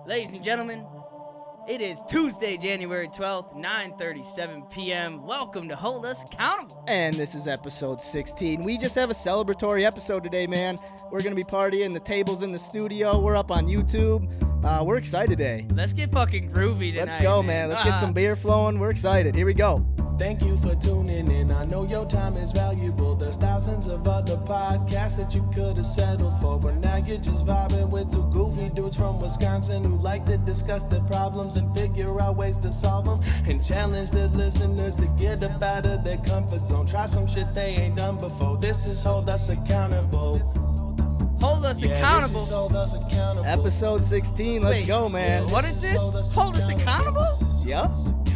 Ladies and gentlemen, it is Tuesday, January 12th, 9:37 p.m. Welcome to Hold Us Accountable. And this is episode 16. We just have a celebratory episode today, man. We're going to be partying. The table's in the studio. We're up on YouTube. We're excited today. Let's get fucking groovy tonight. Let's go, man. Let's get some beer flowing. We're excited. Here we go. Thank you for tuning in. I know your time is valuable. There's thousands of other podcasts that you could have settled for, but now you're just vibing with two goofy dudes from Wisconsin who like to discuss their problems and figure out ways to solve them and challenge the listeners to get up out of their comfort zone. Try some shit they ain't done before. This is Hold Us Accountable. Hold Us Accountable. This is Hold Us Accountable. Episode 16. Let's go, man. What is this? Hold Us Accountable? Yep.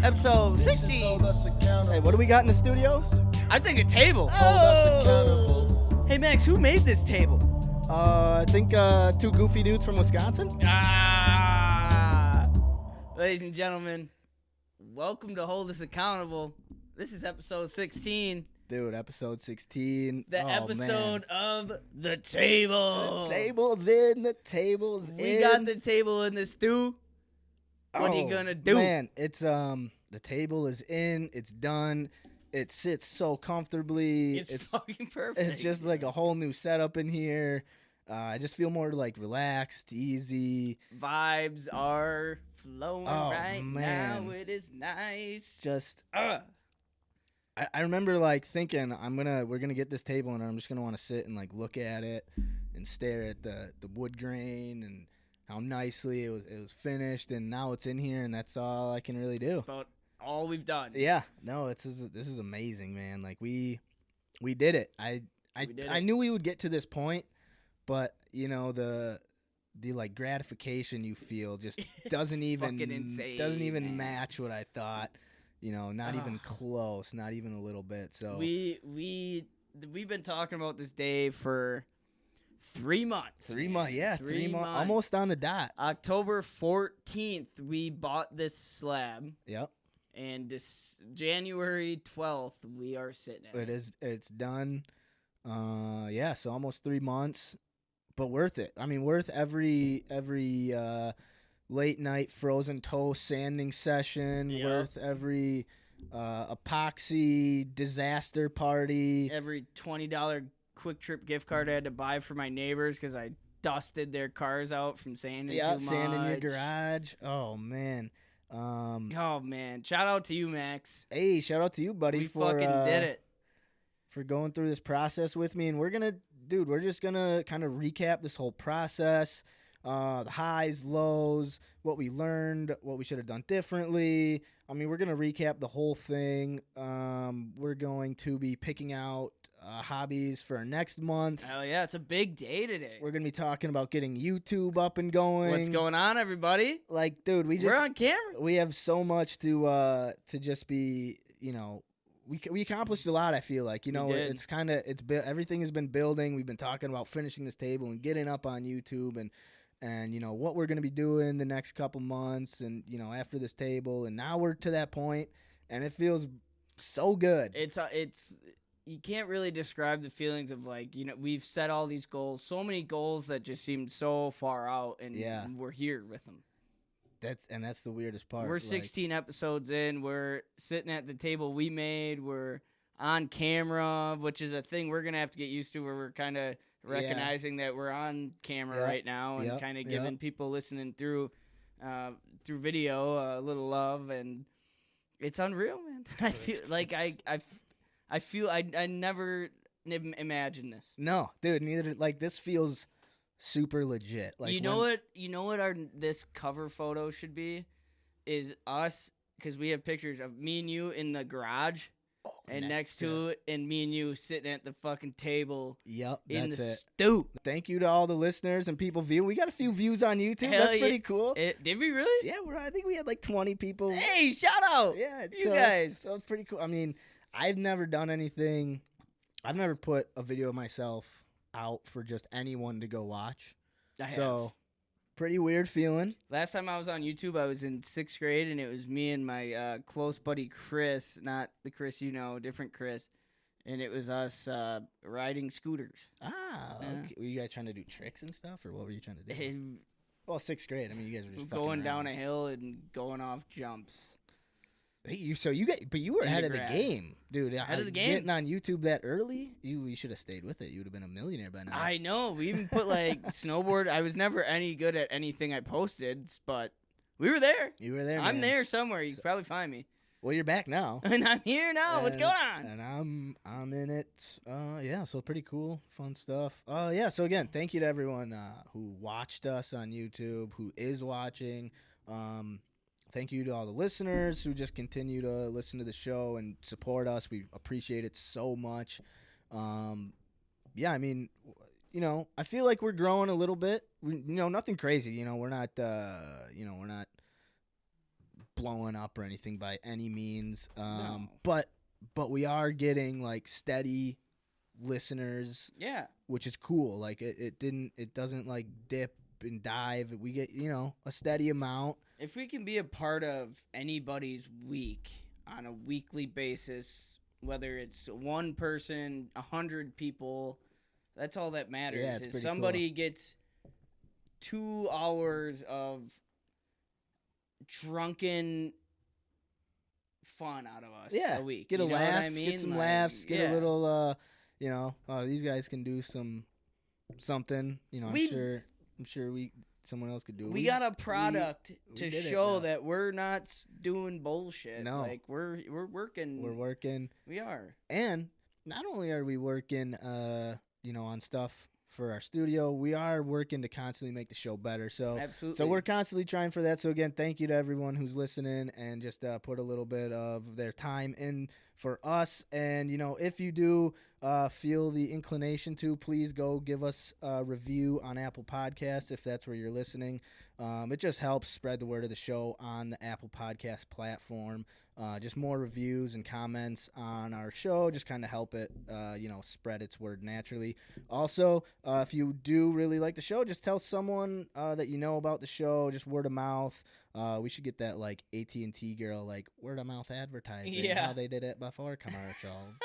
Episode 16. Hey, what do we got in the studio? I think a table. Hold us accountable. Hey, Max, who made this table? I think two goofy dudes from Wisconsin. Ladies and gentlemen, welcome to Hold Us Accountable. This is episode 16. Dude, episode 16. The episode of The Table. The table's in. The table's in. We got the table in the stew. What are you gonna do? Man, it's the table is in. It's done. It sits so comfortably. It's fucking perfect. It's just like a whole new setup in here. I just feel more like relaxed, easy. Vibes are flowing right man. now. It is nice. Just I remember like thinking we're gonna get this table and I'm just gonna want to sit and like look at it and stare at the wood grain and how nicely it was finished, and now it's in here, and that's all I can really do. That's about all we've done. Yeah, no, this is amazing, man. Like we did it. I knew we would get to this point, but you know the like gratification you feel just doesn't even match what I thought. You know, not even close, not even a little bit. So we've been talking about this day for 3 months. 3 months, yeah, 3 months, almost on the dot. October 14th, we bought this slab. Yep. And January 12th, we are sitting at it. It's done. Yeah, so almost 3 months, but worth it. I mean, worth every late night frozen toast sanding session. Yep. Worth every epoxy disaster party. Every $20 Quick Trip gift card I had to buy for my neighbors because I dusted their cars out from sanding too much. Sanding your garage. Oh man. Oh man! Shout out to you, Max. Hey, shout out to you, buddy. We for fucking did it. For going through this process with me, and we're just gonna kind of recap this whole process, the highs, lows, what we learned, what we should have done differently. I mean, we're gonna recap the whole thing. We're going to be picking out hobbies for our next month. Hell yeah, it's a big day today. We're gonna be talking about getting YouTube up and going. What's going on, everybody? Like, dude, we're on camera. We have so much to just be, you know, we accomplished a lot. I feel like, you know, everything has been building. We've been talking about finishing this table and getting up on YouTube and you know what we're gonna be doing the next couple months and you know after this table, and now we're to that point and it feels so good. It's you can't really describe the feelings of like, you know, we've set all these goals, so many goals that just seemed so far out, and we're here with them. That's the weirdest part. We're 16 episodes in. We're sitting at the table we made. We're on camera, which is a thing we're gonna have to get used to, where we're kind of recognizing that we're on camera right now and kind of giving people listening through video a little love, and it's unreal, man. I feel like I never imagined this. No, dude, neither. Like, this feels super legit. Like, you know what our this cover photo should be is us, because we have pictures of me and you in the garage, and next to it, and me and you sitting at the fucking table. Yep, in that's the it. stoop. Thank you to all the listeners and people viewing. We got a few views on YouTube. Hell That's pretty cool. Did we really? Yeah, I think we had like 20 people. Hey, shout out! Yeah, you guys. So it's pretty cool. I mean, I've never done anything. I've never put a video of myself out for just anyone to go watch. I have. So, pretty weird feeling. Last time I was on YouTube, I was in 6th grade, and it was me and my close buddy Chris, not the Chris you know, different Chris, and it was us riding scooters. Ah, okay. Were you guys trying to do tricks and stuff, or what were you trying to do? Well, 6th grade. I mean, you guys were just going down around. a hill and going off jumps. But you were ahead of the game, dude. Ahead of the game. Getting on YouTube that early, you should have stayed with it. You would have been a millionaire by now. I know. We even put like snowboard. I was never any good at anything I posted, but we were there. You were there. I'm there somewhere. You can probably find me. Well, you're back now. And I'm here now. What's going on? And I'm in it. Yeah, so pretty cool, fun stuff. Yeah, so again, thank you to everyone who watched us on YouTube, who is watching. Thank you to all the listeners who just continue to listen to the show and support us. We appreciate it so much. Yeah, I mean, I feel like we're growing a little bit. Nothing crazy. We're not blowing up or anything by any means. No. But we are getting like steady listeners. Yeah. Which is cool. Like it doesn't like dip and dive. We get, a steady amount. If we can be a part of anybody's week on a weekly basis, whether it's one person, 100 people, that's all that matters. Yeah, is somebody gets 2 hours of drunken fun out of us a week. Get a laugh, what I mean? get some laughs, get a little, these guys can do something. I'm sure someone else could do it. We got a product to show that we're not doing bullshit. No. Like we're working. We're working. We are. And not only are we working, on stuff for our studio, we are working to constantly make the show better. So absolutely. So we're constantly trying for that. So again, thank you to everyone who's listening and just put a little bit of their time in for us. And if you do feel the inclination to, please go give us a review on Apple Podcasts if that's where you're listening. It just helps spread the word of the show on the Apple Podcast platform. Just more reviews and comments on our show just kind of help it, spread its word naturally. Also, if you do really like the show, just tell someone that you know about the show, just word of mouth. We should get that like AT&T girl, like word of mouth advertising, how they did it before commercials.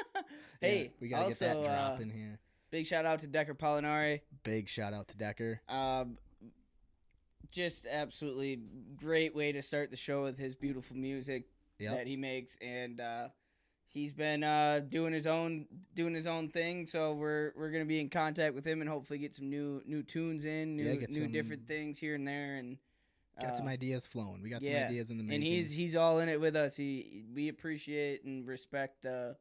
Hey, we gotta also, get that drop in here. Big shout out to Decker Pollinari. Big shout out to Decker. Just absolutely great way to start the show with his beautiful music that he makes, and he's been doing his own thing. So we're gonna be in contact with him and hopefully get some new tunes in, new different things here and there, and got some ideas flowing. We got some ideas in the making. And he's all in it with us. We appreciate and respect the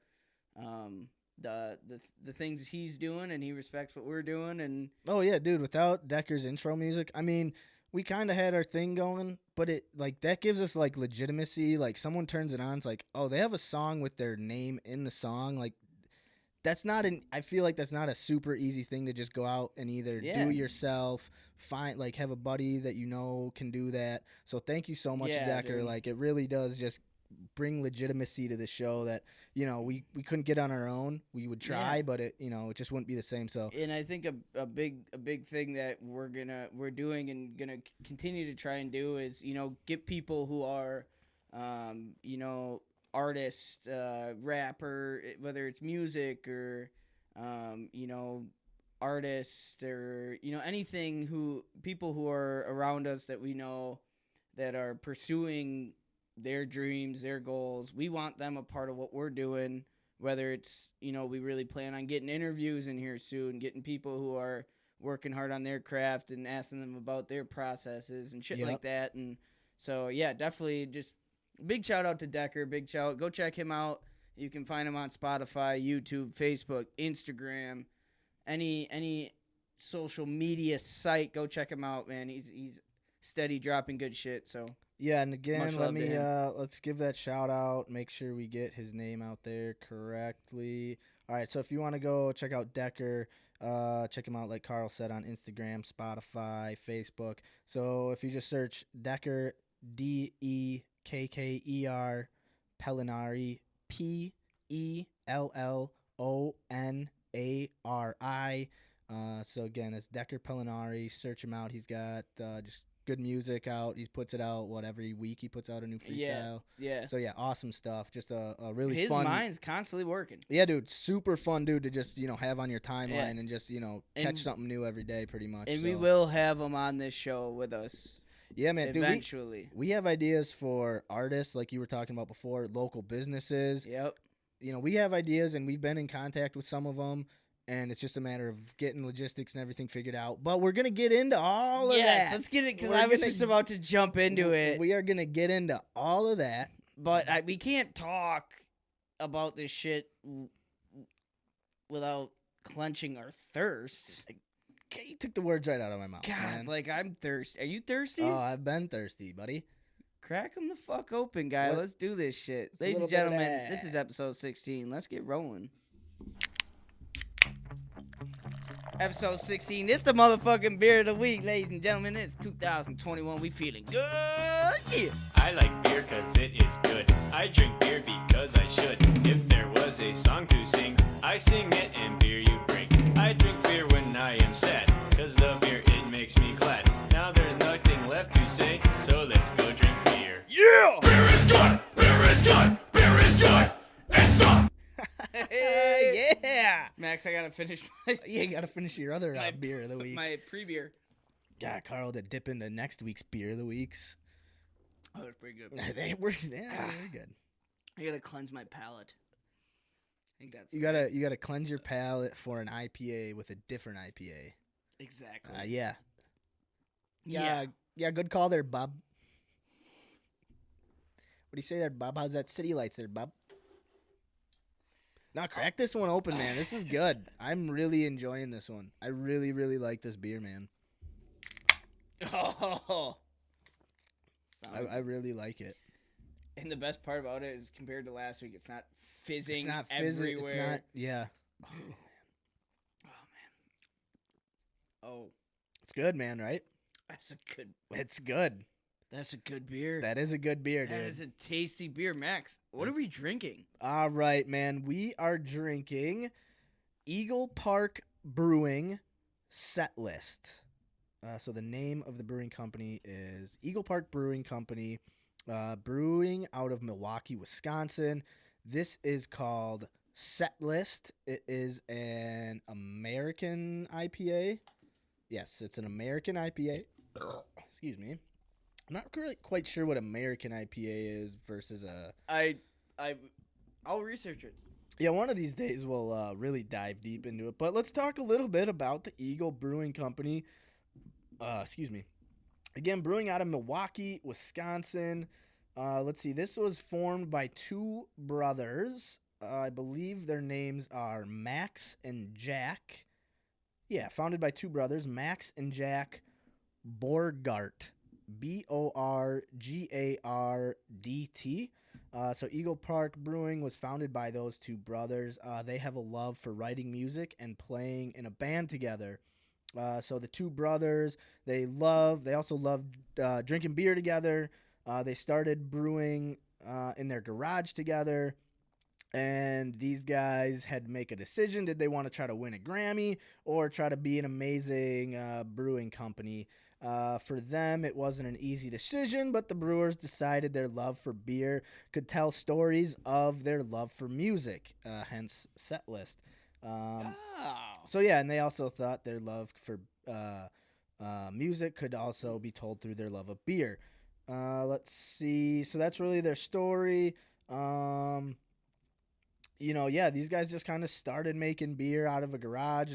things he's doing, and he respects what we're doing. And oh yeah, dude, without Decker's intro music, I mean, we kind of had our thing going, but it like that gives us like legitimacy. Like someone turns it on, it's like, oh, they have a song with their name in the song. Like that's not I feel like that's not a super easy thing to just go out and either do yourself, have a buddy that can do that. So thank you so much, Decker. Dude. Like it really does just bring legitimacy to the show that we couldn't get on our own. We would try, but it it just wouldn't be the same. So and I think a big thing that we're doing and gonna continue to try and do is get people who are artists, rapper, whether it's music or artists or anything, people who are around us that we know that are pursuing their dreams, their goals. We want them a part of what we're doing, whether it's, we really plan on getting interviews in here soon, getting people who are working hard on their craft and asking them about their processes and shit like that. And so, yeah, definitely just big shout out to Decker. Big shout. Go check him out. You can find him on Spotify, YouTube, Facebook, Instagram, any social media site. Go check him out, man. He's steady dropping good shit. So yeah, and again, let's give that shout out. Make sure we get his name out there correctly. All right, so if you want to go check out Decker, check him out like Karel said on Instagram, Spotify, Facebook. So if you just search Decker, Dekker, Pollinari, Pellonari. So again, it's Decker Pollinari. Search him out. He's got just good music out. He puts it out every week. He puts out a new freestyle. Yeah. So yeah, awesome stuff. Just a really His fun. His mind's constantly working. Yeah, dude, super fun dude to just have on your timeline and just catch something new every day, pretty much. And we will have him on this show with us. Yeah, man. Eventually, dude, we have ideas for artists, like you were talking about before, local businesses. Yep. We have ideas, and we've been in contact with some of them. And it's just a matter of getting logistics and everything figured out. But we're going to get into all of that. Yes, let's get it, because I was just about to jump into it. We are going to get into all of that. But we can't talk about this shit without clenching our thirst. You took the words right out of my mouth, God, man. I'm thirsty. Are you thirsty? Oh, I've been thirsty, buddy. Crack them the fuck open, guy. Let's do this shit. Ladies and gentlemen, this is episode 16. Let's get rolling. Episode 16. This the motherfucking beer of the week, ladies and gentlemen. It's 2021. We feeling good. Yeah. I like beer cause it is good. I drink beer because I should. If there was a song to sing, I sing it and beer you bring. I drink beer when I am sad, cause the beer, it makes me glad. Now there's nothing left to say, so let's go drink beer. Yeah! Beer is good! Beer is good! Beer is good! It's soft! Yeah! Max, I gotta finish my... You gotta finish your other beer of the week. My pre-beer. God, Karel, to dip into next week's beer of the weeks. Oh, that's pretty good. They were good. I gotta cleanse my palate. I think that's... You gotta cleanse your palate for an IPA with a different IPA. Exactly. Yeah. Yeah, good call there, Bob. What do you say there, Bob? How's that City Lights there, Bob? Now, crack this one open, man. This is good. I'm really enjoying this one. I really, really like this beer, man. Oh. I really like it. And the best part about it is, compared to last week, it's not fizzing It's not fizzing. everywhere. It's not, yeah. Oh, man. Oh. It's good, man, right? That's a good... It's good. That's a good beer. That is a good beer, dude. That is a tasty beer. Max, what are we drinking? All right, man. We are drinking Eagle Park Brewing Set List. So the name of the brewing company is Eagle Park Brewing Company, brewing out of Milwaukee, Wisconsin. This is called Set List. It is an American IPA. Yes, it's an American IPA. Excuse me. I'm not really quite sure what American IPA is versus a... I'll research it. Yeah, one of these days we'll really dive deep into it. But let's talk a little bit about the Eagle Brewing Company. Excuse me. Again, brewing out of Milwaukee, Wisconsin. Let's see. This was formed by two brothers. I believe their names are Max and Jack. Yeah, founded by two brothers, Max and Jack Borgart. Borgardt. So Eagle Park Brewing was founded by those two brothers. They have a love for writing music and playing in a band together. So the two brothers, they also love drinking beer together. They started brewing in their garage together. And these guys had to make a decision. Did they want to try to win a Grammy or try to be an amazing brewing company? For them, it wasn't an easy decision, but the brewers decided their love for beer could tell stories of their love for music, hence Set List. So yeah, and they also thought their love for music could also be told through their love of beer. Let's see. So that's really their story. These guys just kind of started making beer out of a garage.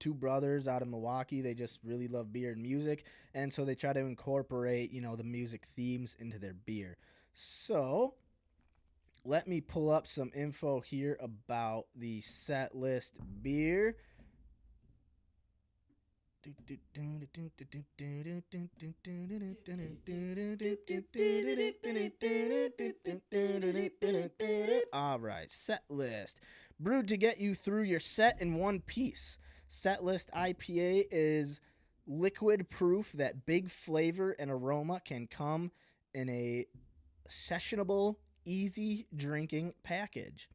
Two brothers out of Milwaukee. They just really love beer and music, and so they try to incorporate, the music themes into their beer. So let me pull up some info here about the Set List beer. All right, Set List. Brewed to get you through your set in one piece. Set List IPA is liquid proof that big flavor and aroma can come in a sessionable, easy drinking package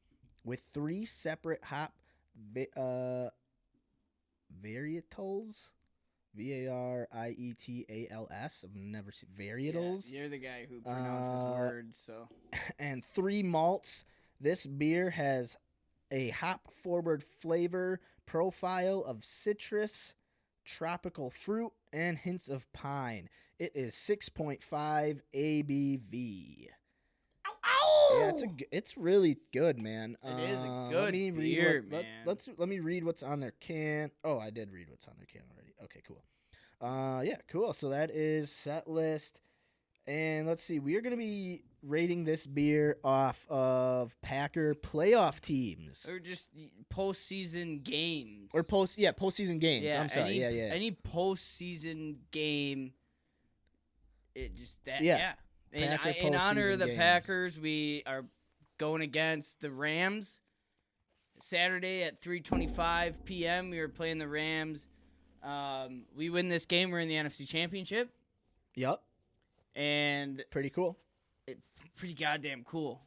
with 3 separate hop varietals. Varietals. I've never seen varietals. Yeah, you're the guy who pronounces words, so. And 3 malts. This beer has a hop-forward flavor profile of citrus, tropical fruit, and hints of pine. It is 6.5 ABV. Ow! Yeah, it's really good, man. It is a good beer, man. Let me read what's on their can. Oh, I did read what's on their can already. Okay, cool. Yeah, cool. So that is set list. And let's see. We are going to be rating this beer off of Packer playoff teams. Or just postseason games. Or postseason games. Yeah, I'm sorry. Any postseason game. It just that. Yeah. Yeah. In honor of the Packers, we are going against the Rams. Saturday at 3:25 p.m. we are playing the Rams. We win this game, we're in the NFC Championship. Yep. And pretty cool. Pretty goddamn cool.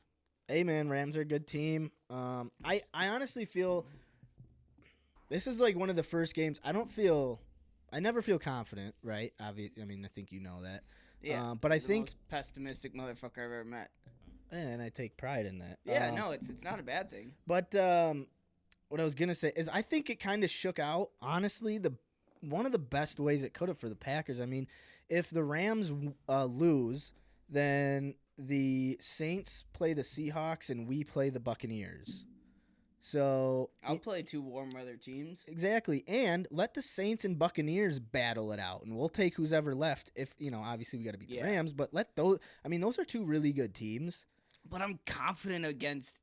Hey man, Rams are a good team. I honestly feel this is like one of the first games. I never feel confident, right? I mean, I think you know that. Yeah. But I think most pessimistic motherfucker I've ever met. And I take pride in that. Yeah, no, it's not a bad thing. But what I was gonna say is I think it kind of shook out. Honestly, one of the best ways it could have for the Packers. I mean, if the Rams lose, then the Saints play the Seahawks and we play the Buccaneers. So I'll play 2 warm weather teams. Exactly. And let the Saints and Buccaneers battle it out, and we'll take who's ever left. If obviously we got to beat the Rams, but those are 2 really good teams. But I'm confident against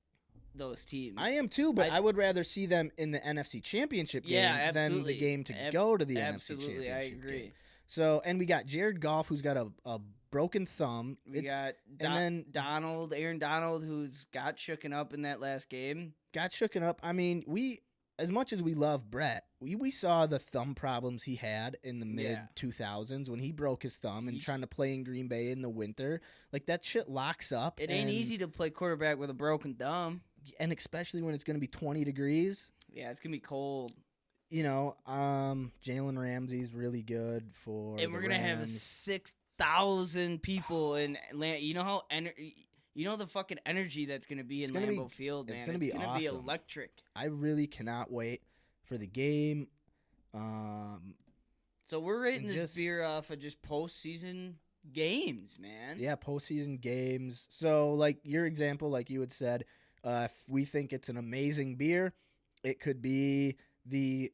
those teams. I am too, but I would rather see them in the NFC Championship game than the game to go to the NFC Championship. Absolutely, I agree. Game. So, and we got Jared Goff, who's got a broken thumb. We got Aaron Donald, who's got shooken up in that last game. Got shooken up. I mean, as much as we love Brett, we saw the thumb problems he had in the mid-2000s when he broke his thumb and trying to play in Green Bay in the winter. Like, that shit locks up. It ain't easy to play quarterback with a broken thumb. And especially when it's going to be 20 degrees. Yeah, it's going to be cold. Jalen Ramsey's really good for and we're going to have 6,000 people in Atlanta. You know how the fucking energy that's going to be in Lambeau Field, man. It's going to be awesome. Be electric. I really cannot wait for the game. So we're rating this beer off of just postseason games, man. Yeah, postseason games. So, like your example, like you had said, if we think it's an amazing beer, it could be the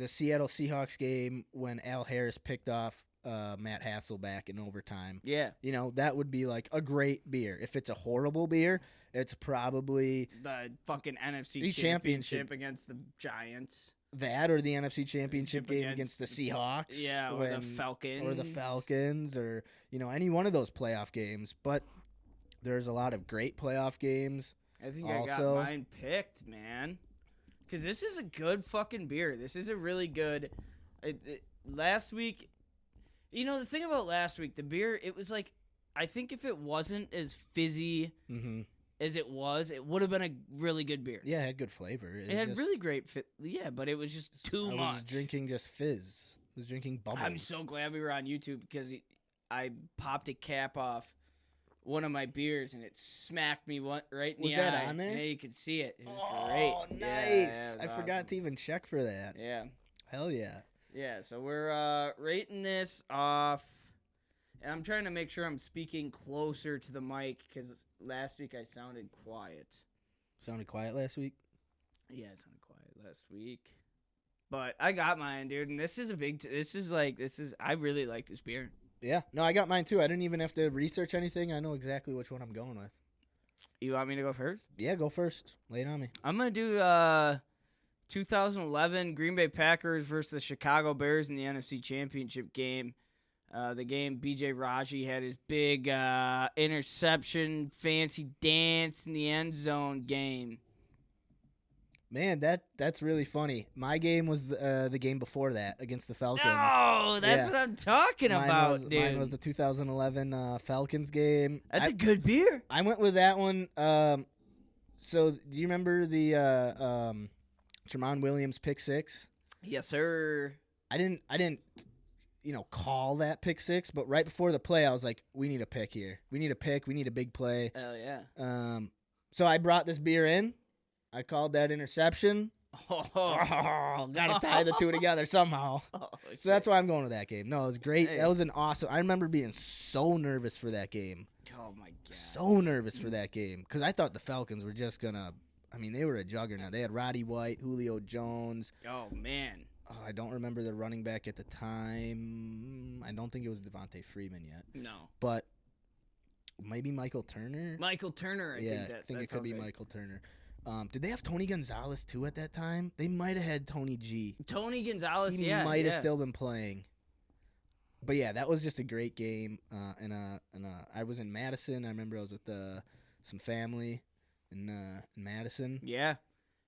Seattle Seahawks game when Al Harris picked off Matt Hasselbeck in overtime. Yeah. That would be like a great beer. If it's a horrible beer, it's probably the fucking NFC championship against the Giants. That or the NFC championship game against the Seahawks. Yeah, or the Falcons. Or the Falcons or, any one of those playoff games. But there's a lot of great playoff games. I think I got mine picked, man. Because this is a good fucking beer. This is a really good... last week... the thing about last week, the beer, it was like... I think if it wasn't as fizzy as it would have been a really good beer. Yeah, it had good flavor. It had really great fit. Yeah, but it was just too much. I was drinking just fizz. I was drinking bubbles. I'm so glad we were on YouTube because I popped a cap off one of my beers and it smacked me right in the eye. Was that on there? Yeah, you could see it. It was great. Oh, nice. Yeah, I forgot to even check for that. Yeah. Hell yeah. Yeah, so we're rating this off. And I'm trying to make sure I'm speaking closer to the mic because last week I sounded quiet. Sounded quiet last week? Yeah, I sounded quiet last week. But I got mine, dude, and this is I really like this beer. Yeah. No, I got mine too. I didn't even have to research anything. I know exactly which one I'm going with. You want me to go first? Yeah, go first. Lay it on me. I'm going to do 2011 Green Bay Packers versus the Chicago Bears in the NFC Championship game. The game B.J. Raji had his big interception, fancy dance in the end zone game. Man, that's really funny. My game was the game before that against the Falcons. No, that's what I'm talking about, dude. Mine was the 2011 Falcons game. That's a good beer. I went with that one. So do you remember the Tramon Williams pick six? Yes, sir. I didn't call that pick six, but right before the play, I was like, we need a pick here. We need a pick. We need a big play. Hell yeah. So I brought this beer in. I called that interception. Oh, gotta tie the two together somehow. So that's why I'm going to that game. No, it was great. Hey. That was an awesome. I remember being so nervous for that game. Oh my god. So nervous for that game because I thought the Falcons were just gonna. I mean, they were a juggernaut. They had Roddy White, Julio Jones. Oh man. Oh, I don't remember the running back at the time. I don't think it was Devontae Freeman yet. No. But maybe Michael Turner. Michael Turner. I think it could be right. Michael Turner. Did they have Tony Gonzalez too at that time? They might have had Tony G. Tony Gonzalez. He might have still been playing. But yeah, that was just a great game. I was in Madison. I remember I was with some family in Madison. Yeah.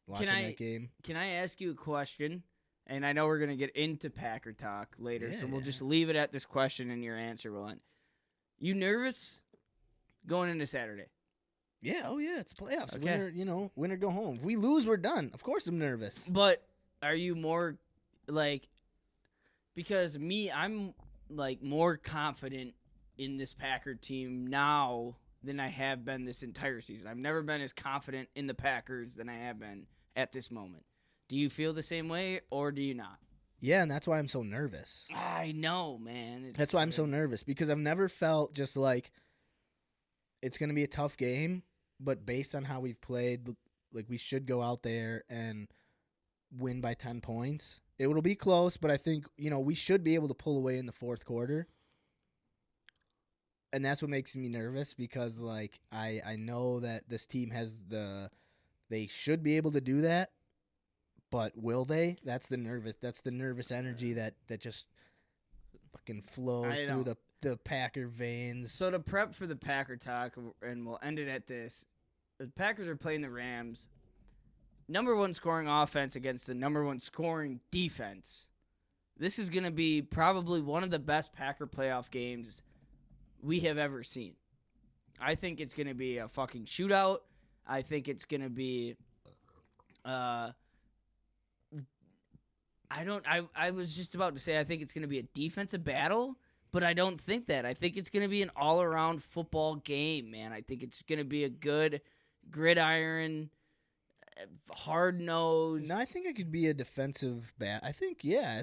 Watching that game. Can I ask you a question? And I know we're gonna get into Packer talk later, so we'll just leave it at this question, and your answer will end. You nervous going into Saturday? Yeah, oh yeah, it's playoffs. Okay. Winner go home. If we lose, we're done. Of course I'm nervous. But are you more because I'm more confident in this Packer team now than I have been this entire season. I've never been as confident in the Packers than I have been at this moment. Do you feel the same way or do you not? Yeah, and that's why I'm so nervous. I know, man. That's why I'm so nervous because I've never felt just like it's going to be a tough game, but based on how we've played, we should go out there and win by 10 points. It will be close, but I think, we should be able to pull away in the fourth quarter. And that's what makes me nervous because, I know that this team they should be able to do that, but will they? That's the nervous energy that just fucking flows through the Packer veins. So to prep for the Packer talk, and we'll end it at this, the Packers are playing the Rams. Number one scoring offense against the number one scoring defense. This is going to be probably one of the best Packer playoff games we have ever seen. I think it's going to be a fucking shootout. I think it's going to be I was just about to say I think it's going to be a defensive battle, but I don't think that. I think it's going to be an all-around football game, man. I think it's going to be a good gridiron, hard-nosed. No, I think it could be a defensive bat. I think, yeah.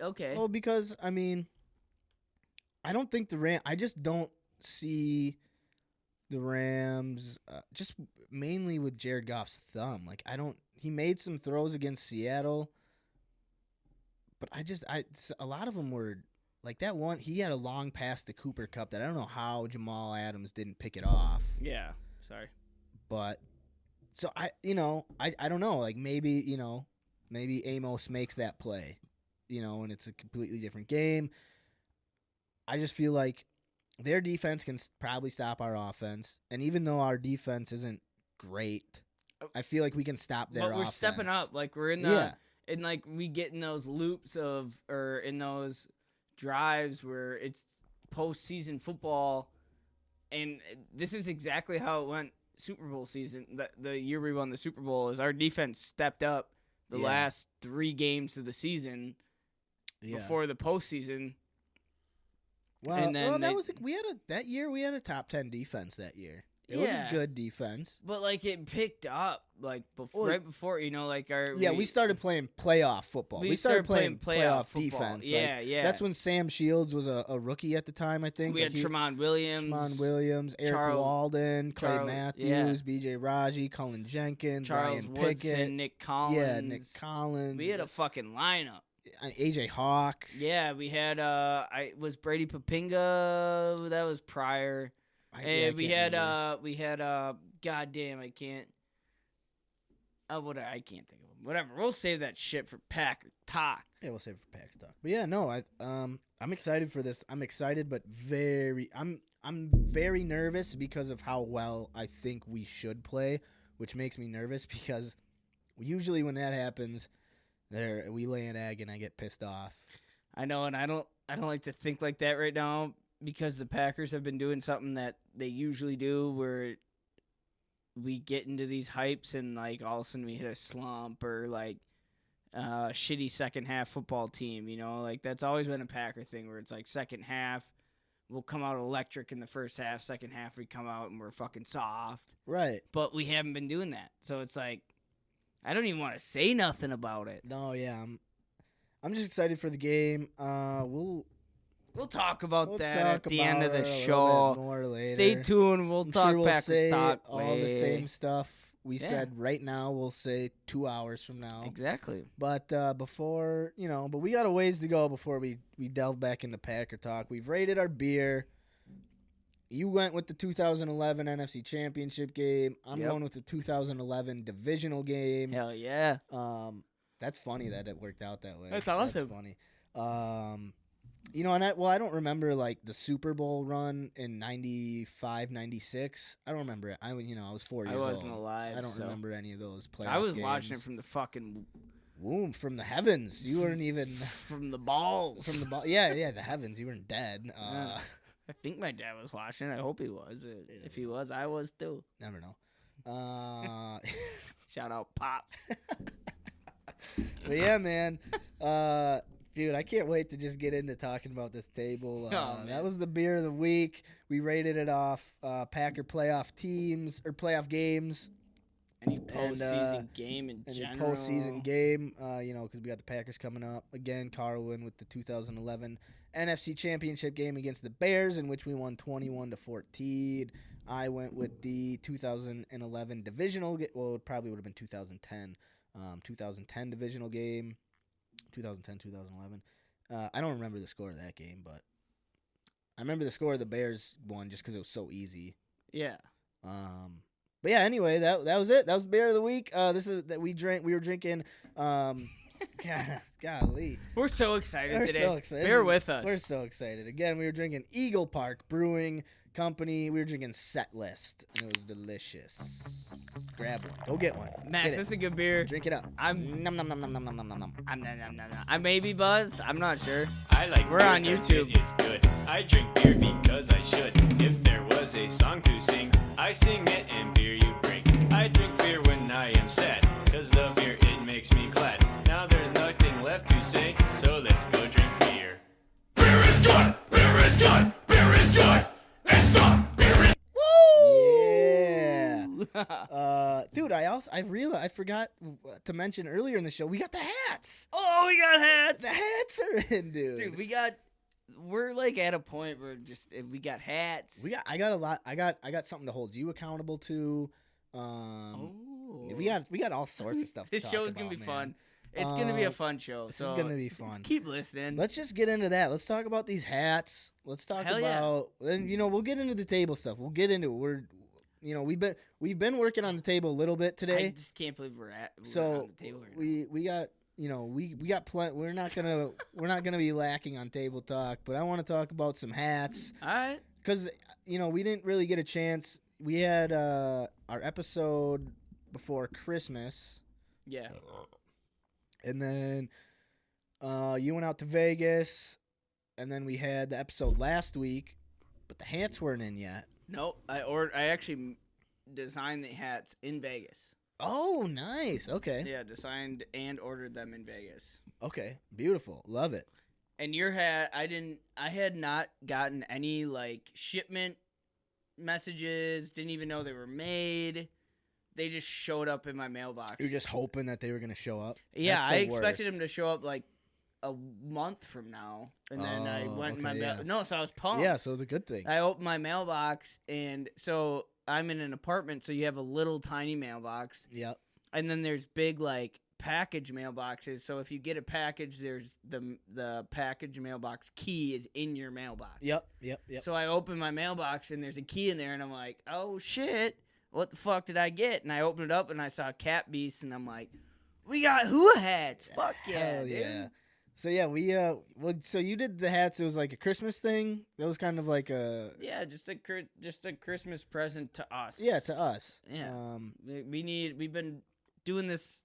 Okay. Well, because, I mean, I don't think I just don't see the Rams just mainly with Jared Goff's thumb. He made some throws against Seattle, but a lot of them were like that one. He had a long pass to Cooper Kupp that I don't know how Jamal Adams didn't pick it off. Yeah, sorry. But so I don't know. Maybe Amos makes that play, and it's a completely different game. I just feel like their defense can probably stop our offense, and even though our defense isn't great, I feel like we can stop their offense. But we're stepping up. We're in and we get in those loops or in those drives where it's postseason football, and this is exactly how it went Super Bowl season. The year we won the Super Bowl is our defense stepped up the last 3 games of the season before the postseason. Well, and then that year we had a top 10 defense that year. It was a good defense. But it picked up right before, our we started playing playoff football. We started playing playoff defense. Yeah. That's when Sam Shields was a rookie at the time, I think. We had Tramon Williams, Eric Walden, Clay Matthews, BJ Raji, Cullen Jenkins, Charles Ryan Woodson, Pickett, Nick Collins. Yeah, Nick Collins. We had a fucking lineup. AJ Hawk. Yeah, we had was Brady Papinga, that was prior. And we had goddamn, I can't think of them. Whatever. We'll save that shit for Packer talk. Yeah, we'll save it for Packer talk. But yeah, no, I'm excited for this. I'm excited, but I'm very nervous because of how well I think we should play, which makes me nervous because usually when that happens, we lay an egg and I get pissed off. I know, and I don't like to think like that right now because the Packers have been doing something that they usually do where we get into these hypes and all of a sudden we hit a slump or shitty second half football team. You know, like that's always been a Packer thing where it's like second half we'll come out electric in the first half, second half we come out and we're fucking soft. Right. But we haven't been doing that, so it's like I don't even want to say nothing about it. No, yeah, I'm just excited for the game. We'll talk about that talk at the end of the about it a show. little bit more later. Stay tuned. We'll talk sure we'll Packer say talk. all the same stuff we Yeah. said right now. We'll say 2 hours from now. Exactly. But before, but we got a ways to go before we delve back into Packer talk. We've rated our beer. You went with the 2011 NFC Championship game. I'm going with the 2011 divisional game. Hell yeah. That's funny that it worked out that way. That's awesome. That's funny. I don't remember like the Super Bowl run in 95, 96. I don't remember it. I was 4 years old. I wasn't alive. I don't remember any of those playoff I was games. watching it from the fucking womb, from the heavens. You weren't even from the balls. from the ball. Yeah, the heavens. You weren't dead. Yeah. I think my dad was watching. I hope he was. If he was, I was too. Never know. Shout out Pops. But yeah, man. Dude, I can't wait to just get into talking about this table. That was the beer of the week. We rated it off Packer playoff teams or playoff games. Any postseason game in general. Any postseason game, because we got the Packers coming up. Again, Karel win with the 2011 NFC Championship game against the Bears, in which we won 21-14. I went with the 2011 divisional game. Well, it probably would have been 2010. 2010 divisional game. 2010, 2011. I don't remember the score of that game, but I remember the score of the Bears won just because it was so easy. Yeah. But yeah, anyway, that was it. That was beer of the week. This is that we were drinking. Golly, we're so excited we're today. So excited. Bear with us. We're so excited. Again, we were drinking Eagle Park Brewing Company. We were drinking Set List, and it was delicious. Grab one. Go get one. Max, this is a good beer. Drink it up. I'm nom nom nom nom nom nom nom nom nom. I may be buzzed. I'm not sure. I like We're beer on 'cause YouTube. It is good. I drink beer because I should. If there was a song to sing, I sing it and beer you bring. I drink beer when I am sad, cause the beer it makes me glad. Now there's nothing left to say, so let's go drink beer. Beer is good! Beer is good! Beer is good! And soft beer is Yeah. Dude, I realized I forgot to mention earlier in the show we got the hats. Oh, we got hats. The hats are in, dude. Dude, we're like at a point where we got hats. I got a lot. I got something to hold you accountable to. We got all sorts of stuff. This show's gonna be fun. It's gonna be a fun show. This is gonna be fun. Just keep listening. Let's just get into that. Let's talk about these hats. Let's talk about. Then we'll get into the table stuff. We'll get into it. We've been working on the table a little bit today. I just can't believe we're on the table right now. we got we got plenty. We're not gonna be lacking on table talk, but I want to talk about some hats. All right. Because we didn't really get a chance. We had our episode before Christmas. Yeah. And then you went out to Vegas, and then we had the episode last week, but the hats weren't in yet. Nope. I actually designed the hats in Vegas. Oh, nice. Okay. Yeah, designed and ordered them in Vegas. Okay. Beautiful. Love it. And your hat, I had not gotten any like shipment messages, didn't even know they were made. They just showed up in my mailbox. You're just hoping that they were going to show up? Yeah, That's I the expected worst. them to show up like a month from now. And then I went in my yeah. No, so I was pumped. Yeah, so it was a good thing. I opened my mailbox, and so I'm in an apartment, so you have a little tiny mailbox. Yep. And then there's big like package mailboxes. So if you get a package, there's the package mailbox key is in your mailbox. Yep. So I open my mailbox, and there's a key in there, and I'm like, oh shit, what the fuck did I get? And I opened it up, and I saw Cat Beast, and I'm like, we got HUA hats. Fuck yeah, Hell dude. yeah. So yeah, so you did the hats. It was like a Christmas thing. That was kind of like a just a Christmas present to us. Yeah, to us. Yeah. We've been doing this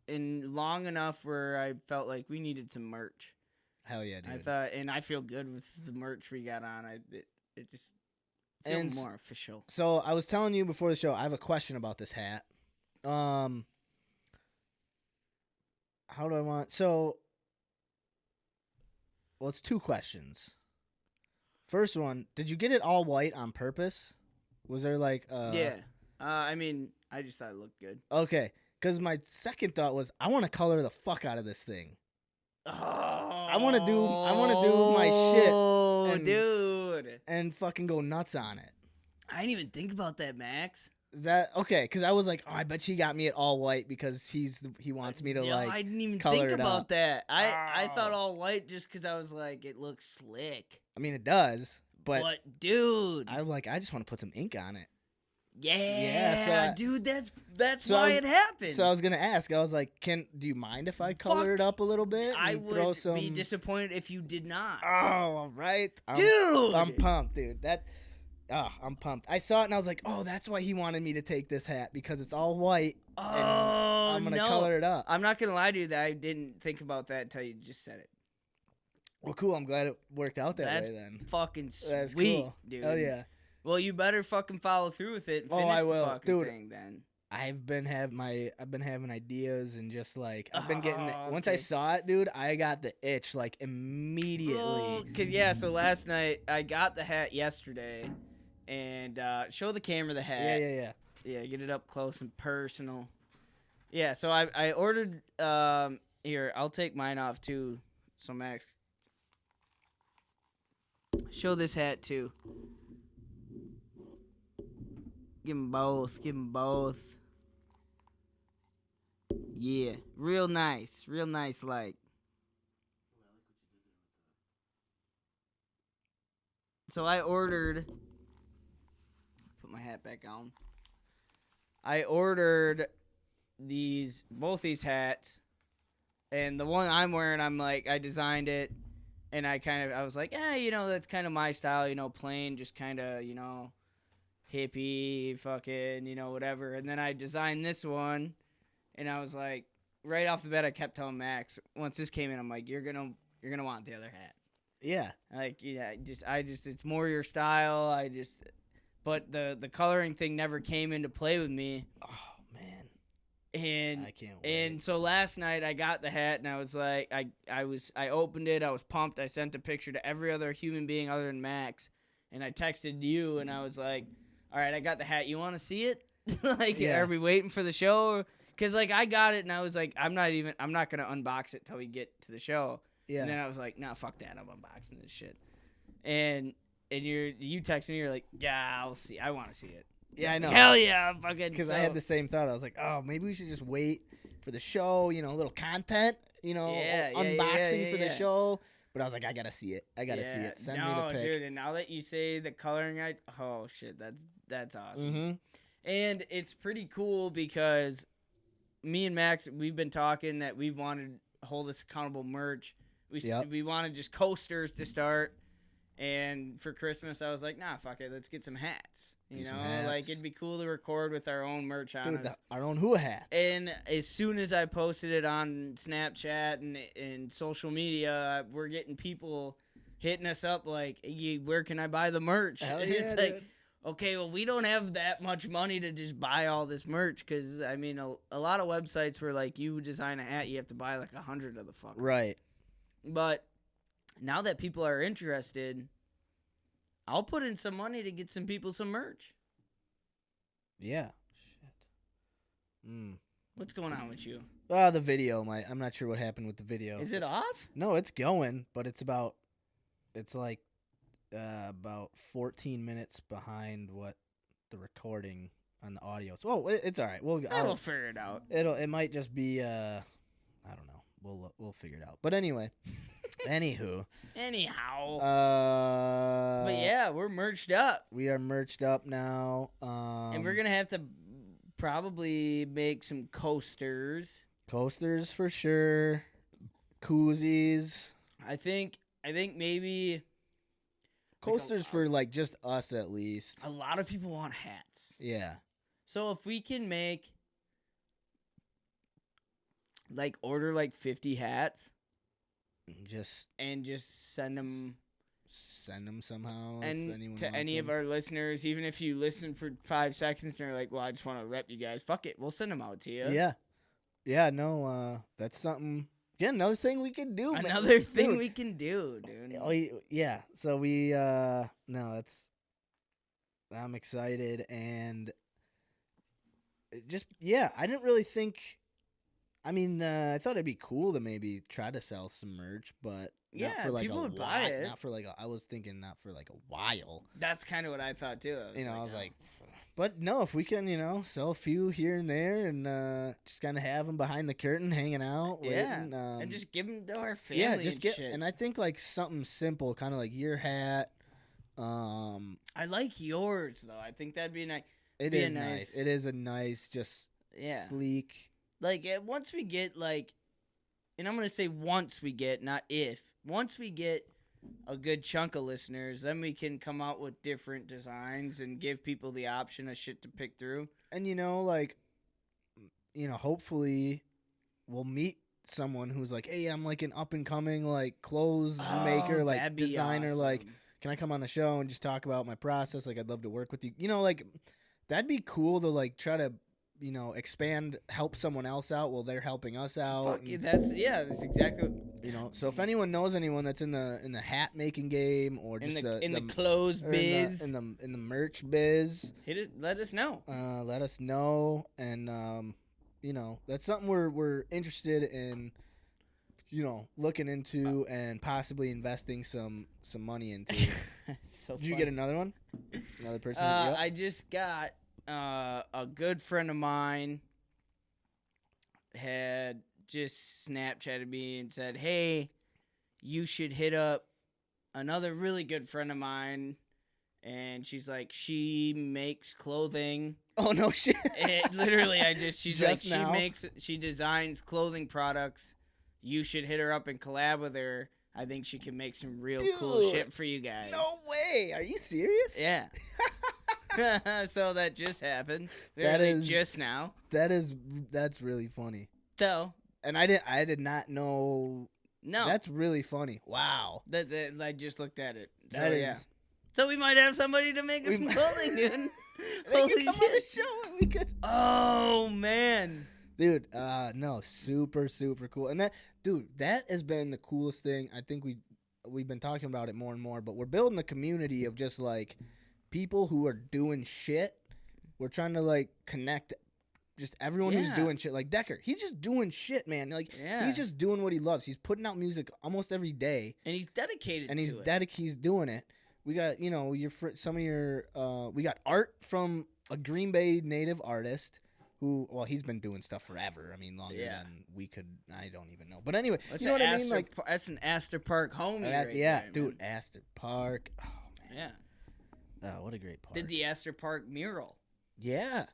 in long enough where I felt like we needed some merch. Hell yeah, dude. I thought, and I feel good with the merch we got on. It just feels more official. So I was telling you before the show, I have a question about this hat. how do I want? So, well, it's 2 questions. First one, did you get it all white on purpose? Was there like Yeah. I mean, I just thought it looked good. Okay, because my second thought was I want to color the fuck out of this thing. Oh, I want to do my shit. Oh, dude. And fucking go nuts on it. I didn't even think about that, Max. Is that okay? Because I was like, oh, I bet she got me it all white because he wants me to I didn't even color think it about up. that. I thought all white just because I was like, it looks slick. I mean, it does, but dude, I'm like, I just want to put some ink on it. Yeah, dude, that's so why it happened. So I was gonna ask. I was like, do you mind if I color it up a little bit? I would be disappointed if you did not. Oh, all right, dude. I'm pumped, dude. I'm pumped. I saw it and I was like, oh, that's why he wanted me to take this hat because it's all white. Oh, and I'm gonna color it up. I'm not gonna lie to you that I didn't think about that until you just said it. Well, cool. I'm glad it worked out that way then. Fucking sweet, that's cool. dude. Oh yeah. Well, you better fucking follow through with it and finish I will. the fucking Dude, thing then. I've been having ideas and just like I've been getting once I saw it, dude, I got the itch like immediately. So last night I got the hat yesterday and show the camera the hat. Yeah, get it up close and personal. Yeah, so I ordered here, I'll take mine off too. So Max, show this hat too. Give them both. Yeah, real nice like. So I ordered, put my hat back on. I ordered both these hats, and the one I'm wearing, I designed it, and I was like, that's kind of my style, plain, just kind of, hippie, fucking, whatever. And then I designed this one, and I was like, right off the bat, I kept telling Max, once this came in, I'm like, you're gonna want the other hat. Yeah. Like, yeah, it's more your style. But the coloring thing never came into play with me. Oh man. And I can't wait. And so last night I got the hat, and I was like, I opened it, I was pumped. I sent a picture to every other human being other than Max, and I texted you, and I was like, all right, I got the hat. You want to see it? Are we waiting for the show? Because, I got it, and I was like, I'm not going to unbox it till we get to the show. Yeah. And then I was like, nah, fuck that. I'm unboxing this shit. And you texted me, you're like, yeah, I'll see. I want to see it. Yeah, I know. Hell yeah, fucking. Because I had the same thought. I was like, oh, maybe we should just wait for the show, a little content, unboxing for the show. But I was like, I got to see it. I got to see it. Send me the pic. Dude, and now that you say the coloring, oh, shit, that's awesome. Mm-hmm. And it's pretty cool because me and Max, we've been talking that we wanted to hold us accountable merch. We wanted just coasters to start. And for Christmas, I was like, nah, fuck it. Let's get some hats. It'd be cool to record with our own merch on us. Our own HUA hats. And as soon as I posted it on Snapchat and social media, we're getting people hitting us up like, hey, where can I buy the merch? Hell yeah, it's like, okay, well, we don't have that much money to just buy all this merch because, I mean, a lot of websites where, you design a hat, you have to buy, 100 of the fuckers. Right. But now that people are interested, I'll put in some money to get some people some merch. Yeah. Shit. What's going on with you? The video, I'm not sure what happened with the video. Is it off? No, it's going, but it's about 14 minutes behind what the recording on the audio. So, it's all right. We'll figure it out. It might just be I don't know. We'll figure it out. But anyway, anyhow. But yeah, we're merched up. We are merched up now. And we're gonna have to probably make some coasters. Coasters for sure. Koozies. I think maybe coasters for just us at least. A lot of people want hats. Yeah. So if we can make order 50 hats, just send them somehow, and to any of our listeners, even if you listen for 5 seconds and you're like, well, I just want to rep you guys, fuck it, we'll send them out to you. Yeah. Yeah, no, that's something. Yeah, another thing we can do. Another thing dude. we can do, dude. Oh, yeah. So we no, that's I'm excited and just yeah, I didn't really think. I mean, I thought it'd be cool to maybe try to sell some merch, but not Yeah, for like people a would buy while. it. Not for like I was thinking not for like a while. That's kind of what I thought too. I was like, but no, if we can, sell a few here and there and just kind of have them behind the curtain, hanging out, yeah, waiting, and just give them to our family. yeah, just and get. shit. And I think like something simple, kind of like your hat. I like yours though. I think that'd be nice. It is nice. It is a nice, just sleek. Like once we get like, and I'm gonna say once we get, not if. Once we get a good chunk of listeners, then we can come out with different designs and give people the option of shit to pick through. And hopefully we'll meet someone who's like, hey, I'm like an up and coming like clothes maker, like designer, awesome. like, can I come on the show and just talk about my process? Like, I'd love to work with you. Like that'd be cool to like try to expand, help someone else out while they're helping us out. Fuck yeah, that's exactly what, So if anyone knows anyone that's in the hat making game or just in the clothes biz, in the merch biz, let us know. Let us know, and that's something we're interested in. Looking into and possibly investing some money into. Did you get another one? Another person? I just got. A good friend of mine had just Snapchatted me and said, hey, you should hit up another really good friend of mine. And she's like, she makes clothing. Oh, no shit. Literally, she designs clothing products. You should hit her up and collab with her. I think she can make some real cool shit for you guys. No way. Are you serious? Yeah. So that just happened. That is just now. That's really funny. So, and I did not know. No, that's really funny. Wow. That I just looked at it. So, that is. Yeah. So we might have somebody to make us some clothing, dude. They could come on the show and we could. Oh man, dude. No, super cool. And that has been the coolest thing. I think we've been talking about it more and more, but we're building a community of just like people who are doing shit. We're trying to like connect just everyone who's doing shit. Like Decker, he's just doing shit, man. Like he's just doing what he loves. He's putting out music almost every day, and he's dedicated. And he's doing it. We got we got art from a Green Bay native artist who, well, he's been doing stuff forever. I mean, longer than we could. I don't even know. But anyway, that's you know what I mean? Like that's an Astor Park homie. Right there, dude, man. Astor Park. Oh man. Yeah. Oh, what a great park. Did the Astor Park mural. Yeah.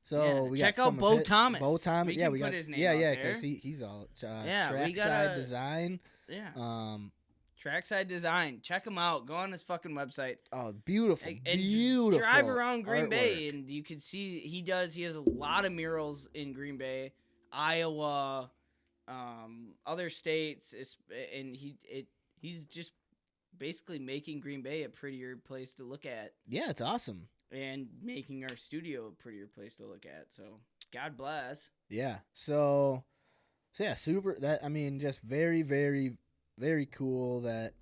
So we check got out Bo Thomas. Bo Thomas. We got his name. Because he's all trackside design. Yeah. Trackside design. Check him out. Go on his fucking website. Oh, beautiful. And beautiful. Drive around Green artwork. Bay and you can see he has a lot of murals in Green Bay, Iowa, other states, and he's just basically making Green Bay a prettier place to look at. Yeah, it's awesome. And making our studio a prettier place to look at. So, God bless. Yeah. So yeah, super. That, I mean, just very, very, very cool that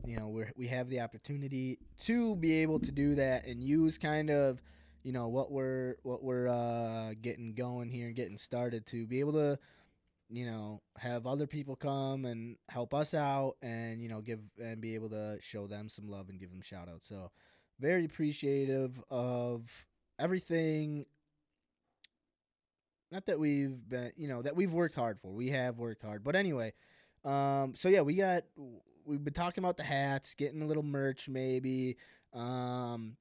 we have the opportunity to be able to do that and use kind of what we're getting going here and getting started to be able to have other people come and help us out and give and be able to show them some love and give them shout outs. So very appreciative of everything. Not that we've been, that we've worked hard for. We have worked hard. But anyway, so yeah, we've been talking about the hats, getting a little merch maybe. And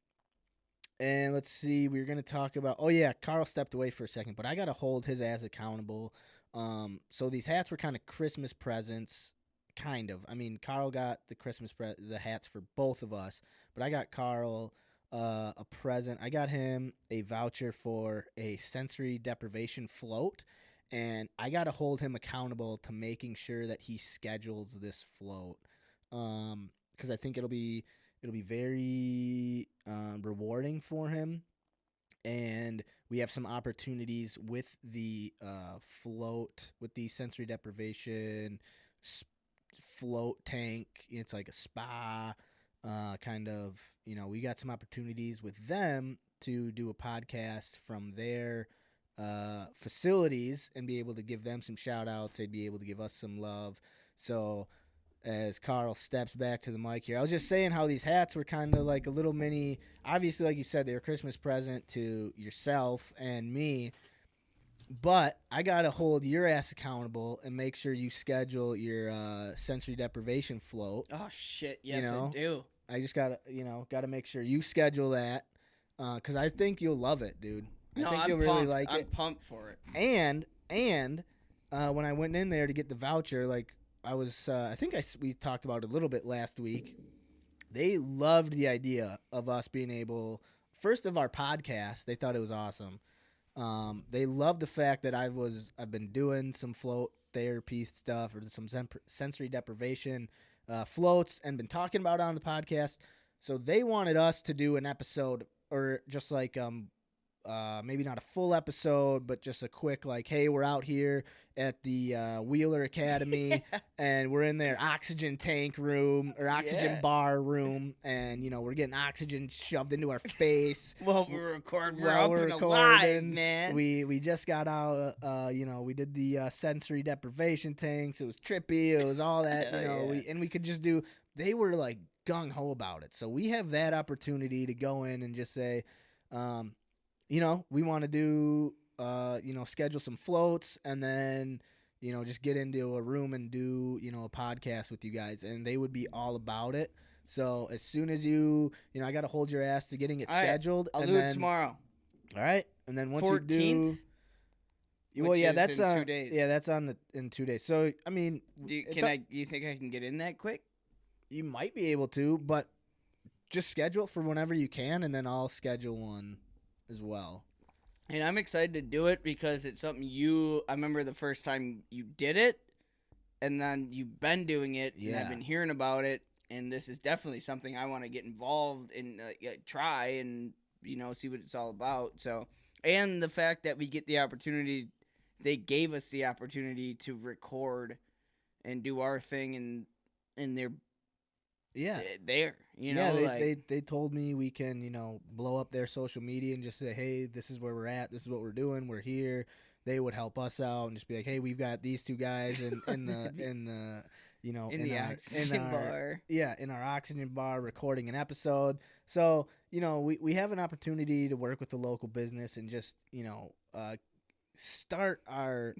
let's see, we were going to talk about, oh yeah, Karel stepped away for a second, but I got to hold his ass accountable. So these hats were kind of Christmas presents, kind of. I mean, Karel got the hats for both of us, but I got Karel a present. I got him a voucher for a sensory deprivation float, and I got to hold him accountable to making sure that he schedules this float, because I think it'll be very rewarding for him. and we have some opportunities with the float, with the sensory deprivation float tank. It's like a spa kind of, we got some opportunities with them to do a podcast from their facilities and be able to give them some shout outs. They'd be able to give us some love. So as Karel steps back to the mic here, I was just saying how these hats were kind of like a little mini, obviously, like you said, they were a Christmas present to yourself and me. But I got to hold your ass accountable and make sure you schedule your sensory deprivation float. Oh, shit. Yes, I do. I just got to make sure you schedule that because I think you'll love it, dude. I think you'll really like it. I'm pumped for it. And when I went in there to get the voucher, like I was, I think we talked about it a little bit last week. They loved the idea of us being able, first of our podcast, they thought it was awesome. They love the fact that I've been doing some float therapy stuff or some sensory deprivation floats and been talking about it on the podcast. So they wanted us to do an episode or just like maybe not a full episode, but just a quick like, hey, we're out here at the Wheeler Academy and we're in their oxygen tank room or oxygen bar room, and we're getting oxygen shoved into our face. We're recording. We're up and alive, man. We just got out. We did the sensory deprivation tanks. It was trippy. It was all that. We could just do. They were like gung ho about it. So we have that opportunity to go in and just say, we want to do, schedule some floats and then, just get into a room and do, a podcast with you guys, and they would be all about it. So as soon as I got to hold your ass to getting it scheduled. I'll do it tomorrow. All right. And then once 14th, you do, well, yeah, that's in 2 days. Yeah, that's in 2 days. So, I mean, you think I can get in that quick? You might be able to, but just schedule it for whenever you can, and then I'll schedule one as well. And I'm excited to do it because it's something I remember the first time you did it, and then you've been doing it, and I've been hearing about it, and this is definitely something I want to get involved in, try and, see what it's all about. So, and the fact that we get the opportunity, they gave us the opportunity to record and do our thing in their there, they told me we can, blow up their social media and just say, hey, this is where we're at, this is what we're doing, we're here. They would help us out and just be like, hey, we've got these two guys in the oxygen bar. Yeah, in our oxygen bar recording an episode. So, we have an opportunity to work with the local business and just, start our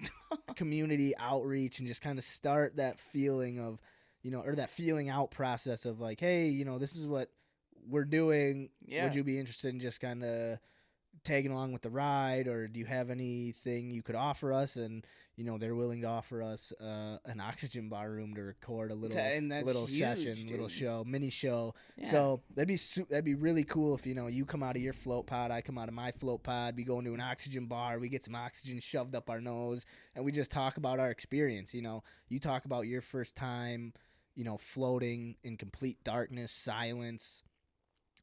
community outreach and just kind of start that feeling of, or that feeling out process of like, hey, this is what we're doing. Yeah. Would you be interested in just kind of tagging along with the ride, or do you have anything you could offer us? And, they're willing to offer us an oxygen bar room to record a little huge, session, dude. Little show, mini show. Yeah. So that'd be really cool if, you come out of your float pod, I come out of my float pod, we go into an oxygen bar, we get some oxygen shoved up our nose, and we just talk about our experience. You talk about your first time, floating in complete darkness, silence,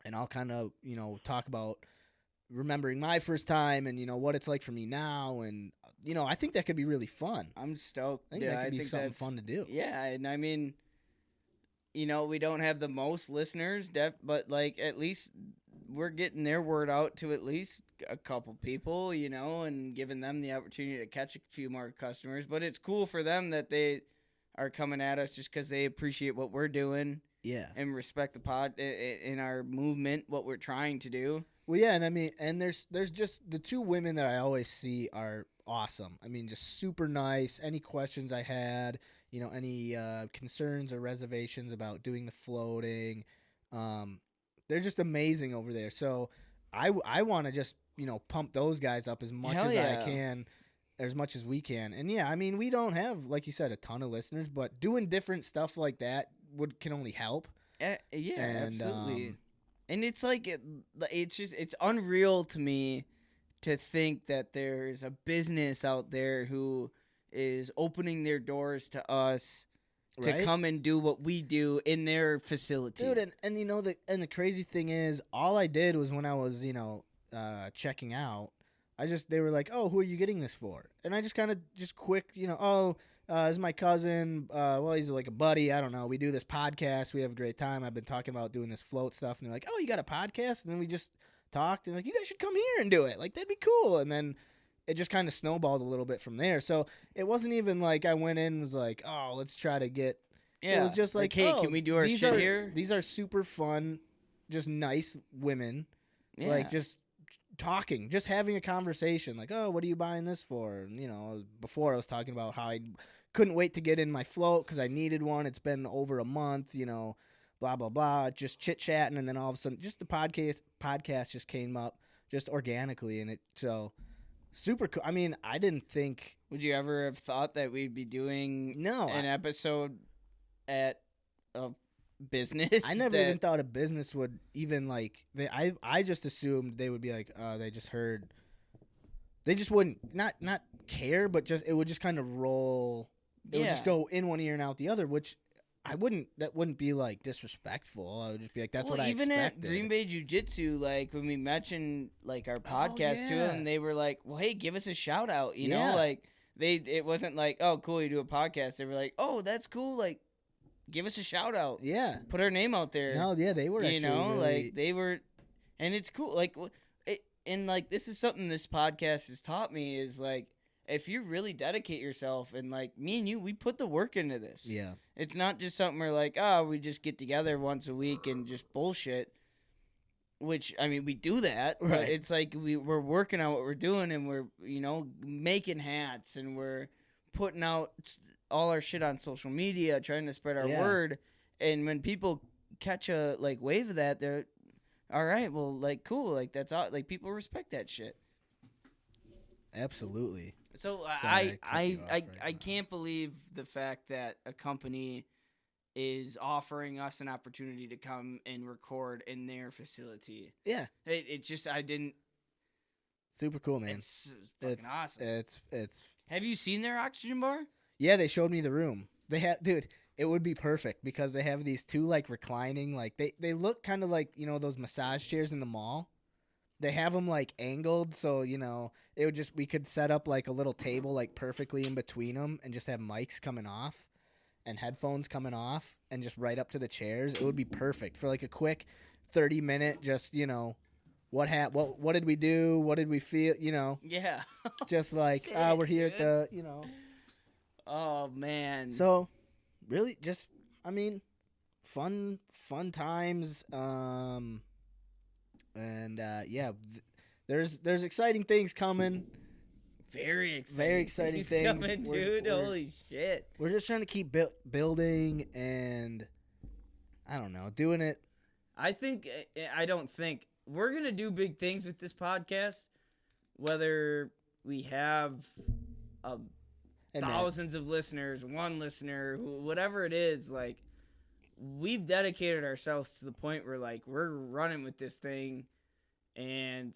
and I'll kind of, talk about remembering my first time and, what it's like for me now. And, I think that could be really fun. I'm stoked. I think that could be something fun to do. Yeah, and I mean, we don't have the most listeners, but, like, at least we're getting their word out to at least a couple people, and giving them the opportunity to catch a few more customers. But it's cool for them that they are coming at us just because they appreciate what we're doing. Yeah. And respect the pod in our movement, what we're trying to do. Well, yeah, and I mean, and there's just the two women that I always see are awesome. I mean, just super nice. Any questions I had, any concerns or reservations about doing the floating, they're just amazing over there. So I want to just, pump those guys up as much as I can, as much as we can. And yeah, I mean, we don't have, like you said, a ton of listeners, but doing different stuff like that can only help. Absolutely. And it's like it's unreal to me to think that there's a business out there who is opening their doors to us to come and do what we do in their facility. Dude, and the crazy thing is, all I did was when I was, checking out, they were like, oh, who are you getting this for? And I just kind of quick, this is my cousin. Well, he's like a buddy. I don't know. We do this podcast. We have a great time. I've been talking about doing this float stuff. And they're like, oh, you got a podcast? And then we just talked and like, you guys should come here and do it. Like, that'd be cool. And then it just kind of snowballed a little bit from there. So it wasn't even like I went in and was like, oh, let's try to get. Yeah. It was just like, hey, can we do our shit here? These are super fun, just nice women. Yeah. Like, just talking, just having a conversation. Like, oh, what are you buying this for? And, before I was talking about how I couldn't wait to get in my float because I needed one. It's been over a month, blah, blah, blah. Just chit-chatting. And then all of a sudden, just the podcast just came up just organically. And so super cool. I mean, I didn't think. Would you ever have thought that we'd be doing an episode at a business? I never even thought a business would even like. I just assumed they would be like, they just heard. They just wouldn't not care, but it would just kind of roll. It would just go in one ear and out the other, which that wouldn't be like disrespectful. I would just be like, that's what I expected. Even at Green Bay Jiu-Jitsu, like when we mentioned like our podcast to them, they were like, well, hey, give us a shout out, you know, like it wasn't like, oh, cool, you do a podcast. They were like, oh, that's cool, like give us a shout out. Yeah. Put our name out there. No, yeah, they were actually really... like they were, and it's cool. Like, and like this is something this podcast has taught me is like, if you really dedicate yourself and like me and you, we put the work into this. Yeah. It's not just something where like, we just get together once a week and just bullshit. Which, I mean, we do that. Right. But it's like we're working on what we're doing and we're, making hats and we're putting out all our shit on social media, trying to spread our word. And when people catch a like wave of that, they're all right, well, like cool, like that's all, like people respect that shit. Absolutely. So I can't believe the fact that a company is offering us an opportunity to come and record in their facility. Yeah. It just I didn't. Super cool, man. It's fucking awesome. It's. Have you seen their oxygen bar? Yeah, they showed me the room. They had, dude. It would be perfect because they have these two like reclining, like they look kind of like those massage chairs in the mall. They have them like angled, so it would just we could set up like a little table like perfectly in between them and just have mics coming off and headphones coming off and just right up to the chairs. It would be perfect for like a quick 30-minute just what did we do? What did we feel? Yeah. Just like shit, we're here at the Oh man. So really just fun times. And there's exciting things coming. Very exciting things coming, dude. Holy shit! We're just trying to keep building and I don't know, doing it. I don't think we're gonna do big things with this podcast, whether we have thousands of listeners, one listener, whatever it is. Like, we've dedicated ourselves to the point where like we're running with this thing, and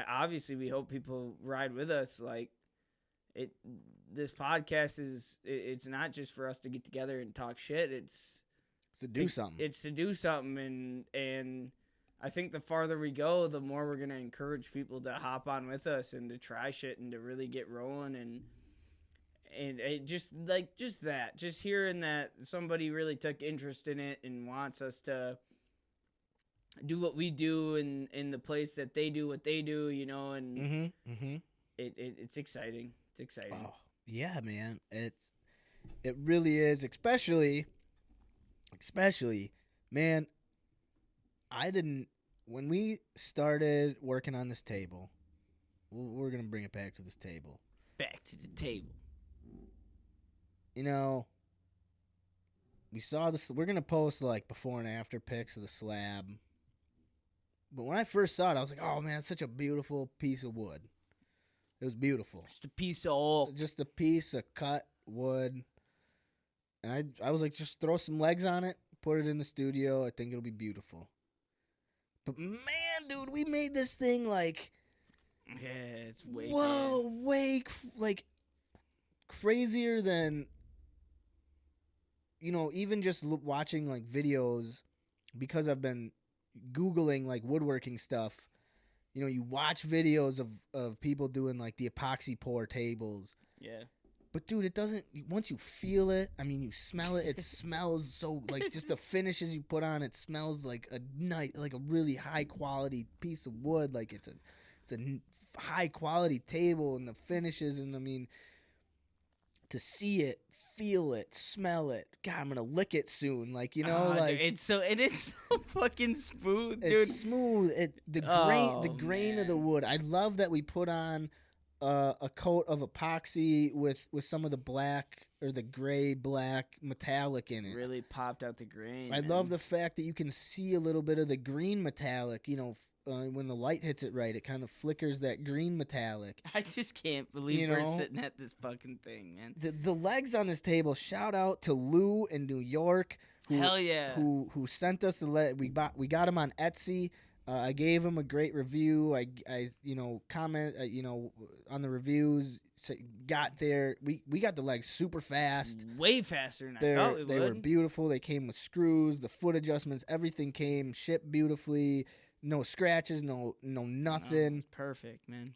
obviously we hope people ride with us. Like this podcast it's not just for us to get together and talk shit. It's to do something. It's to do something, and I think the farther we go, the more we're gonna encourage people to hop on with us and to try shit and to really get rolling and it just hearing that somebody really took interest in it and wants us to do what we do in the place that they do what they do, and it's exciting. It's exciting. Oh, yeah, man. It really is, especially, man, when we started working on this table, we're going to bring it back to this table. Back to the table. We saw this. We're gonna post like before and after pics of the slab. But when I first saw it, I was like, "Oh man, it's such a beautiful piece of wood." It was beautiful. Just a piece of oak. Just a piece of cut wood. And I was like, just throw some legs on it, put it in the studio. I think it'll be beautiful. But man, dude, we made this thing like, yeah, it's way like crazier than. Even just watching, like, videos, because I've been Googling, like, woodworking stuff, you know, you watch videos of people doing like the epoxy pour tables. Yeah. But dude, it doesn't. Once you feel it, I mean, you smell it. It smells so like just the finishes you put on. It smells like a like a really high quality piece of wood. Like it's a high quality table, and the finishes. And I mean, to see it, feel it, smell it. God, I'm gonna lick it soon. Like, you know, like dude, it is so fucking smooth, dude. It's smooth. The grain of the wood. I love that we put on a coat of epoxy with some of the black or the gray black metallic in it. Really popped out the grain. I love the fact that you can see a little bit of the green metallic. You know, when the light hits it right, it kind of flickers that green metallic. I just can't believe we're sitting at this fucking thing, man. The legs on this table. Shout out to Lou in New York. Hell yeah. Who sent us the leg? We got him on Etsy. I gave him a great review. I comment on the reviews. Got there. We got the legs super fast. Way faster than I thought we would. They were beautiful. They came with screws, the foot adjustments, everything came shipped beautifully. No scratches, no nothing. No, perfect, man.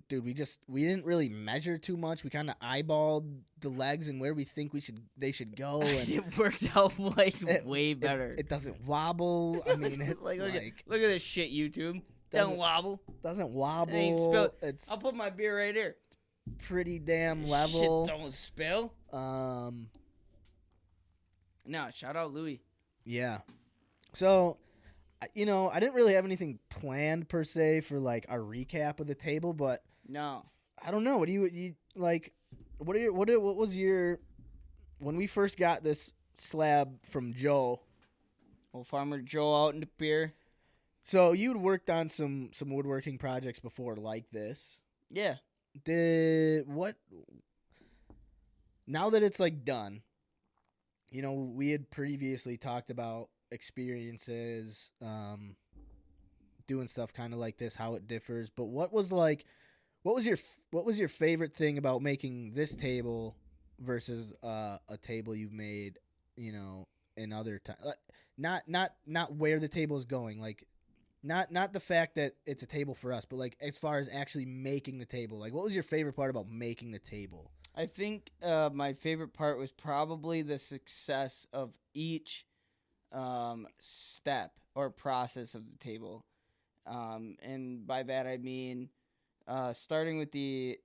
Dude, we didn't really measure too much. We kind of eyeballed the legs and where we think they should go, and it worked out way better. It doesn't wobble. I mean, it's look at this shit, YouTube. Doesn't wobble. Doesn't wobble. I'll put my beer right here. Pretty damn level. Shit don't spill. No, shout out Louis. Yeah. So, you know, I didn't really have anything planned per se for like our recap of the table, but no, I don't know. What do you like? What was your when we first got this slab from Joe? Old Farmer Joe out in the pier. So you'd worked on some woodworking projects before like this. Yeah. Now that it's like done, you know, we had previously talked about experiences, doing stuff kind of like this, how it differs. But what was your favorite thing about making this table versus a table you've made, you know, in other times? Not where the table is going, like not the fact that it's a table for us, but like as far as actually making the table. Like, what was your favorite part about making the table? I think my favorite part was probably the success of each step or process of the table. And by that I mean starting with the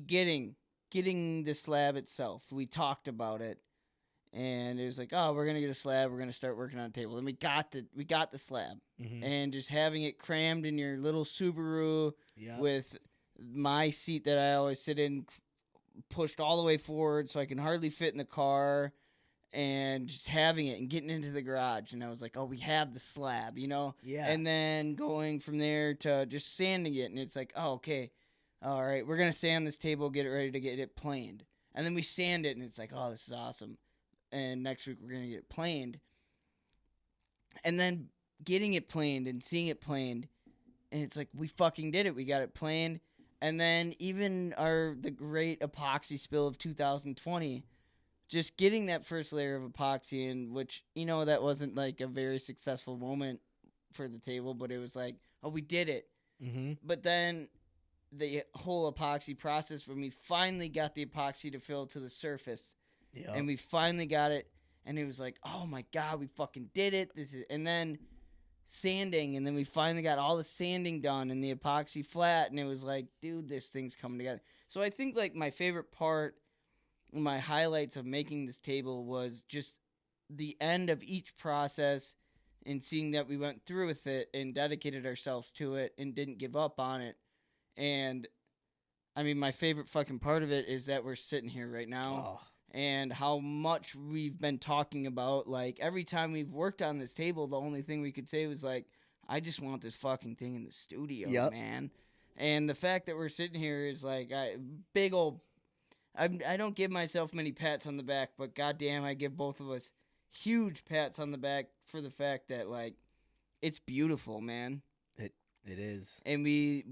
getting the slab itself. We talked about it, and it was like, oh, we're gonna get a slab, we're gonna start working on a table. Then we got the slab, and just having it crammed in your little Subaru with my seat that I always sit in pushed all the way forward so I can hardly fit in the car, and just having it and getting into the garage. And I was like, oh, we have the slab, you know? Yeah. And then going from there to just sanding it. And it's like, oh, okay. All right, we're going to sand this table, get it ready to get it planed. And then we sand it, and it's like, oh, this is awesome. And next week we're going to get it planed. And then getting it planed and seeing it planed, and it's like, we fucking did it. We got it planed. And then even the great epoxy spill of 2020, just getting that first layer of epoxy in, which, you know, that wasn't like a very successful moment for the table, but it was like, oh, we did it. Mm-hmm. But then the whole epoxy process, when we finally got the epoxy to fill to the surface, and we finally got it, and it was like, oh my God, we fucking did it. And then sanding, and then we finally got all the sanding done and the epoxy flat, and it was like, dude, this thing's coming together. So I think like my favorite part, my highlights of making this table was just the end of each process and seeing that we went through with it and dedicated ourselves to it and didn't give up on it. And I mean, my favorite fucking part of it is that we're sitting here right now and how much we've been talking about. Like, every time we've worked on this table, the only thing we could say was like, I just want this fucking thing in the studio, man. And the fact that we're sitting here is like, big old, I don't give myself many pats on the back, but goddamn, I give both of us huge pats on the back for the fact that, like, it's beautiful, man. It is. And we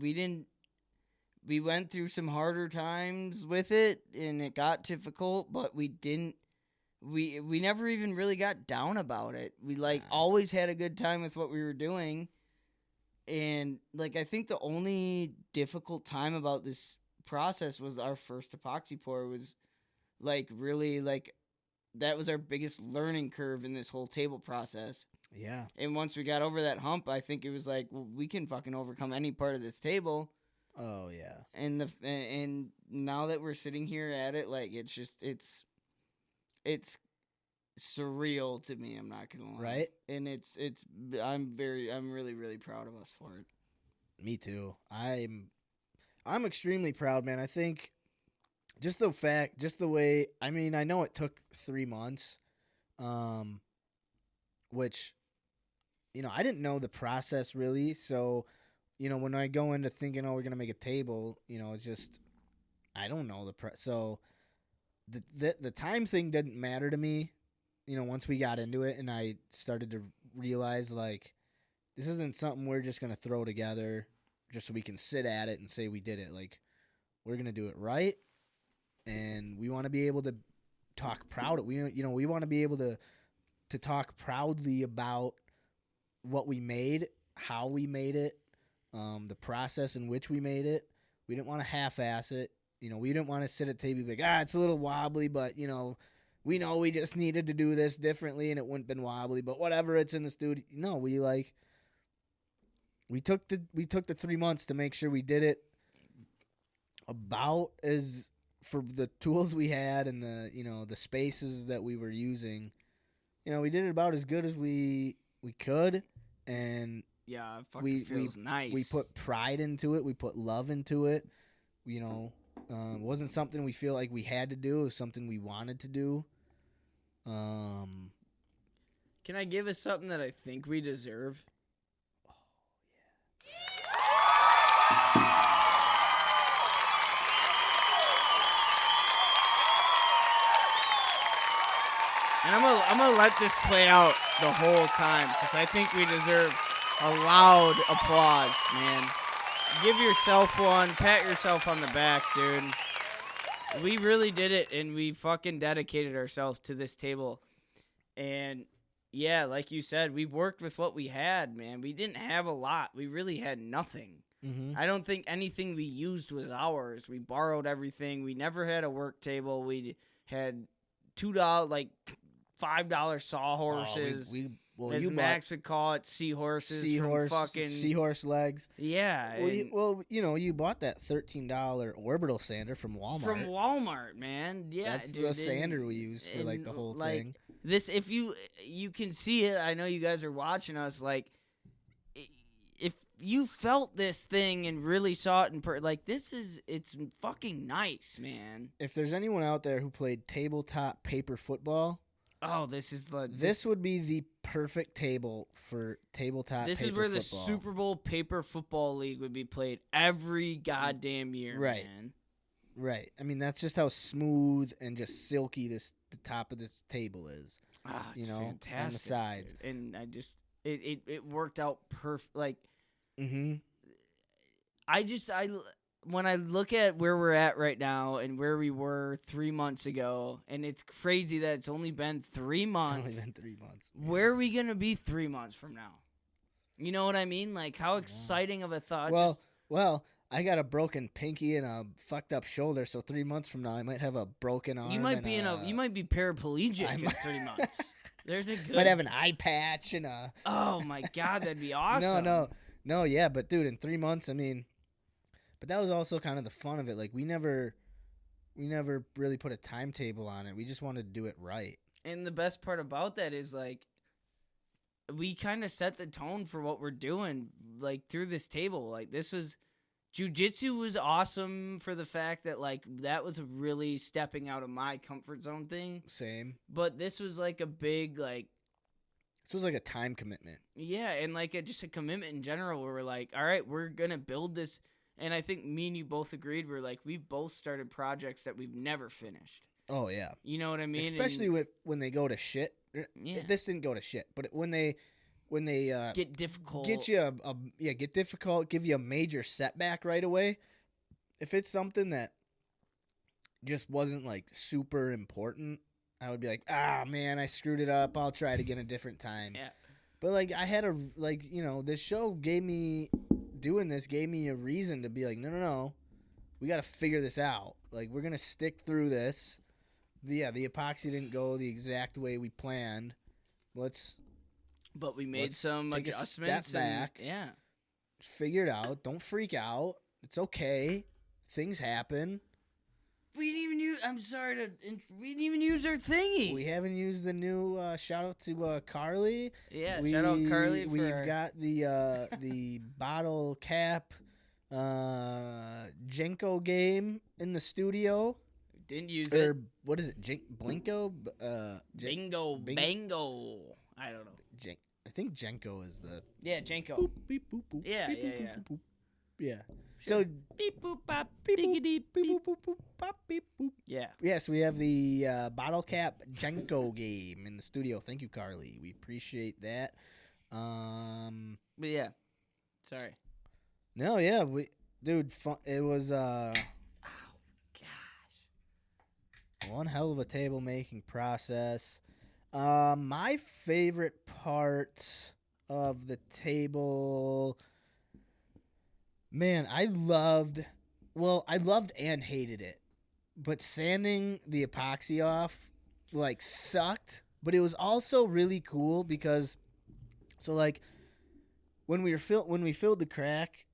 went through some harder times with it, and it got difficult, but we never even really got down about it. We always had a good time with what we were doing, And like I think the only difficult time about this process was our first epoxy pour was like really like that was our biggest learning curve in this whole table process. Yeah. And once we got over that hump, I think it was like, well, we can fucking overcome any part of this table. Oh yeah. And now that we're sitting here at it, like it's just it's surreal to me. I'm not gonna lie. Right. And I'm really really proud of us for it. Me too. I'm extremely proud, man. I think just the way. I mean, I know it took 3 months, which, I didn't know the process really. So, when I go into thinking, oh, we're gonna make a table, it's just I don't know so the time thing didn't matter to me. Once we got into it and I started to realize like this isn't something we're just gonna throw together just so we can sit at it and say we did it. Like we're gonna do it right, and we want to be able to talk proud. We want to be able to talk proudly about what we made, how we made it, the process in which we made it. We didn't want to half-ass it. We didn't want to sit at the table and be like, it's a little wobbly, but we know we just needed to do this differently and it wouldn't have been wobbly, but whatever, it's in the studio. No, we took the 3 months to make sure we did it about as for the tools we had and the spaces that we were using. We did it about as good as we could, and yeah, it fucking feels nice. We put pride into it. We put love into it. It wasn't something we feel like we had to do. It was something we wanted to do. Can I give us something that I think we deserve? And I'm gonna let this play out the whole time because I think we deserve a loud applause, man. Give yourself one. Pat yourself on the back, dude. We really did it, and we fucking dedicated ourselves to this table. And, yeah, like you said, we worked with what we had, man. We didn't have a lot. We really had nothing. Mm-hmm. I don't think anything we used was ours. We borrowed everything. We never had a work table. We had $2, like $5 sawhorses. As Max would call it, seahorses. Seahorse legs. Yeah. You bought that $13 orbital sander from Walmart. From Walmart, man. Yeah, that's dude, the sander we use for like the whole thing. This, if you can see it, I know you guys are watching us. Like, if you felt this thing and really saw it in it's fucking nice, man. If there's anyone out there who played tabletop paper football, this would be the perfect table for tabletop. This paper is where the football. Super Bowl Paper Football League would be played every goddamn year, right? Man. Right. I mean, that's just how smooth and just silky the top of this table is. It's fantastic on the sides, dude. And I just it worked out perfect. Like, when I look at where we're at right now and where we were 3 months ago, and it's crazy that it's only been 3 months. It's only been 3 months. Man. Where are we going to be 3 months from now? You know what I mean? Like, how exciting of a thought. Well, I got a broken pinky and a fucked up shoulder, so 3 months from now I might have a broken arm. You might be paraplegic in 3 months. There's a good. Might have an eye patch and a. Oh my God, that'd be awesome. No, yeah, but dude, in 3 months, I mean. But that was also kind of the fun of it. Like we never really put a timetable on it. We just wanted to do it right. And the best part about that is like we kind of set the tone for what we're doing like through this table. Like this was jiu-jitsu was awesome for the fact that like that was a really stepping out of my comfort zone thing. Same. But this was like a big like this was like a time commitment. Yeah, and like just a commitment in general where we're like, all right, we're going to build this. And I think me and you both agreed. We're like, we've both started projects that we've never finished. Oh, yeah. You know what I mean? Especially when they go to shit. Yeah. This didn't go to shit. But when they get difficult. Get difficult, give you a major setback right away. If it's something that just wasn't, like, super important, I would be like, man, I screwed it up. I'll try it again a different time. Yeah. But like I had this show gave me a reason to be like, no, we got to figure this out. Like we're gonna stick through this. The epoxy didn't go the exact way we planned. But we made some take adjustments. A step back. Yeah. Figure it out. Don't freak out. It's okay. Things happen. We didn't even use. We didn't even use our thingy. We haven't used the new. Shout out to Carly. Yeah, shout out Carly. We've got the bottle cap, Jenko game in the studio. Didn't use it. What is it? Blinko. Bingo. Bango. I don't know. I think Jenko is the. Yeah, Jenko. Boop, beep, boop, boop, Yeah, beep, yeah, boop, yeah. Boop, boop, yeah. Sure. So beep boop bop beep boop biggity beep boop boop boop bop beep boop. Yeah. Yes, we have the bottle cap Jenko game in the studio. Thank you, Carly. We appreciate that. But yeah. Sorry. No, yeah, it was Oh gosh. one hell of a table making process. My favorite part of the table, man, I loved and hated it. But sanding the epoxy off like sucked, but it was also really cool because when we filled the crack,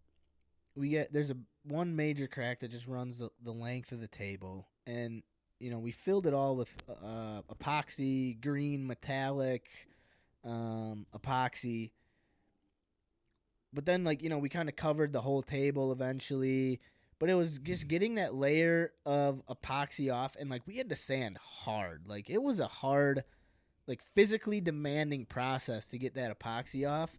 there's one major crack that just runs the length of the table, and we filled it all with epoxy, green metallic epoxy. But then, we kind of covered the whole table eventually. But it was just getting that layer of epoxy off, and we had to sand hard. It was a hard, physically demanding process to get that epoxy off.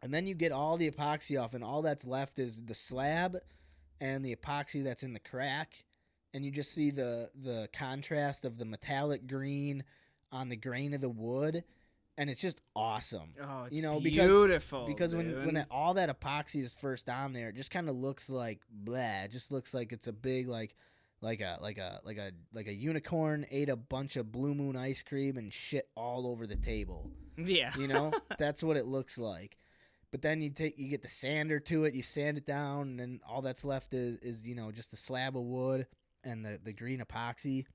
And then you get all the epoxy off, and all that's left is the slab and the epoxy that's in the crack. And you just see the contrast of the metallic green on the grain of the wood, and it's just awesome. Oh, it's beautiful. beautiful. When all that epoxy is first on there, it just kind of looks like blah. It just looks like it's a big like a unicorn ate a bunch of Blue Moon ice cream and shit all over the table. Yeah. That's what it looks like. But then you get the sander to it, you sand it down, and then all that's left is just a slab of wood and the green epoxy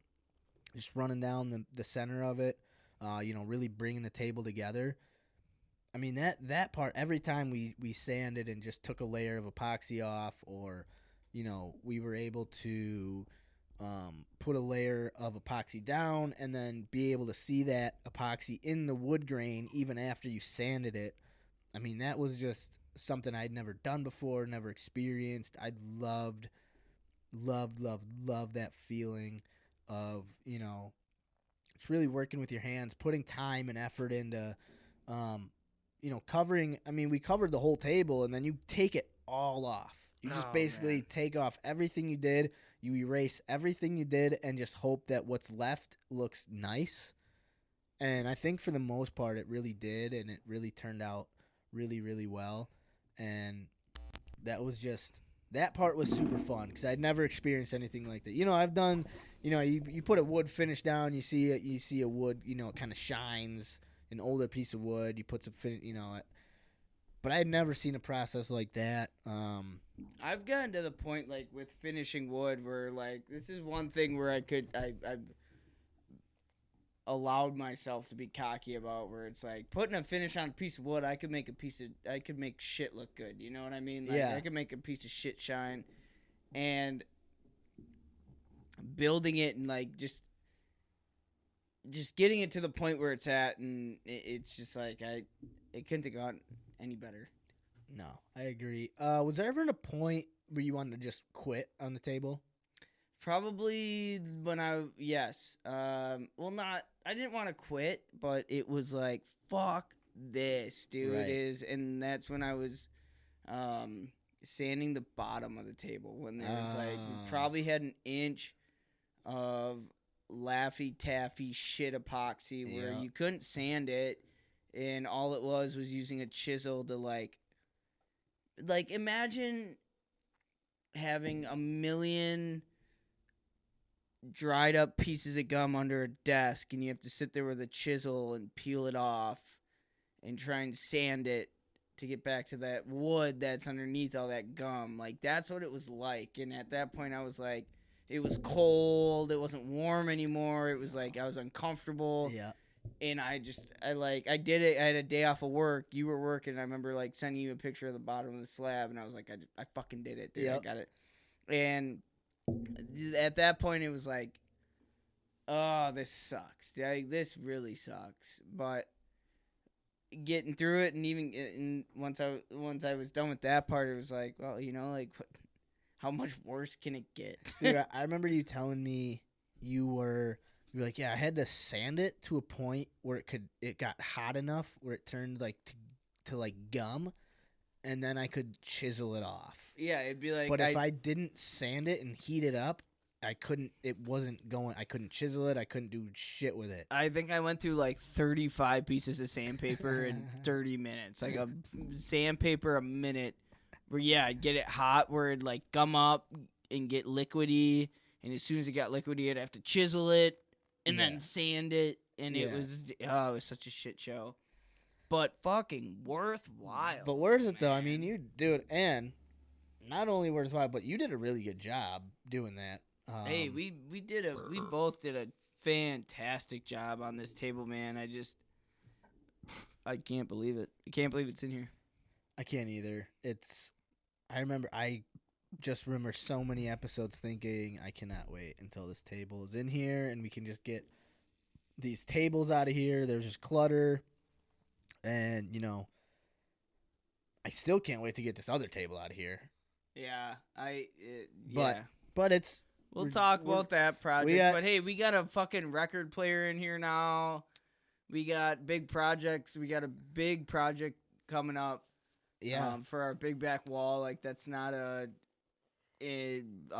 just running down the center of it, really bringing the table together. I mean, that part, every time we sanded and just took a layer of epoxy off, or, we were able to put a layer of epoxy down and then be able to see that epoxy in the wood grain even after you sanded it. I mean, that was just something I'd never done before, never experienced. I loved that feeling of, it's really working with your hands, putting time and effort into, covering. I mean, we covered the whole table, and then you take it all off. You just basically take off everything you did. You erase everything you did and just hope that what's left looks nice. And I think for the most part, it really did, and it really turned out really, really well. And that part was super fun because I'd never experienced anything like that. I've done, you put a wood finish down, you see a wood, it kind of shines, an older piece of wood, you put some but I had never seen a process like that. I've gotten to the point with finishing wood where this is one thing where I've allowed myself to be cocky about, where it's putting a finish on a piece of wood, I could make shit look good. You know what I mean? I could make a piece of shit shine, and building it and just getting it to the point where it's at, and it's just it couldn't have gone any better. No, I agree. Was there ever a point where you wanted to just quit on the table? Probably when yes. I didn't want to quit, but it was fuck this, dude. Right. And that's when I was sanding the bottom of the table, when there was we probably had an inch of Laffy Taffy shit epoxy where you couldn't sand it, and all it was using a chisel to imagine having a million dried up pieces of gum under a desk, and you have to sit there with a chisel and peel it off, and try and sand it to get back to that wood that's underneath all that gum. Like, that's what it was like. And at that point, I was like, it was cold. It wasn't warm anymore. It was like I was uncomfortable. Yeah. And I did it. I had a day off of work. You were working. I remember, like, sending you a picture of the bottom of the slab, and I was like, I fucking did it, dude. Yep. I got it. And at that point, it was like, oh, this sucks. This really sucks. But getting through it, and once I was done with that part, it was like, well, like, how much worse can it get? Dude, I remember you telling me you were like, yeah, I had to sand it to a point where it got hot enough where it turned like to like gum, and then I could chisel it off. Yeah, it'd be like. But if I didn't sand it and heat it up, I couldn't. It wasn't going. I couldn't chisel it. I couldn't do shit with it. I think I went through like 35 pieces of sandpaper in 30 minutes, like a sandpaper a minute. Where I'd get it hot, where it'd like gum up and get liquidy, and as soon as it got liquidy, I'd have to chisel it and then sand it, and it was such a shit show, but fucking worthwhile. But worth it though. I mean, you do it, and not only worthwhile, but you did a really good job doing that. Hey, we both did a fantastic job on this table, man. I can't believe it. I can't believe it's in here. I can't either. I just remember so many episodes thinking, I cannot wait until this table is in here and we can just get these tables out of here. There's just clutter. And, I still can't wait to get this other table out of here. Yeah. But it's... We'll talk about that project. But, hey, we got a fucking record player in here now. We got big projects. We got a big project coming up. Yeah. For our big back wall. Like, that's not a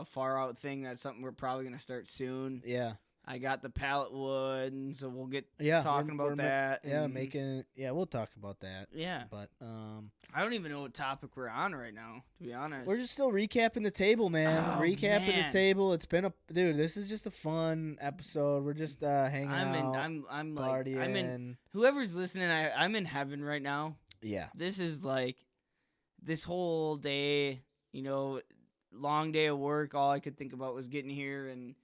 far out thing. That's something we're probably going to start soon. Yeah. I got the pallet wood, and so we'll get talking about that. We'll talk about that. Yeah. But I don't even know what topic we're on right now, to be honest. We're just still recapping the table, man. The table. It's been dude, this is just a fun episode. We're just hanging out. I'm partying. I'm in whoever's listening, I'm in heaven right now. Yeah. This is like this whole day, long day of work, all I could think about was getting here, and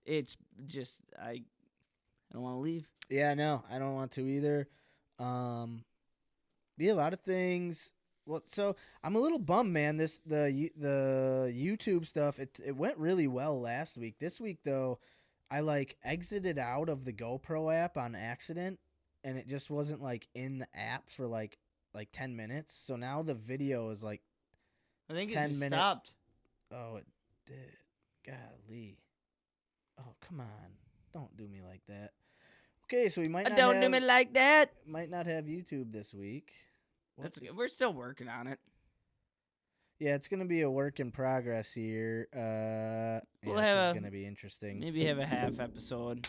it's just I don't want to leave. Yeah, no, I don't want to either. A lot of things. Well, so I'm a little bummed, man. The YouTube stuff, it went really well last week. This week though, I exited out of the GoPro app on accident, and it just wasn't in the app for like 10 minutes. So now the video is I think 10 it just stopped. Oh, it did. Golly. Oh, come on. Don't do me like that. Okay, so we might not Don't do me like that. Might not have YouTube this week. We're still working on it. Yeah, it's going to be a work in progress here. This is going to be interesting. Maybe have a half episode.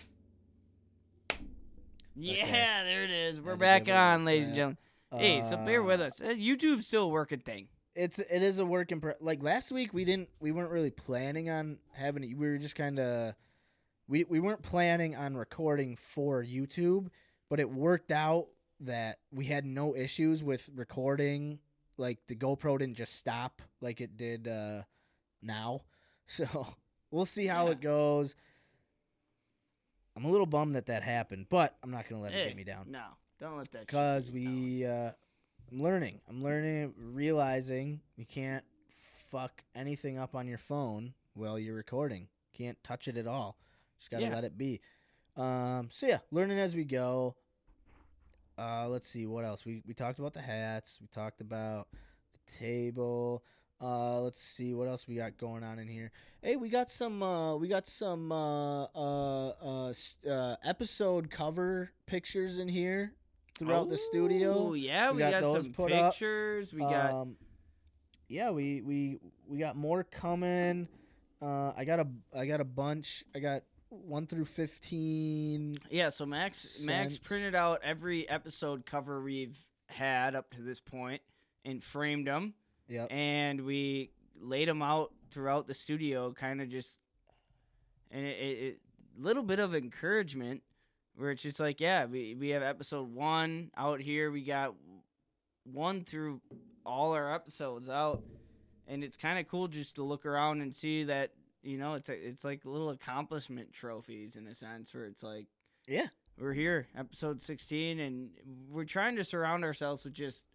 Yeah, Okay. There it is. We're back on, ladies and gentlemen. Hey, so bear with us. YouTube's still a working thing. It is a work in last week we weren't really planning on having it. We were just kind of we weren't planning on recording for YouTube, but it worked out that we had no issues with recording. Like the GoPro didn't just stop like it did now. So we'll see how it goes. I'm a little bummed that happened, but I'm not going to let it get me down. No, don't let that. Because I'm learning, realizing you can't fuck anything up on your phone while you're recording. Can't touch it at all. Just gotta let it be. Learning as we go. Let's see what else. We talked about the hats. We talked about the table. Let's see what else we got going on in here. Hey, we got some episode cover pictures in here throughout the studio. Oh yeah, we got some pictures. We got we got more coming. I got a bunch. I got 1 through 15. Yeah, so Max printed out every episode cover we've had up to this point and framed them. Yep. And we laid them out throughout the studio, kind of just, and it little bit of encouragement. where it's just like, yeah, we have episode 1 out here. We got 1 through all our episodes out, and it's kind of cool just to look around and see that, it's like little accomplishment trophies in a sense, where it's like, yeah, we're here, episode 16, and we're trying to surround ourselves with just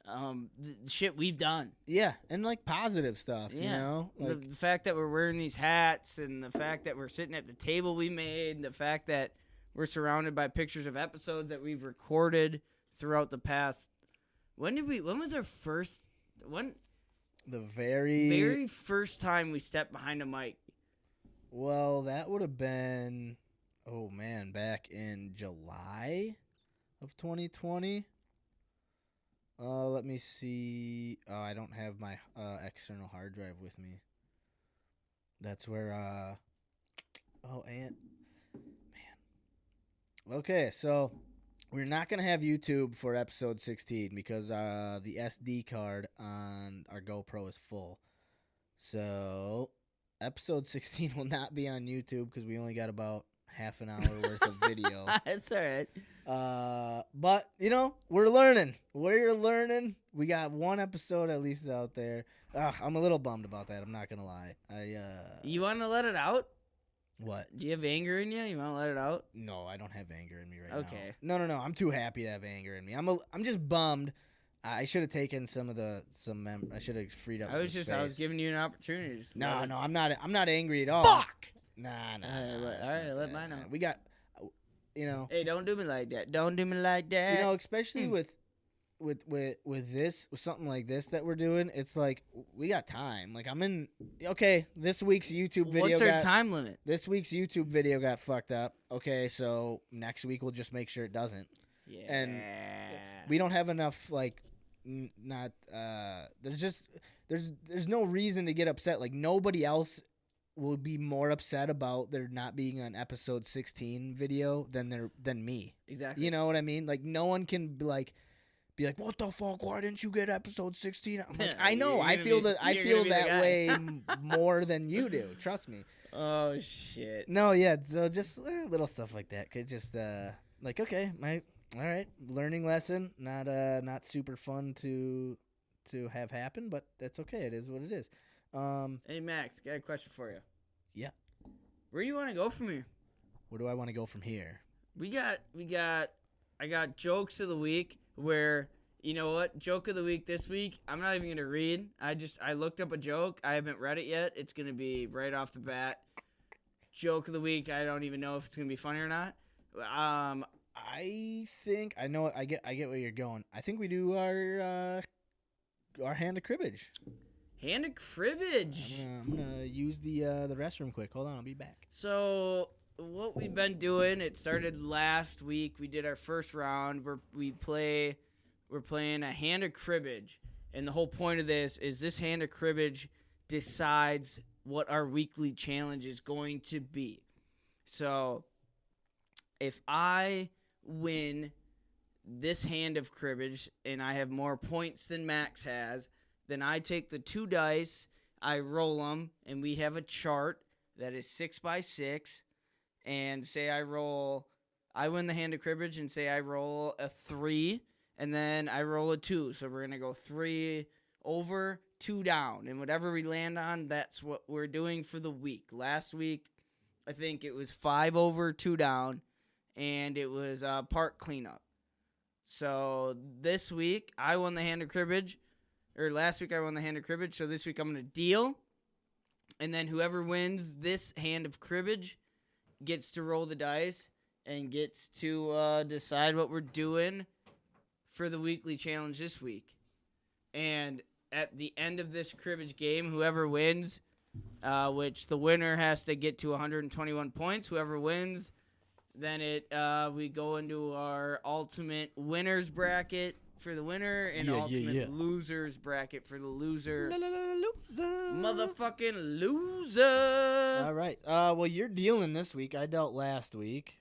the shit we've done. Yeah, and like positive stuff, Like the fact that we're wearing these hats, and the fact that we're sitting at the table we made, and the fact that we're surrounded by pictures of episodes that we've recorded throughout the past. When was our first the very first time we stepped behind a mic? Well, that would have been, oh man, back in July of 2020. Let me see. Oh, I don't have my external hard drive with me. That's where man. Okay, so we're not going to have YouTube for episode 16 because the SD card on our GoPro is full. So episode 16 will not be on YouTube because we only got about half an hour worth of video. That's all right. But, we're learning. We're learning. We got 1 episode at least out there. I'm a little bummed about that. I'm not going to lie. You want to let it out? What? Do you have anger in you? You want to let it out? No, I don't have anger in me right okay. now. No. I'm too happy to have anger in me. I'm just bummed. I should have taken I should have freed up some space. I was giving you an opportunity. No, I'm not angry at all. Fuck! Nah. All right, let mine know. We got, Hey, don't do me like that. Don't do me like that. Especially with something like this that we're doing, it's like we got time. Like this week's YouTube video. What's our time limit? This week's YouTube video got fucked up. Okay, so next week we'll just make sure it doesn't. Yeah. And we don't have enough there's no reason to get upset. Like nobody else will be more upset about there not being an episode 16 video than me. Exactly. You know what I mean? Like no one can be like, what the fuck? Why didn't you get episode 16? I'm like, I know. I feel that way more than you do. Trust me. Oh shit. No, yeah. So just little stuff like that could just okay, all right, learning lesson. Not super fun to have happen, but that's okay. It is what it is. Hey Max, got a question for you. Yeah. Where do you want to go from here? Where do I want to go from here? I got jokes of the week where, you know what? Joke of the week this week, I'm not even going to read. I looked up a joke. I haven't read it yet. It's going to be right off the bat. Joke of the week, I don't even know if it's going to be funny or not. I think I know. I get where you're going. I think we do our hand of cribbage. Hand of cribbage. I'm gonna use the restroom quick. Hold on, I'll be back. So what we've been doing, it started last week. We did our first round. We're playing a hand of cribbage, and the whole point of this hand of cribbage decides what our weekly challenge is going to be. So if I win this hand of cribbage and I have more points than Max has, then I take the 2 dice, I roll them, and we have a chart that is 6 by 6. And say I win the hand of cribbage, and say I roll a 3, and then I roll a 2. So we're going to go 3 over, 2 down. And whatever we land on, that's what we're doing for the week. Last week, I think it was 5 over, 2 down, and it was park cleanup. So this week, I won the hand of cribbage. Or last week I won the hand of cribbage, so this week I'm going to deal. And then whoever wins this hand of cribbage gets to roll the dice and gets to decide what we're doing for the weekly challenge this week. And at the end of this cribbage game, whoever wins, which the winner has to get to 121 points, whoever wins, then we go into our ultimate winners bracket for the winner and ultimate losers bracket for the loser. Loser. Motherfucking loser. All right. Well, you're dealing this week. I dealt last week.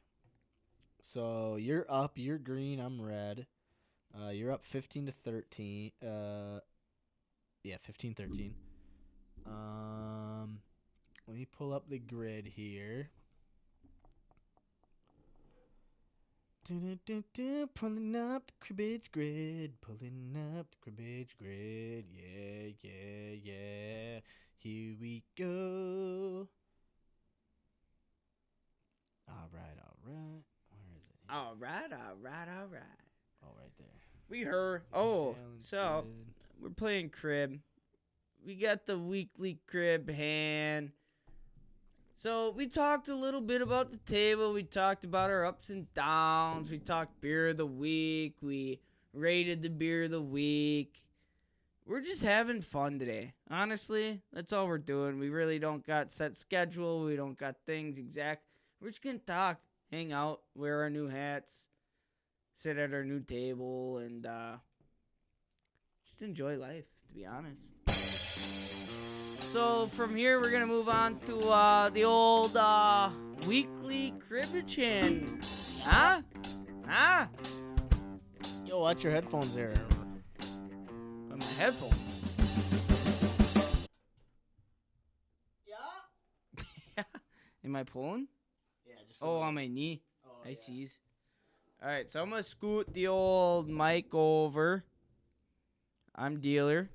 So you're up. You're green. I'm red. You're up 15-13. 15-13. Let me pull up the grid here. Pulling up the cribbage grid, pulling up the cribbage grid, yeah, yeah, yeah. Here we go. All right. Where is it? All right. Oh, right there. We heard. Oh, Challenge so grid. we're playing crib. We got the weekly crib hand. So we talked a little bit about the table. We talked about our ups and downs. We talked beer of the week. We rated the beer of the week. We're just having fun today. Honestly, that's all we're doing. We really don't got set schedule. We don't got things exact. We're just going to talk, hang out, wear our new hats, sit at our new table, and just enjoy life, to be honest. So from here, we're going to move on to the old weekly cribbage hand. Huh? Yo, watch your headphones there. My headphones. Yeah. Am I pulling? Yeah, just On my knee. Oh, I sees. All right, so I'm going to scoot the old mic over. I'm dealer.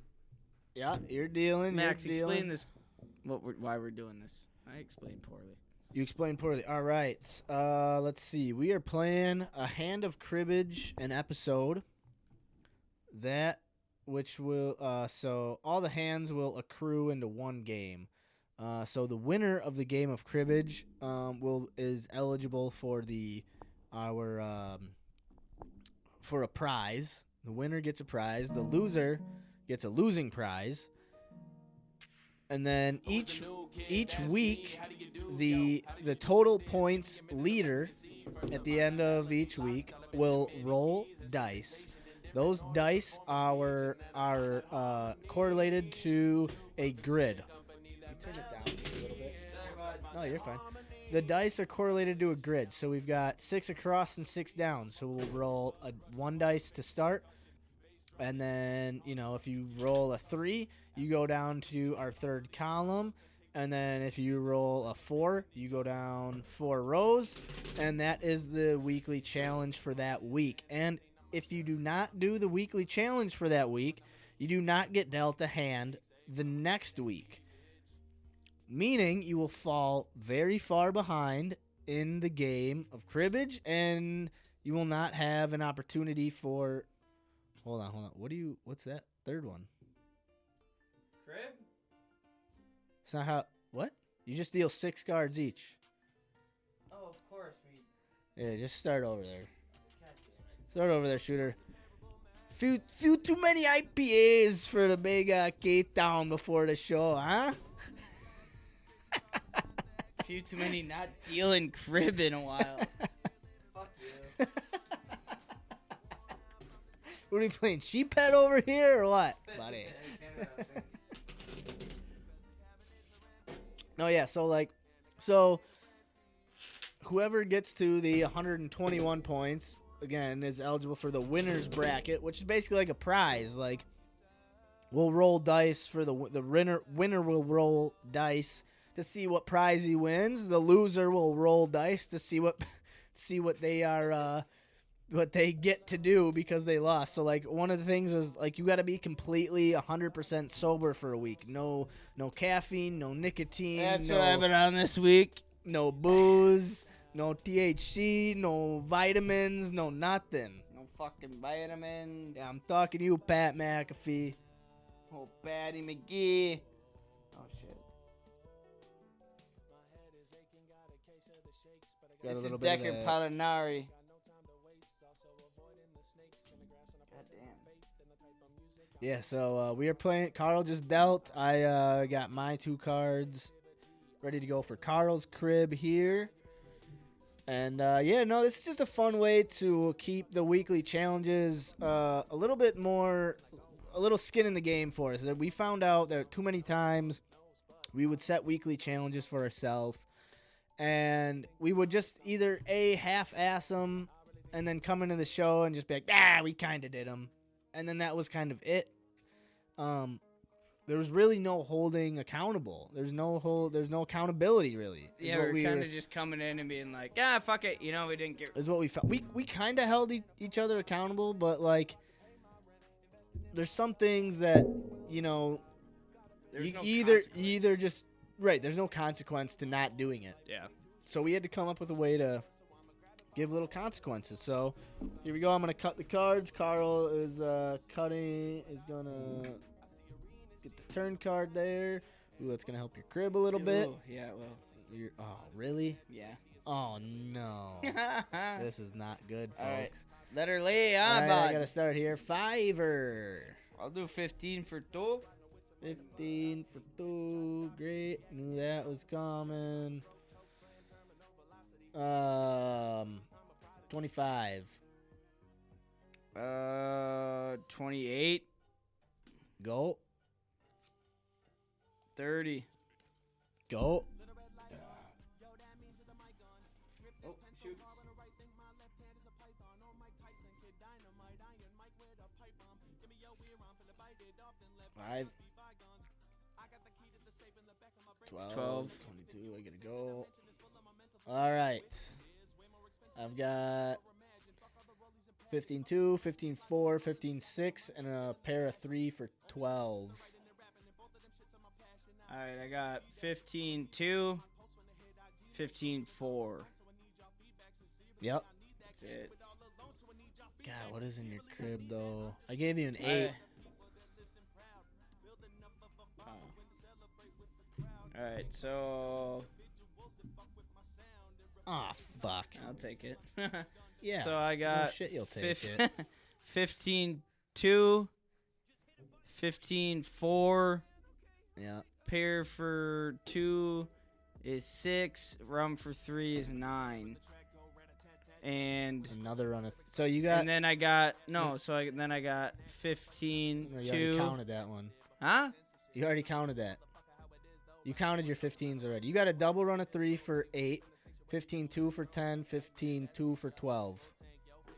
Yeah, you're dealing. Max, you're dealing. explain this. Why we're doing this. I explained poorly. You explained poorly. All right. Let's see. We are playing a hand of cribbage, an episode. That which will so all the hands will accrue into one game. So the winner of the game of cribbage is eligible for for a prize. The winner gets a prize. The loser gets a losing prize. And then each week, the total points leader at the end of each week will roll dice. Those dice are correlated to a grid. Turn it down a little bit. No, you're fine. The dice are correlated to a grid. So we've got 6 across and 6 down. So we'll roll one dice to start. And then, if you roll a 3, you go down to our third column. And then if you roll a 4, you go down 4 rows. And that is the weekly challenge for that week. And if you do not do the weekly challenge for that week, you do not get dealt a hand the next week. Meaning you will fall very far behind in the game of cribbage, and you will not have an opportunity for... Hold on. What's that third one? Crib? It's not how... What? You just deal 6 cards each. Oh, of course. Yeah, just start over there. Start over there, shooter. Few too many IPAs for the big K-Town before the show, huh? Few too many not dealing crib in a while. Fuck you. What are we playing? Sheephead over here or what, buddy? No, yeah. So whoever gets to the 121 points again is eligible for the winner's bracket, which is basically like a prize. Like we'll roll dice for the winner. Winner will roll dice to see what prize he wins. The loser will roll dice to see what they are. What they get to do because they lost. So, like, one of the things is, like, you got to be completely 100% sober for a week. No caffeine, no nicotine. That's what I've been on this week. No booze, no THC, no vitamins, no nothing. No fucking vitamins. Yeah, I'm talking to you, Pat McAfee. Oh, Patty McGee. Oh, shit. Got This is Decker Palinari. Yeah, so we are playing. Karel just dealt. I got my 2 cards ready to go for Karel's crib here. And this is just a fun way to keep the weekly challenges a little skin in the game for us. We found out that too many times we would set weekly challenges for ourselves, and we would just either half-ass them and then come into the show and just be like, we kind of did them. And then that was kind of it. The there was really no holding accountable. There's no accountability really. Yeah, we're kind of just coming in and being like, fuck it. You know, we didn't get. Is what we felt. We kind of held each other accountable, but like, there's some things that, you know, either just right. There's no consequence to not doing it. Yeah. So we had to come up with a way to give little consequences. So here we go. I'm gonna cut the cards. Karel is gonna get the turn card there. Ooh, that's gonna help your crib a little bit. Yeah, well. Oh, really? Yeah. Oh no. This is not good, folks. All right. Let her lay on, All right, bud. I gotta start here. Fiver. I'll do 15 for 2. 15 for 2. Great. Knew that was coming. 25. 28. Go. 30. Go. Oh, shoot. 5. 12. 22. I gotta go. All right. I've got 15-2, 15-4, 15-6, and a pair of 3 for 12. All right, I got 15-2, 15-4. Yep. That's it. God, what is in your crib, though? I gave you an 8. All right, so... Ah, fuck. I'll take it. Yeah. So I got oh, shit, you'll take it. 15-2, 15-4. Yeah. Pair for 2 is 6. Rum for 3 is 9. And another run of... So you got... And then I got... No, then I got 15-2. No, you already counted that one. Huh? You already counted that. You counted your 15s already. You got a double run of 3 for 8. 15-2 for 10, 15-2 for 12.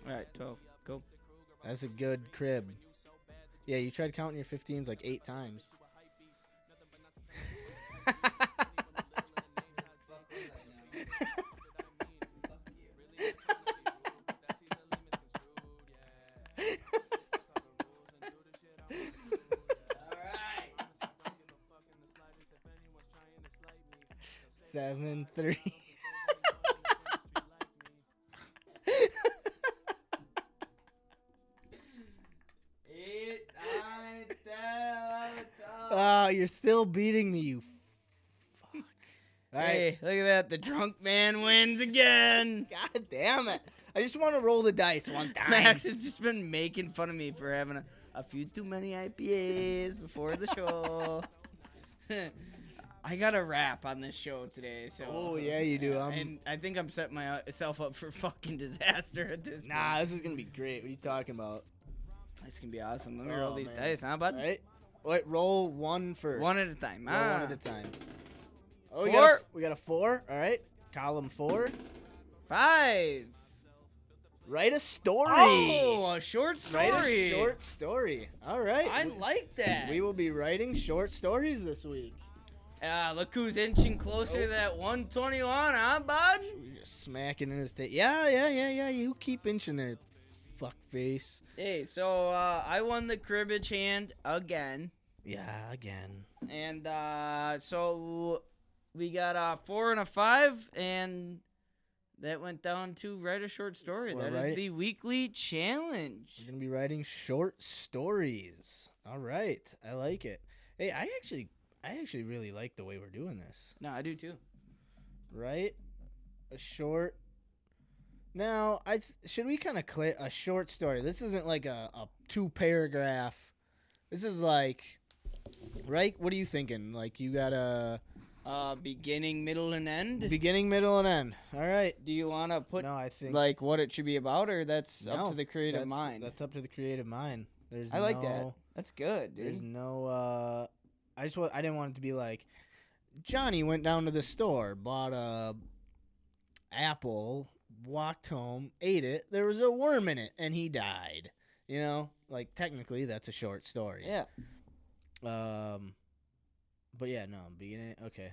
All right, 12. Go. That's a good crib. Yeah, you tried counting your 15s like 8 times. All right. 7-3. Oh, you're still beating me, you fuck. All right. Hey, look at that. The drunk man wins again. God damn it. I just want to roll the dice one time. Max has just been making fun of me for having a few too many IPAs before the show. I got a rap on this show today. So. Oh, yeah, you do. And I think I'm setting myself up for fucking disaster at this point. Nah, this is going to be great. What are you talking about? This can be awesome. Let me roll these dice, huh, bud? All right. Wait, roll one first. One at a time. Roll one at a time. Oh, 4. We got a 4. All right. Column 4. 5. Write a story. Oh, a short story. Write a short story. All right. I like that. We will be writing short stories this week. Look who's inching closer to that 121, huh, bud? We're just smacking in his tape. Yeah. You keep inching there, fuck face. Hey, so I won the cribbage hand again. Yeah, again. And so we got a 4 and a 5, and that went down to write a short story. Well, that is the weekly challenge. We're going to be writing short stories. All right. I like it. Hey, I actually really like the way we're doing this. No, I do too. Right? A short. Now, should we kind of clear a short story? This isn't like a 2-paragraph. This is like, right? What are you thinking? Like you got a beginning, middle, and end. beginning, middle, and end. All right. Do you want to put No, I think like what it should be about, or that's up to the creative mind? That's up to the creative mind. I like that. That's good, dude. There's no. I didn't want it to be like, Johnny went down to the store, bought a apple, walked home, ate it. There was a worm in it, and he died. You know, like technically that's a short story. Yeah. But yeah, no, beginning. Okay.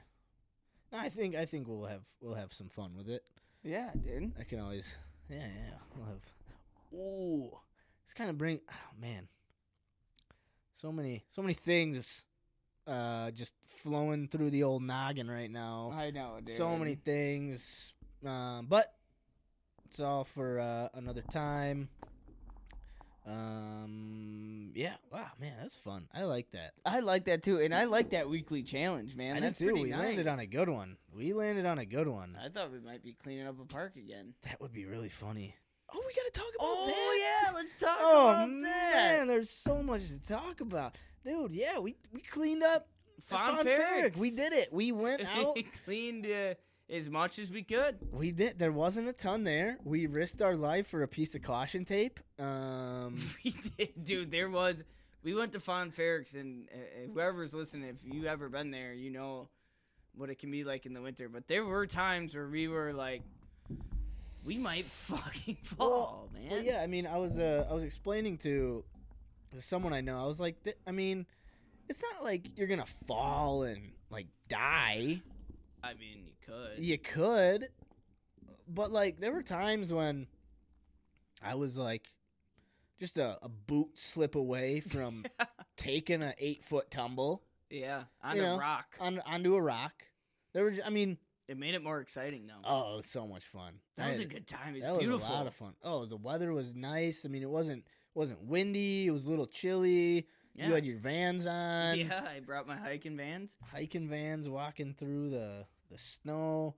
No, I think we'll have some fun with it. Yeah, dude. I can always. Yeah. We'll have. Ooh, it's kind of bring. Oh man. So many things. Just flowing through the old noggin right now. I know, dude. So many things. But it's all for another time. Yeah. Wow, man, that's fun. I like that. I like that too, and I like that weekly challenge, man. I That's did too. pretty We nice. landed on a good one. I thought we might be cleaning up a park again. That would be really funny. Oh, we gotta talk about that. Oh yeah, let's talk Oh about man, that. there's so much to talk about, dude. Yeah, we cleaned up Fon Ferric. We did it. We went out. We cleaned as much as we could. We did. There wasn't a ton there. We risked our life for a piece of caution tape. We did, dude. There was. We went to Fon Ferric, and whoever's listening, if you ever been there, you know what it can be like in the winter. But there were times where we were like, we might fucking fall, man. Well, yeah. I mean, I was explaining to someone I know. I was like, I mean, it's not like you're gonna fall and like die. I mean, you could. You could, but like there were times when I was like just a boot slip away from taking an 8-foot tumble. Yeah, on a rock. Onto a rock. There were, I mean, it made it more exciting though. Oh, it was so much fun. That was a good time. It that was beautiful. was a lot of fun. Oh, the weather was nice. I mean, it wasn't windy. It was a little chilly. Yeah. You had your Vans on. Yeah, I brought my hiking Vans. Walking through the snow.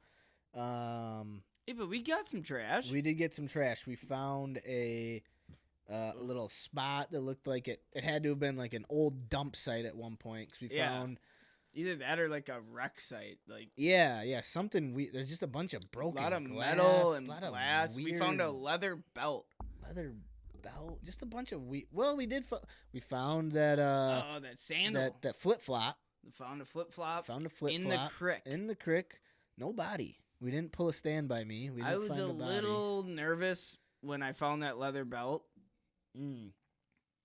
Hey, but we got some trash. We did get some trash. We found a little spot that looked like it had to have been like an old dump site at one point. 'Cause we found either that or like a wreck site. Like something. There's just a bunch of broken a lot of glass, metal and a lot of glass. We found a leather belt. Just a bunch of we found that that sandal. that flip flop. Found a flip flop. In the crick. In the crick. No body. We didn't pull a stand by me. I was a little nervous when I found that leather belt.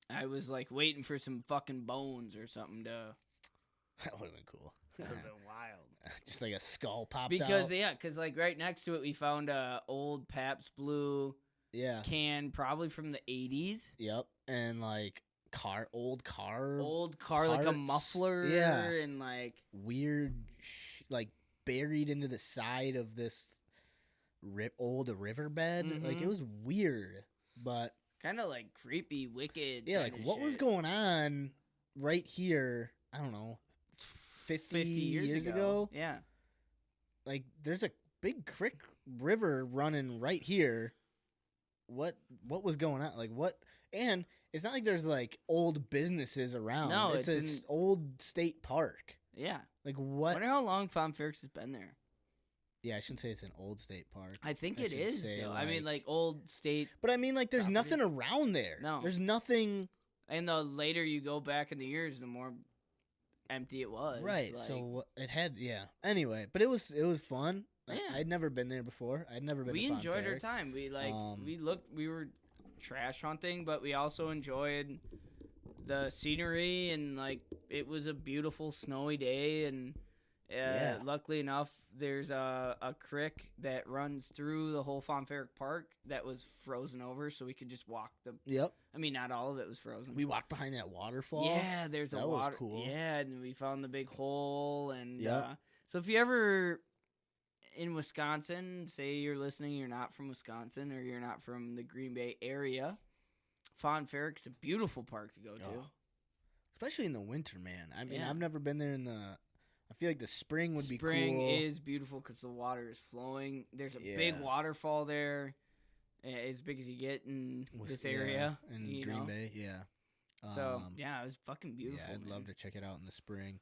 I was like waiting for some fucking bones or something to. That would have been cool. That would have been wild. Just like a skull popped out. Because like right next to it, we found a old Pabst Blue can, probably from the 80s. Yep, and like old car, parts, like a muffler. Yeah, and like weird, like buried into the side of this old riverbed. Mm-hmm. Like it was weird, but kind of like creepy, wicked. Yeah, like what was going on right here? I don't know. 50 years ago. Yeah. Like there's a big creek river running right here. What was going on? Like what? And it's not like there's like old businesses around. No, it's an old state park. Yeah. Like what? I wonder how long Fon Ferric has been there. Yeah, I shouldn't say it's an old state park. I think it is, though. I mean, like old state. But I mean, like, there's property. nothing around there. No. There's nothing. And the later you go back in the years, the more empty it was. Right. Like, so it had, Anyway, but it was fun. Yeah. I'd never been there before. I'd never been. We to Fon enjoyed our Ferric. time. We were trash hunting, but we also enjoyed the scenery, and like it was a beautiful snowy day, and luckily enough, there's a creek that runs through the whole Fon Ferric Park that was frozen over, so we could just walk the. Yep. I mean, not all of it was frozen. We walked behind that waterfall. Yeah, there's a water. Was cool. Yeah, and we found the big hole, and Yep. So if you ever in Wisconsin, say you're listening, you're not from Wisconsin, or you're not from the Green Bay area, Fon Ferric's a beautiful park to go to. Oh. Especially in the winter, man. I mean, Yeah. I've never been there in the. I feel like the spring would be cool. Spring is beautiful because the water is flowing. There's a big waterfall there, as big as you get in this area. In Green Bay, yeah. So, it was fucking beautiful. Yeah, I'd man. love to check it out in the spring.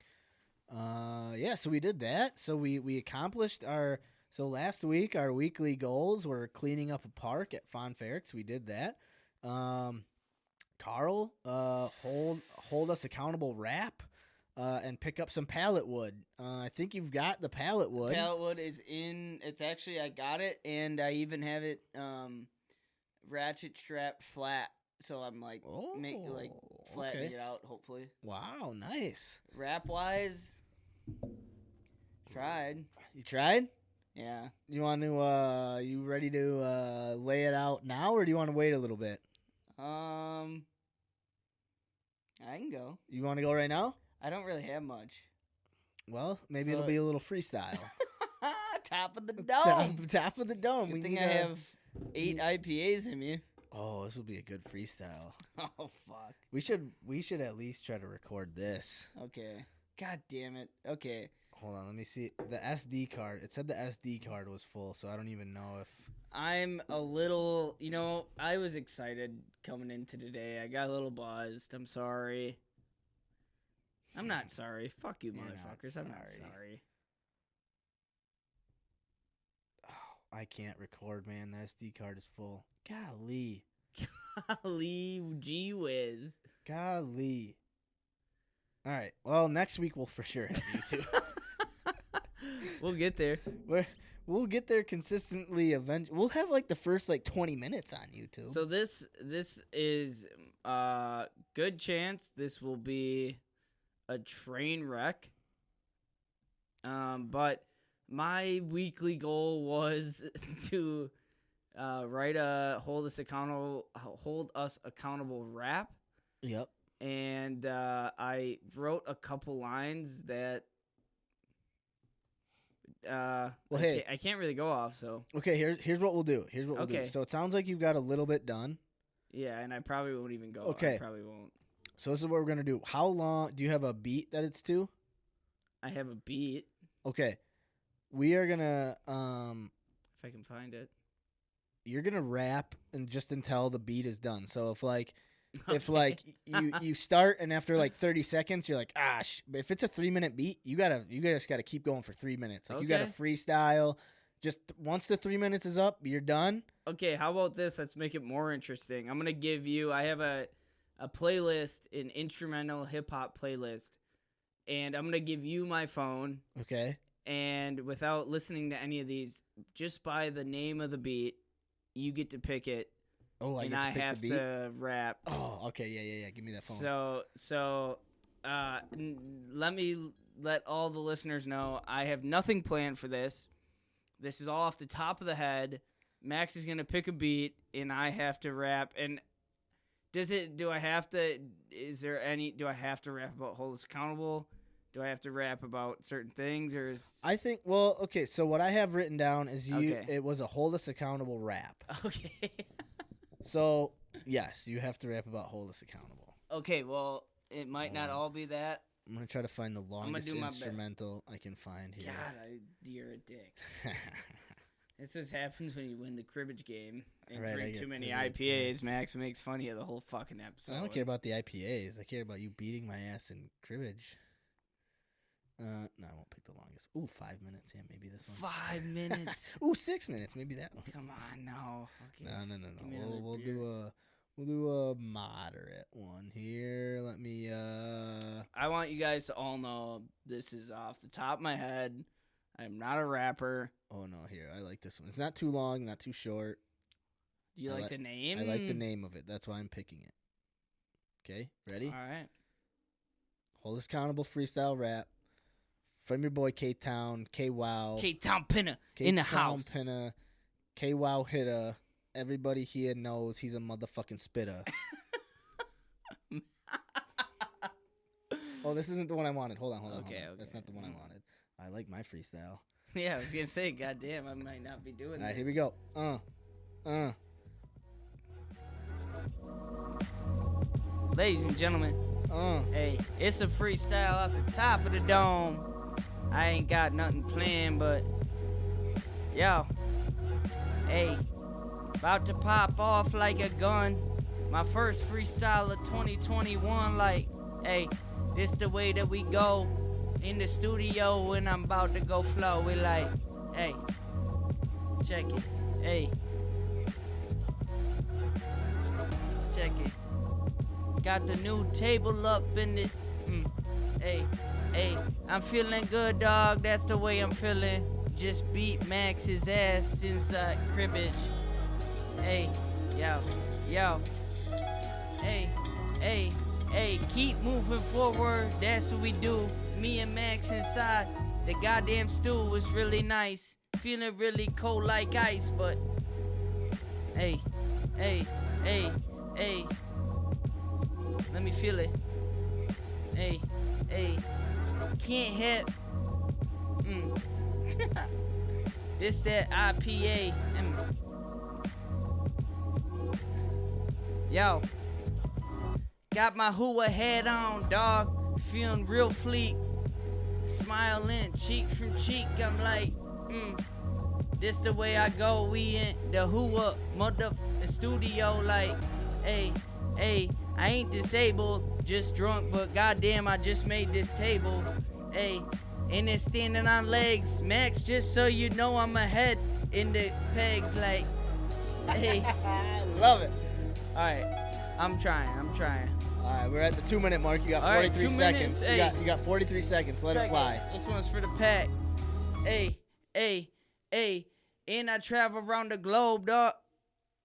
So we did that. So we accomplished so last week, our weekly goals were cleaning up a park at Fon Ferric. We did that. Karel, hold us accountable wrap. And pick up some pallet wood. I think you've got the pallet wood. Pallet wood is in. It's actually, I got it, and I even have it ratchet strap flat. So I'm like, flattening it out, hopefully. Wow, nice. Wrap wise, Tried. You tried? Yeah. You want to? You ready to lay it out now, or do you want to wait a little bit? I can go. You want to go right now? I don't really have much. Well, maybe it'll be a little freestyle. Top of the dome. Top of the dome. Good thing I have 8 IPAs in me. Oh, this will be a good freestyle. Oh fuck. We should at least try to record this. Okay. God damn it. Okay. Hold on, let me see the SD card. It said the SD card was full, so I don't even know if I'm a little, I was excited coming into today. I got a little buzzed. I'm sorry. I'm not sorry. Fuck you, motherfuckers. I'm not sorry. Oh, I can't record, man. The SD card is full. Golly. Golly, gee whiz. Golly. All right. Well, next week we'll for sure have YouTube. We'll get there. We'll get there consistently. Eventually, we'll have like the first 20 minutes on YouTube. So this is good chance this will be a train wreck. But my weekly goal was to write a hold us accountable rap. Yep. And I wrote a couple lines that I can't really go off. So okay, here's what we'll do. We'll do. So it sounds like you've got a little bit done. Yeah, and I probably won't even go. Okay, I probably won't. So this is what we're gonna do. How long do you have a beat that it's to? I have a beat. Okay, we are gonna if I can find it. You're gonna rap and just until the beat is done. So if you start and after 30 seconds you're like if it's a 3-minute beat you just gotta keep going for 3 minutes. You gotta freestyle. Just once the 3 minutes is up, you're done. Okay, how about this? Let's make it more interesting. I'm gonna give you. I have a playlist, an instrumental hip hop playlist, and I'm gonna give you my phone. Okay. And without listening to any of these, just by the name of the beat, you get to pick it. Oh, I have to rap. Oh, okay, yeah. Give me that phone. So, let me let all the listeners know I have nothing planned for this. This is all off the top of the head. Max is gonna pick a beat, and I have to rap. And do I have to rap about hold us accountable? Do I have to rap about certain things, or is I think okay. So what I have written down is it was a hold us accountable rap. Okay. So, yes, you have to rap about hold us accountable. Okay, well, it might not all be that. I'm going to try to find the longest instrumental I can find here. God, you're a dick. That's what happens when you win the cribbage game and drink too many IPAs. Max makes fun of you the whole fucking episode. I don't care about the IPAs. I care about you beating my ass in cribbage. No, I won't pick the longest. Ooh, 5 minutes. Yeah, maybe this one. 5 minutes. Ooh, 6 minutes. Maybe that one. Come on, no. Okay. No. We'll do a moderate one here. Let me. I want you guys to all know this is off the top of my head. I'm not a rapper. Oh no, here I like this one. It's not too long, not too short. Do you like the name? I like the name of it. That's why I'm picking it. Okay, ready? All right. Hold us accountable freestyle rap. From your boy K-Town, K-Wow. K-Town Pinna in the house. K-Town Pinna, K-Wow hitter. Everybody here knows he's a motherfucking spitter. Oh, this isn't the one I wanted. Hold on. Okay. That's not the one I wanted. I like my freestyle. Yeah, I was going to say, goddamn, I might not be doing that. All right, here we go. Ladies and gentlemen, hey, it's a freestyle off the top of the dome. I ain't got nothing planned, but yo, hey, about to pop off like a gun. My first freestyle of 2021, like, hey, this the way that we go in the studio when I'm about to go flow. We like, hey, check it, hey, check it. Got the new table up in it. Hey, I'm feeling good, dog. That's the way I'm feeling. Just beat Max's ass inside cribbage. Hey, yo. Hey, hey, keep moving forward. That's what we do. Me and Max inside the goddamn stool was really nice. Feeling really cold like ice, but hey, hey, hey, hey. Let me feel it. Hey, hey. Can't have. This that IPA. Yo. Got my HUA hat on, dog. Feeling real fleek. Smiling cheek from cheek. I'm like, this the way I go. We in the HUA studio like, hey, hey. I ain't disabled, just drunk, but goddamn, I just made this table. Hey, and it's standing on legs. Max, just so you know, I'm ahead in the pegs. Like, hey. Love it. All right, I'm trying. All right, we're at the 2-minute mark. You got 43 seconds. Hey. You got 43 seconds. Let it fly. This one's for the pack. Hey, hey, hey. And I travel around the globe, dog.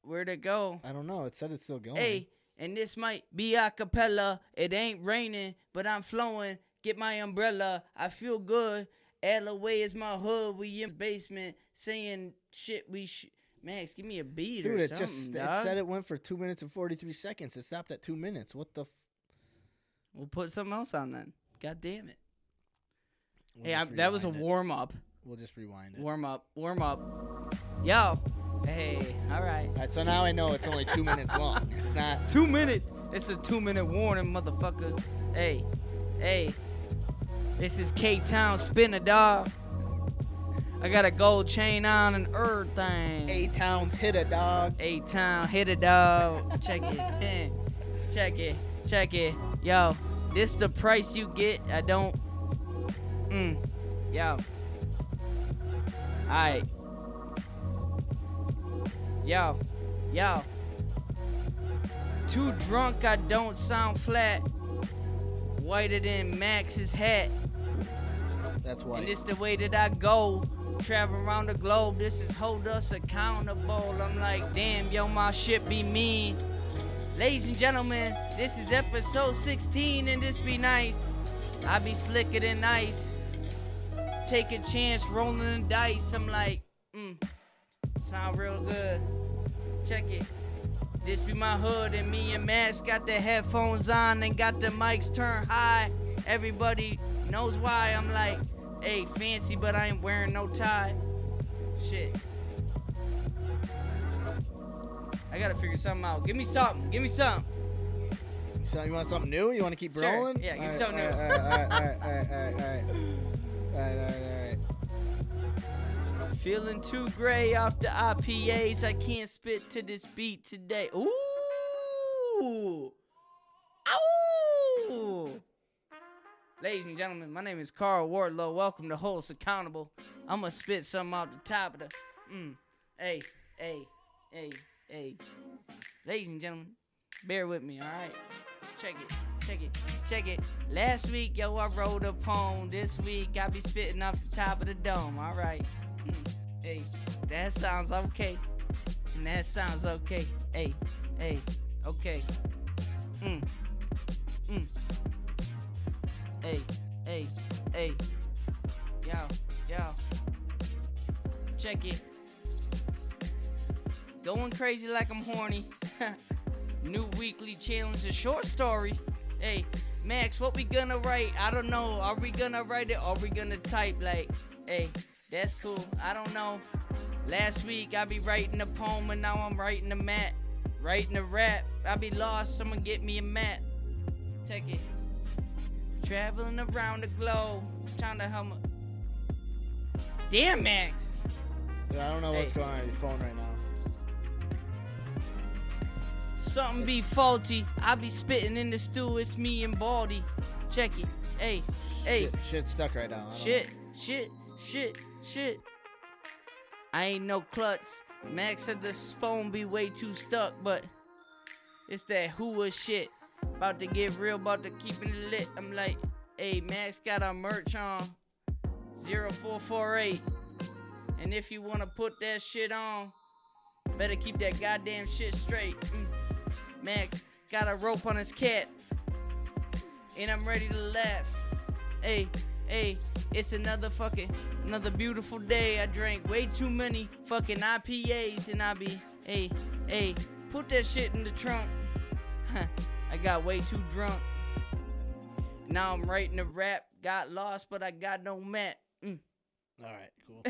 Where'd it go? I don't know. It said it's still going. Hey. And this might be a cappella. It ain't raining, but I'm flowing. Get my umbrella. I feel good. LOA is my hood. We in the basement saying shit Max, give me a beat or something, it said it went for 2 minutes and 43 seconds. It stopped at 2 minutes. What the We'll put something else on then. God damn it. That was a warm-up. We'll just rewind it. Warm up. Yo. Hey, all right. All right, so now I know it's only 2 minutes long. It's not 2 minutes. It's a 2-minute warning, motherfucker. Hey. This is K-Town Spinner, dog. I got a gold chain on and everything. A-Town's hit a dog. A-Town hit a dog. Check it. Check it. Yo, this the price you get. I don't. Yo. Alright. Yo. Too drunk, I don't sound flat. Whiter than Max's hat. That's white. And this the way that I go. Travel around the globe. This is hold us accountable. I'm like, damn, yo, my shit be mean. Ladies and gentlemen, this is episode 16, and this be nice. I be slicker than ice. Take a chance, rolling the dice. I'm like, sound real good. Check it. This be my hood, and me and Max got the headphones on and got the mics turned high. Everybody knows why. I'm like, hey, fancy, but I ain't wearing no tie. Shit. I gotta figure something out. Give me something. So you want something new? You want to keep rolling? Yeah, give me something new. All right. Feeling too gray off the IPAs. I can't spit to this beat today. Ooh. Ow. Ladies and gentlemen, my name is Karel Wardlow. Welcome to Hold Us Accountable. I'm going to spit something out the top of the... Hey. Ladies and gentlemen, bear with me, all right? Check it. Last week, yo, I wrote a poem. This week, I be spitting off the top of the dome, all right? Hey, that sounds okay. And that sounds okay. Hey, okay. Hey. Yo. Check it. Going crazy like I'm horny. New weekly challenge, a short story. Hey, Max, what we gonna write? I don't know. Are we gonna write it or are we gonna type like, hey, that's cool. I don't know. Last week I be writing a poem and now I'm writing a rap. I be lost, someone get me a map. Check it. Traveling around the globe, trying to help. Damn, Max. Dude, I don't know what's going on your phone right now. Something be faulty. I be spitting in the stew. It's me and Baldy. Check it. Hey. Shit's stuck right now. Shit. I ain't no klutz. Max said this phone be way too stuck, but it's that HUA shit. About to get real, about to keep it lit. I'm like, hey, Max got our merch on 0448. And if you want to put that shit on, better keep that goddamn shit straight. Max got a rope on his cap. and I'm ready to laugh. Hey, it's another beautiful day. I drank way too many fucking IPAs, and I be, hey, put that shit in the trunk. I got way too drunk. Now I'm writing a rap. Got lost, but I got no mat. All right, cool.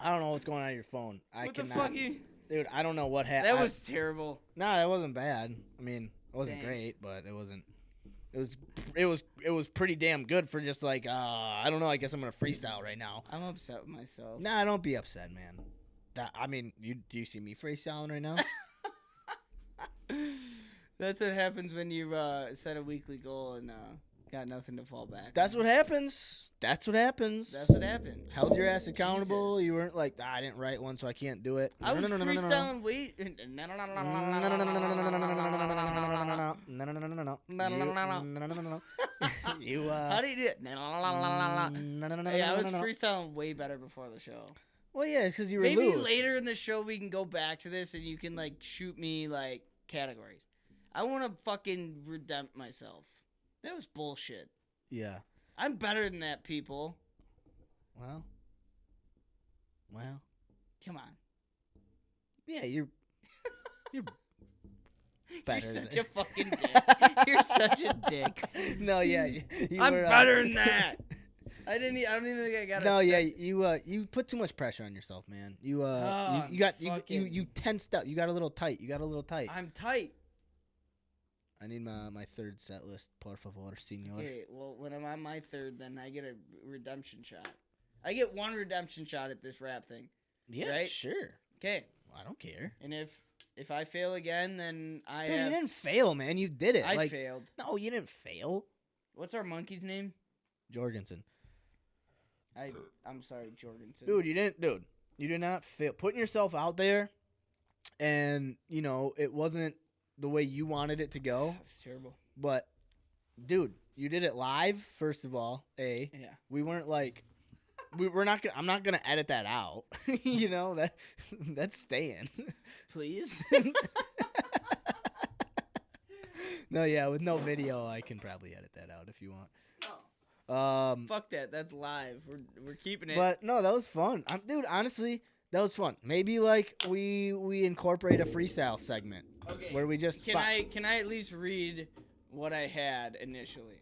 I don't know what's going on your phone. What the fuck you? Dude, I don't know what happened. That was terrible. No, that wasn't bad. I mean, it wasn't great, but it wasn't. It was pretty damn good for just like I don't know. I guess I'm gonna freestyle right now. I'm upset with myself. Nah, don't be upset, man. Do you see me freestyling right now? That's what happens when you set a weekly goal and got nothing to fall back. That's what happens. That's what happened. Held your ass accountable. Jesus. You weren't like, I didn't write one, so I can't do it. I was freestyling. Wait. You How do you do it? Hey, I was freestyling way better before the show. Well, yeah, because you were Maybe loose. later in the show we can go back to this and you can like shoot me like categories. I want to fucking redeem myself. That was bullshit. Yeah. I'm better than that, people. Well. Come on. Yeah, you're better. You're such a fucking dick. You're such a dick. No, yeah, I'm better than that. I don't even think I got it. No, yeah, you put too much pressure on yourself, man. You tensed up. You got a little tight. I'm tight. I need my third set list, por favor, senor. Okay, well, when I'm on my third, then I get a redemption shot. I get one redemption shot at this rap thing. Yeah, right? Sure. Okay. Well, I don't care. And if I fail again, then Dude, you didn't fail, man. You did it. I failed. No, you didn't fail. What's our monkey's name? Jorgensen. I'm sorry, Jorgensen. Dude, you did not fail. Putting yourself out there, and it wasn't the way you wanted it to go. It's terrible. But, dude, you did it live. First of all, Yeah. We weren't like, we're not. I'm not gonna edit that out. That's staying. Please. No, yeah, with no video, I can probably edit that out if you want. Fuck that. That's live. We're keeping it. But no, that was fun. Dude, honestly, that was fun. Maybe like we incorporate a freestyle segment. Okay. Where we just can I at least read what I had initially?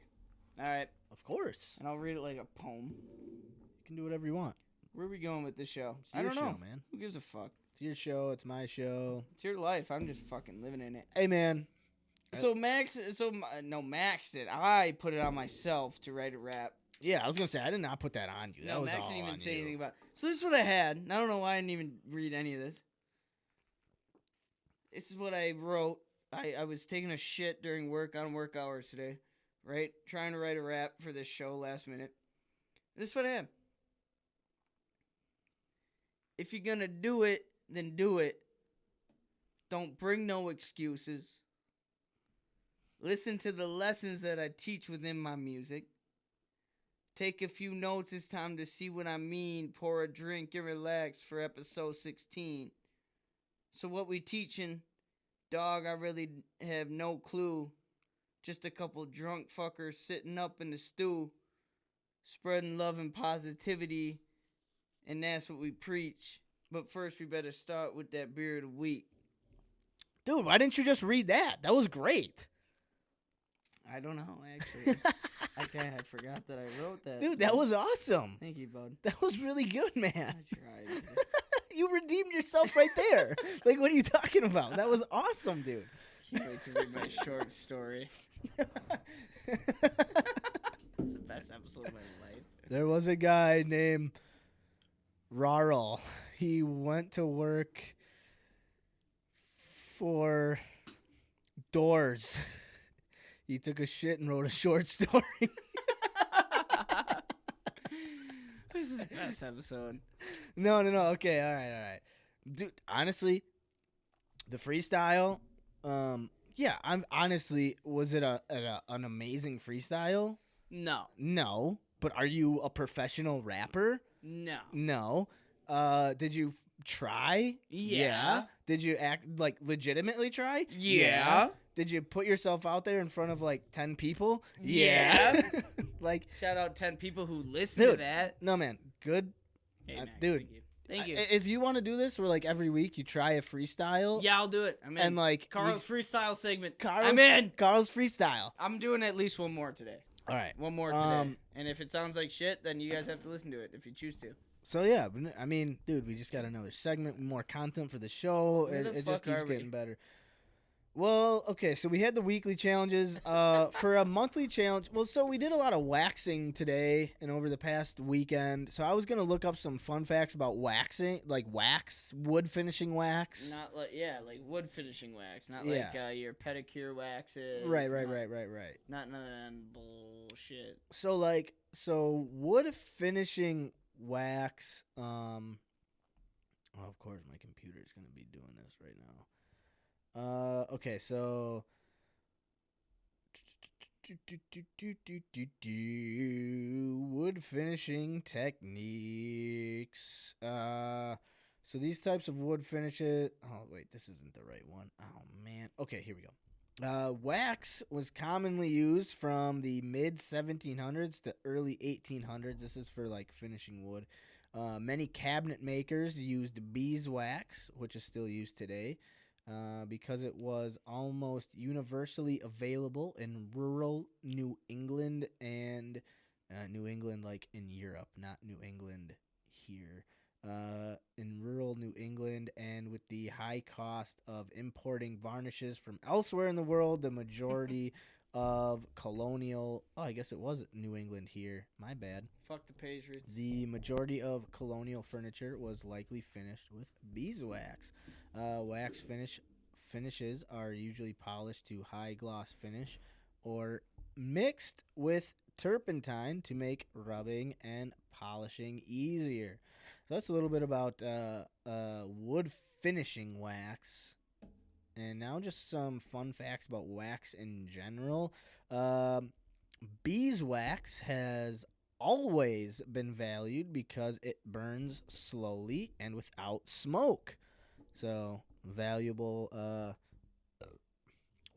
All right. Of course. And I'll read it like a poem. You can do whatever you want. Where are we going with this show? It's your I don't know, show, man. Who gives a fuck? It's your show. It's my show. It's your life. I'm just fucking living in it. Hey, man. So Max did. I put it on myself to write a rap. Yeah, I was gonna say I did not put that on you. No, that was Max all didn't even on say you. anything about it. So this is what I had. And I don't know why I didn't even read any of this. This is what I wrote. I was taking a shit during work on work hours today, right? Trying to write a rap for this show last minute. This is what I have. If you're gonna do it, then do it. Don't bring no excuses. Listen to the lessons that I teach within my music. Take a few notes, it's time to see what I mean. Pour a drink and relax for episode 16. So what we teaching, dog, I really have no clue. Just a couple drunk fuckers sitting up in the stew, spreading love and positivity, and that's what we preach. But first we better start with that beer of the week. Dude, why didn't you just read that? That was great. I don't know, actually. I kind of forgot that I wrote that. Dude, that was awesome. Thank you, bud. That was really good, man. I tried. You redeemed yourself right there. Like, what are you talking about? That was awesome, dude. Can't wait to read my short story. It's the best episode of my life. There was a guy named Rarl. He went to work for Doors. He took a shit and wrote a short story. This is the best episode. No. Okay, all right. Dude, honestly, the freestyle, yeah, I'm honestly, was it an amazing freestyle? No. No. But are you a professional rapper? No. No. Did you try? Yeah. Did you act like legitimately try? Yeah. Did you put yourself out there in front of like 10 people? Yeah. Like, shout out 10 people who listen to that. No, man. Good. Hey, Max, dude. Thank you. If you want to do this, where like every week you try a freestyle. Yeah, I'll do it. I'm in. And like Carl's freestyle segment. I'm in. Carl's freestyle. I'm doing at least one more today. All right. One more today. And if it sounds like shit, then you guys have to listen to it if you choose to. So yeah, I mean, dude, we just got another segment, more content for the show. It just keeps getting better. Well, okay, so we had the weekly challenges. For a monthly challenge, so we did a lot of waxing today and over the past weekend. So I was gonna look up some fun facts about waxing, like wood finishing wax. Not like like wood finishing wax, not like your pedicure waxes. Right. Not none of them bullshit. So wood finishing wax. Well, of course, my computer is gonna be doing this right now. Okay, so wood finishing techniques. So these types of wood finishes. Oh wait, this isn't the right one. Oh man. Okay, here we go. Wax was commonly used from the mid 1700s to early 1800s. This is for like finishing wood. Many cabinet makers used beeswax, which is still used today. Because it was almost universally available in rural New England and New England like in Europe, not New England here. In rural New England, and with the high cost of importing varnishes from elsewhere in the world, the majority of colonial... Oh, I guess it was New England here. My bad. Fuck the Patriots. The majority of colonial furniture was likely finished with beeswax. Wax finishes are usually polished to high gloss finish or mixed with turpentine to make rubbing and polishing easier. So that's a little bit about wood finishing wax. And now just some fun facts about wax in general. Beeswax has always been valued because it burns slowly and without smoke. So valuable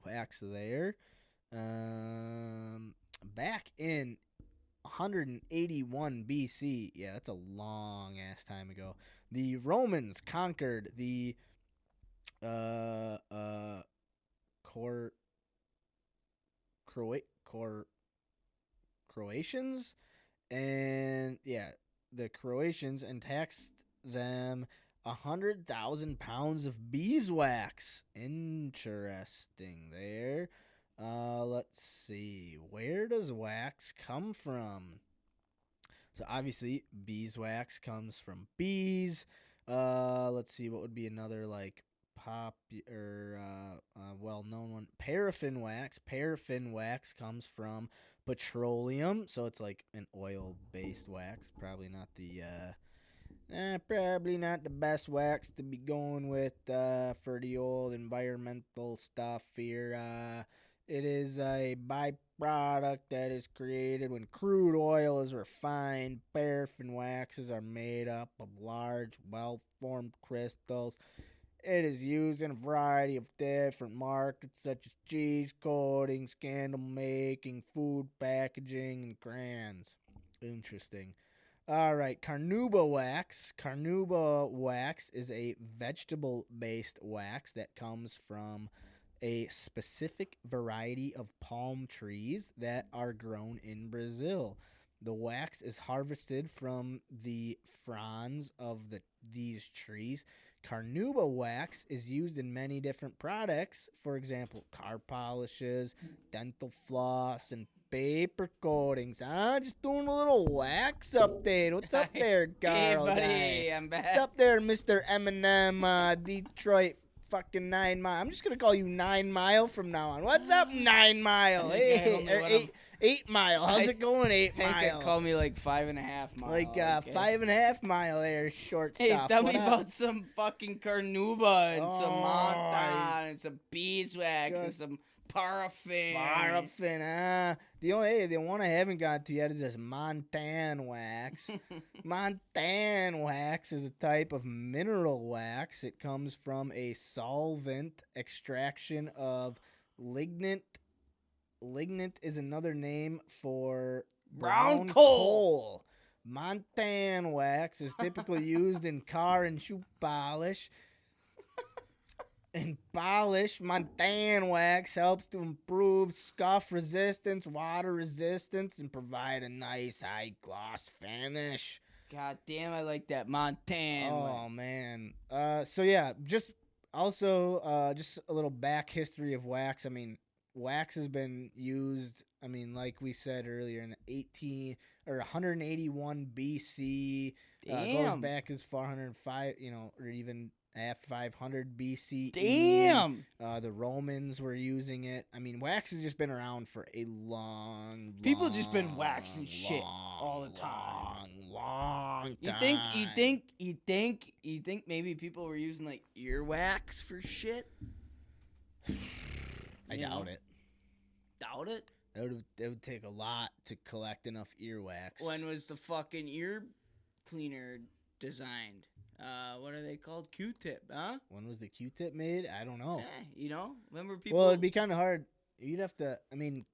wax there. Back in 181 BC, yeah, that's a long ass time ago. The Romans conquered the Croatians, and the Croatians, and taxed them 100,000 pounds of beeswax. Interesting there. Let's see. Where does wax come from? So obviously beeswax comes from bees. Let's see, what would be another like well-known one? Paraffin wax. Paraffin wax comes from petroleum, so it's like an oil-based wax. Probably not the best wax to be going with for the old environmental stuff here. It is a byproduct that is created when crude oil is refined. Paraffin waxes are made up of large, well-formed crystals. It is used in a variety of different markets, such as cheese coatings, candle making, food packaging, and crayons. Interesting. All right, carnauba wax. Carnauba wax is a vegetable-based wax that comes from a specific variety of palm trees that are grown in Brazil. The wax is harvested from the fronds of these trees. Carnauba wax is used in many different products. For example, car polishes, dental floss, and paper coatings. Just doing a little wax update. What's up there, Karel? Hey, buddy, I'm back. What's up there, Mr. Eminem, Detroit fucking 9 Mile? I'm just going to call you 9 Mile from now on. What's up, 9 Mile? Hey, 8 Mile. How's it going, 8 Mile? They could call me like 5.5 Mile. Like 5.5 Mile there, short hey, stuff. Tell me about some fucking carnauba and some montan and some beeswax and some paraffin. The one I haven't got to yet is this montan wax. Montan wax is a type of mineral wax. It comes from a solvent extraction of Lignant is another name for Brown coal. Montan wax is typically used in car and shoe polish. In polish, Montan wax helps to improve scuff resistance, water resistance, and provide a nice high gloss finish. God damn, I like that Montan. Oh man. So yeah, just a little back history of wax. I mean, wax has been used, I mean, like we said earlier, in the 181 BC. Goes back as far 105, or even at 500 BCE. Damn. The Romans were using it. I mean, wax has just been around for a long People just been waxing shit all the time. Long You time. think maybe people were using like earwax for shit? I doubt it. Doubt it? It would take a lot to collect enough earwax. When was the fucking ear cleaner designed? What are they called? Q-tip, huh? When was the Q-tip made? I don't know. Remember people? Well, it'd be kind of hard. You'd have to. I mean,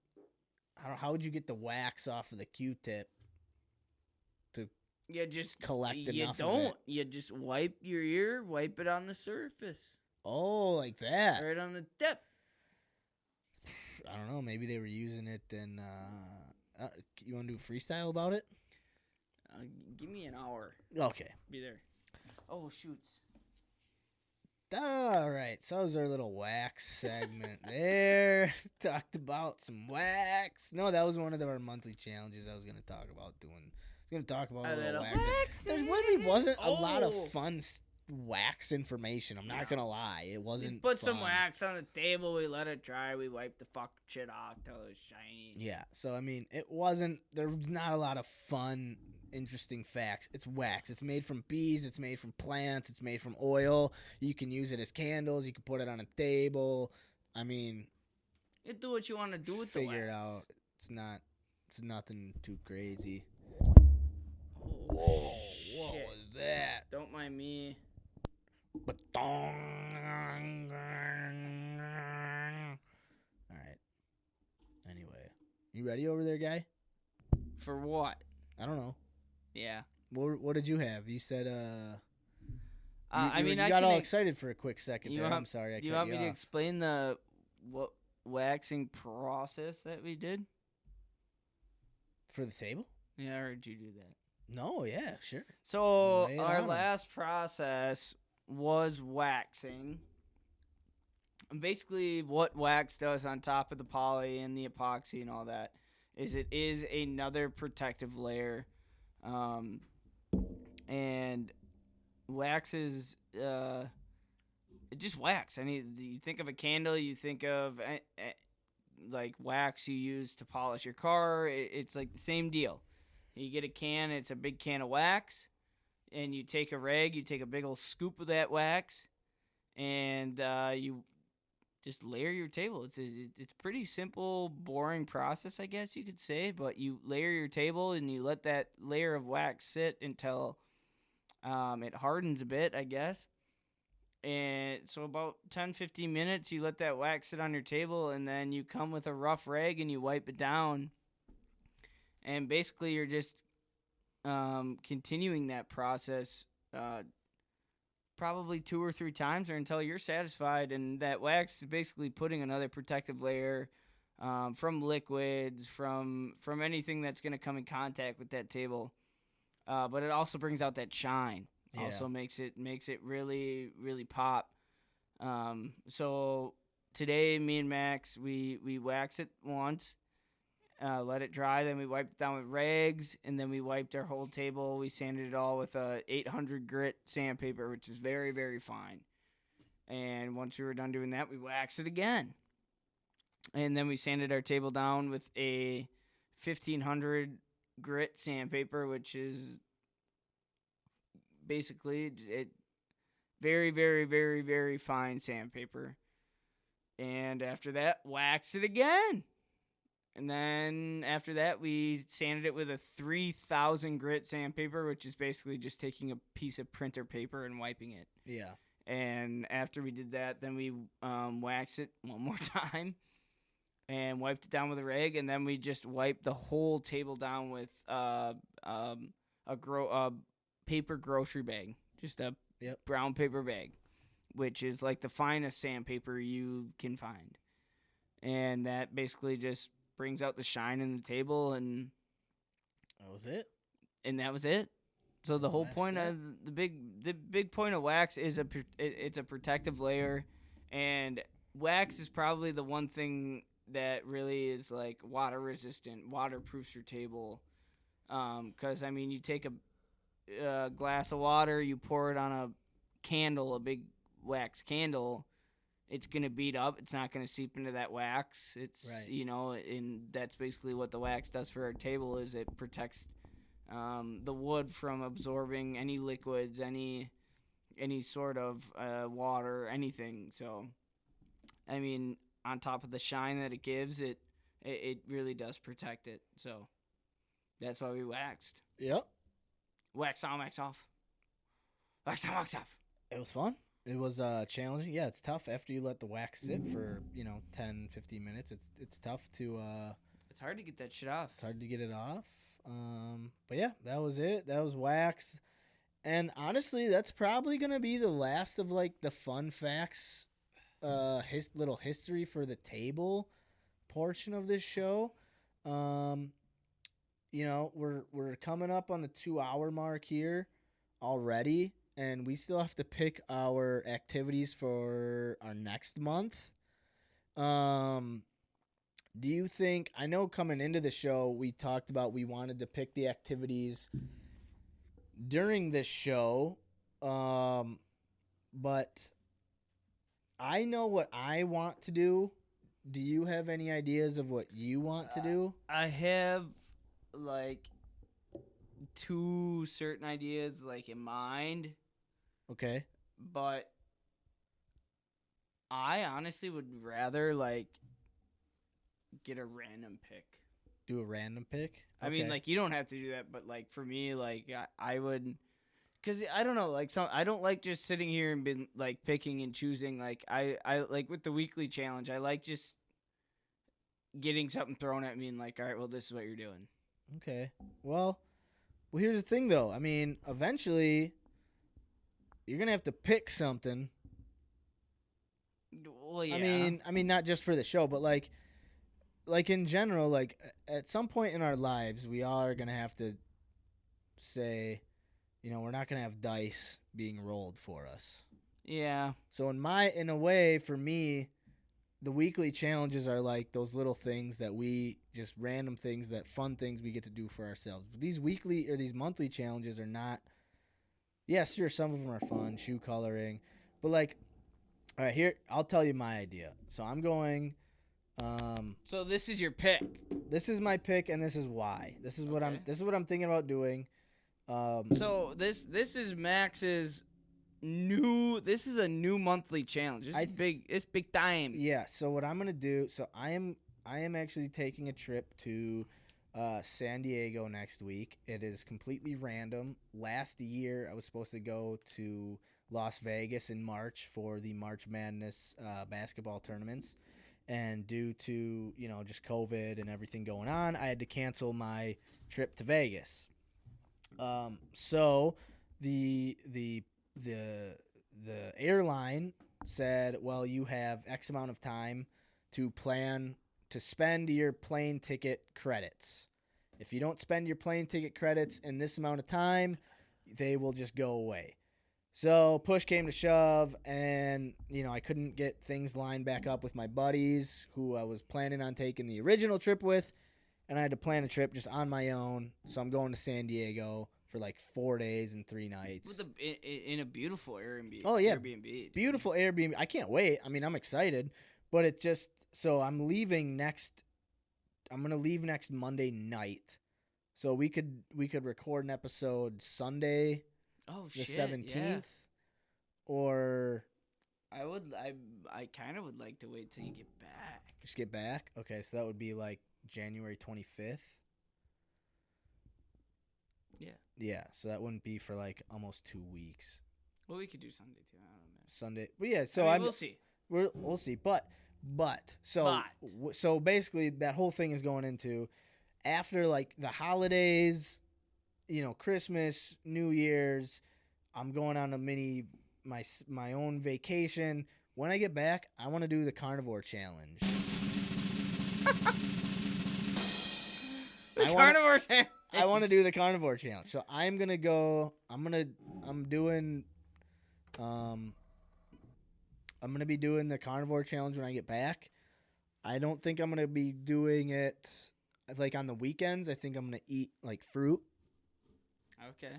how would you get the wax off of the Q-tip to just collect enough? You just wipe your ear, wipe it on the surface. Oh, like that. Right on the tip. I don't know. Maybe they were using it in. You want to do a freestyle about it? Give me an hour. Okay. Be there. Oh, shoots. All right. So that was our little wax segment there. Talked about some wax. No, that was one of our monthly challenges I was going to talk about doing. I was going to talk about a little wax. There really wasn't a lot of fun wax information. I'm not going to lie. It wasn't. We put some wax on the table. We let it dry. We wiped the fuck shit off till it was shiny. Yeah. So, I mean, there was not a lot of fun, interesting facts. It's wax. It's made from bees. It's made from plants. It's made from oil. You can use it as candles. You can put it on a table. I mean, you do what you want to do with the wax. Figure it out. It's nothing too crazy. Whoa, what was that? Don't mind me. All right. Anyway, you ready over there, guy? For what? I don't know. Yeah. What did you have? You said I got all excited for a quick second there. I'm sorry. You want me to explain the waxing process that we did for the table? Yeah, I heard you do that. No, yeah, sure. So our last process was waxing. And basically, what wax does on top of the poly and the epoxy and all that is it is another protective layer. And wax is just wax. I mean, you think of a candle, you think of like wax you use to polish your car. It's like the same deal. You get a can, it's a big can of wax, and you take a rag, you take a big old scoop of that wax, and you just layer your table. It's a pretty simple, boring process, I guess you could say, but you layer your table and you let that layer of wax sit until it hardens a bit, I guess. And so about 10-15 minutes, you let that wax sit on your table, and then you come with a rough rag and you wipe it down. And basically, you're just continuing that process probably 2 or 3 times or until you're satisfied. And that wax is basically putting another protective layer from liquids, from anything that's going to come in contact with that table. But it also brings out that shine. Yeah. Also makes it really, really pop. So today, me and Max, we wax it once. Let it dry, then we wiped it down with rags, and then we wiped our whole table. We sanded it all with a 800 grit sandpaper, which is very, very fine. And once we were done doing that, we waxed it again. And then we sanded our table down with a 1500 grit sandpaper, which is basically very, very, very, very fine sandpaper. And after that, wax it again. And then after that, we sanded it with a 3000 grit sandpaper, which is basically just taking a piece of printer paper and wiping it. Yeah. And after we did that, then we waxed it one more time and wiped it down with a rag, and then we just wiped the whole table down with a paper grocery bag, just a brown paper bag, which is like the finest sandpaper you can find. And that basically just brings out the shine in the table, and that was it. And that was it. So the whole point of the big point of wax is it's a protective layer, and wax is probably the one thing that really is like water resistant, waterproofs your table. Because I mean, you take a glass of water, you pour it on a candle, a big wax candle, it's gonna beat up. It's not gonna seep into that wax. It's right. And that's basically what the wax does for our table is it protects the wood from absorbing any liquids, any sort of water, anything. So, I mean, on top of the shine that it gives, it really does protect it. So, that's why we waxed. Yep. Wax on, wax off. Wax on, wax off. It was fun. It was challenging. Yeah, it's tough after you let the wax sit for 10, 15 minutes. It's tough to. It's hard to get that shit off. It's hard to get it off. But yeah, that was it. That was wax. And honestly, that's probably going to be the last of like the fun facts, little history for the table portion of this show. We're coming up on the 2-hour mark here already, and we still have to pick our activities for our next month. Do you think, I know coming into the show, we talked about we wanted to pick the activities during this show, but I know what I want to do. Do you have any ideas of what you want to do? I have, like, 2 certain ideas, like, in mind. Okay. But I honestly would rather, like, get a random pick. Do a random pick? Okay. I mean, like, you don't have to do that, but, like, for me, like, I would, because I don't know, like, I don't like just sitting here and been, like, picking and choosing. Like, I like, with the weekly challenge, I like just getting something thrown at me and, like, all right, well, this is what you're doing. Okay. Well, here's the thing, though. I mean, eventually, you're going to have to pick something. Well, yeah. I mean, not just for the show, but, like in general, like at some point in our lives, we all are going to have to say, we're not going to have dice being rolled for us. Yeah. So in a way, for me, the weekly challenges are like those little things that we just random things, that fun things we get to do for ourselves. But these weekly or these monthly challenges are not, yes, sure, some of them are fun, shoe coloring, but like, all right, here, I'll tell you my idea. So I'm going, so this is your pick. This is my pick, and this is why. This is what I'm thinking about doing. So this is Max's new. This is a new monthly challenge. This is big. It's big time. Yeah. So what I'm gonna do? So I am actually taking a trip to San Diego next week. It is completely random. Last year I was supposed to go to Las Vegas in March for the March Madness basketball tournaments. And due to, just COVID and everything going on, I had to cancel my trip to Vegas. So the airline said, well, you have X amount of time to plan to spend your plane ticket credits. If you don't spend your plane ticket credits in this amount of time, they will just go away. So push came to shove, and, I couldn't get things lined back up with my buddies who I was planning on taking the original trip with, and I had to plan a trip just on my own. So I'm going to San Diego for like 4 days and 3 nights. In a beautiful Airbnb. Oh, yeah. Airbnb. Beautiful Airbnb. I can't wait. I mean, I'm excited, but it just, so I'm going to leave next Monday night. So we could record an episode Sunday. Oh, the shit, 17th, yeah. Or I kind of would like to wait till you get back. Just get back? Okay, so that would be like January 25th. Yeah. Yeah, so that wouldn't be for like almost 2 weeks. Well, we could do Sunday too. I don't know. Sunday. But yeah, so we'll see. We'll see. But so basically that whole thing is going into after like the holidays, Christmas, New Year's, I'm going on my own vacation. When I get back, I want to do the carnivore challenge. Carnivore challenge. I want to do the carnivore challenge. So I'm going to go I'm going to be doing the carnivore challenge when I get back. I don't think I'm going to be doing it like on the weekends. I think I'm going to eat like fruit. Okay.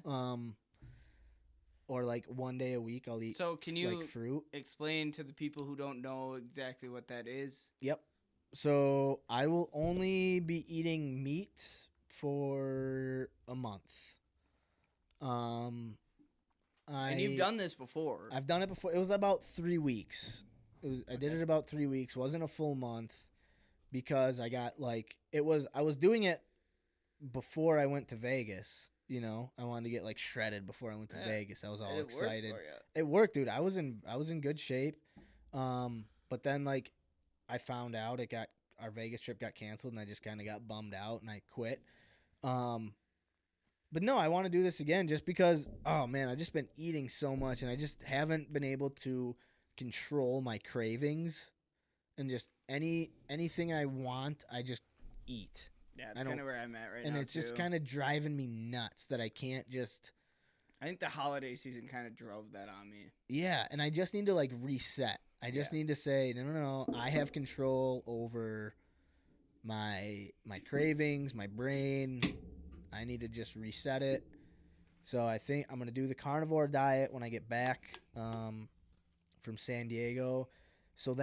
Or like one day a week I'll eat. So can you like fruit? Explain to the people who don't know exactly what that is? Yep. So I will only be eating meat for a month. And you've done this before. I've done it before. It was about 3 weeks. I did it about 3 weeks. Wasn't a full month because I got I was doing it before I went to Vegas. I wanted to get like shredded before I went to Vegas. I was all excited. It worked, dude. I was in good shape. But then I found out our Vegas trip got canceled and I just kind of got bummed out and I quit. But no, I want to do this again just because, oh man, I've just been eating so much and I just haven't been able to control my cravings and just anything I want, I just eat. Yeah, that's kind of where I'm at right now. And it's just kind of driving me nuts that I can't just. I think the holiday season kind of drove that on me. Yeah, and I just need to reset. I just need to say, no, I have control over my cravings, my brain. I need to just reset it. So I think I'm going to do the carnivore diet when I get back from San Diego. So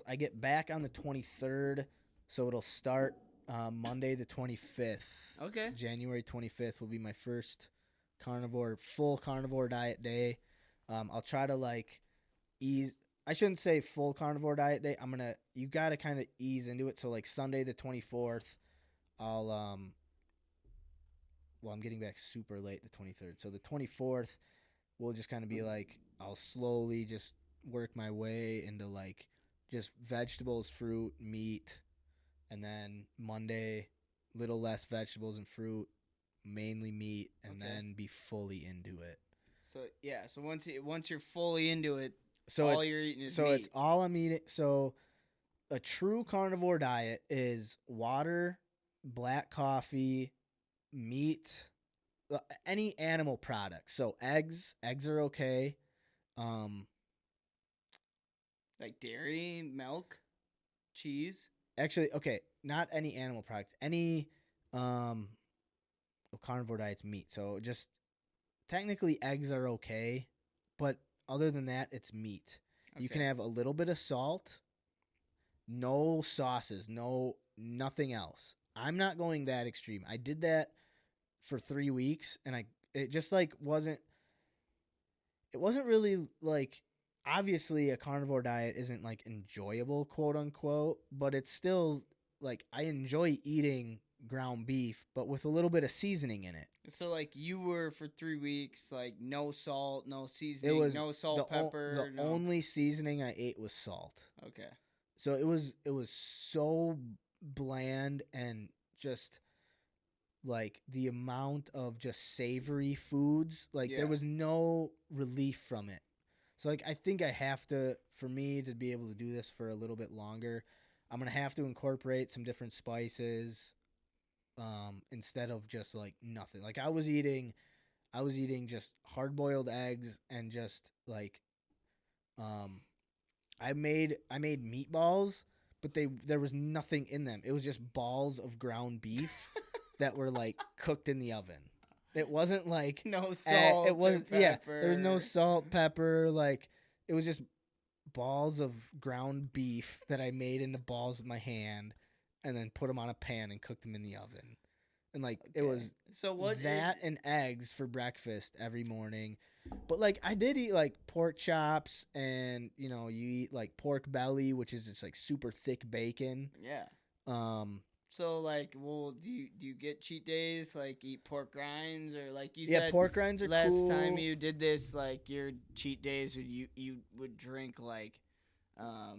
I get back on the 23rd, so it'll start Monday the 25th. Okay. January 25th will be my first full carnivore diet day. I'll try to ease. I shouldn't say full carnivore diet day. You got to kind of ease into it. So Sunday the 24th, I'm getting back super late the 23rd. So the 24th will just kind of be I'll slowly just work my way into just vegetables, fruit, meat. And then Monday, little less vegetables and fruit, mainly meat, and then be fully into it. So yeah, so once you're fully into it, so all you're eating is meat. So it's all I'm eating. So a true carnivore diet is water, black coffee, meat, any animal product. So eggs are okay. Like dairy, milk, cheese. Actually, okay, not any animal product. Any carnivore diet's meat. So just technically eggs are okay, but other than that, it's meat. Okay. You can have a little bit of salt, no sauces, nothing else. I'm not going that extreme. I did that for 3 weeks, and it just wasn't. It wasn't really obviously a carnivore diet isn't enjoyable, quote unquote, but it's still I enjoy eating ground beef, but with a little bit of seasoning in it. So you were for 3 weeks, no salt, no seasoning, no salt, pepper. The only seasoning I ate was salt. Okay. So it was so bland and just the amount of just savory foods, there was no relief from it. So I think I have to, for me to be able to do this for a little bit longer, I'm going to have to incorporate some different spices instead of just nothing. I was eating just hard-boiled eggs and just I made meatballs, but there was nothing in them. It was just balls of ground beef that were cooked in the oven. It wasn't no salt. It was pepper. There was no salt, pepper. It was just balls of ground beef that I made into balls with my hand, and then put them on a pan and cooked them in the oven. And it was and eggs for breakfast every morning. But I did eat pork chops, and you eat pork belly, which is just super thick bacon. Yeah. So like, well, do you get cheat days? Like eat pork rinds, or like you Yeah, said pork rinds are last cool. time you did this, like your cheat days would you would drink like, uh,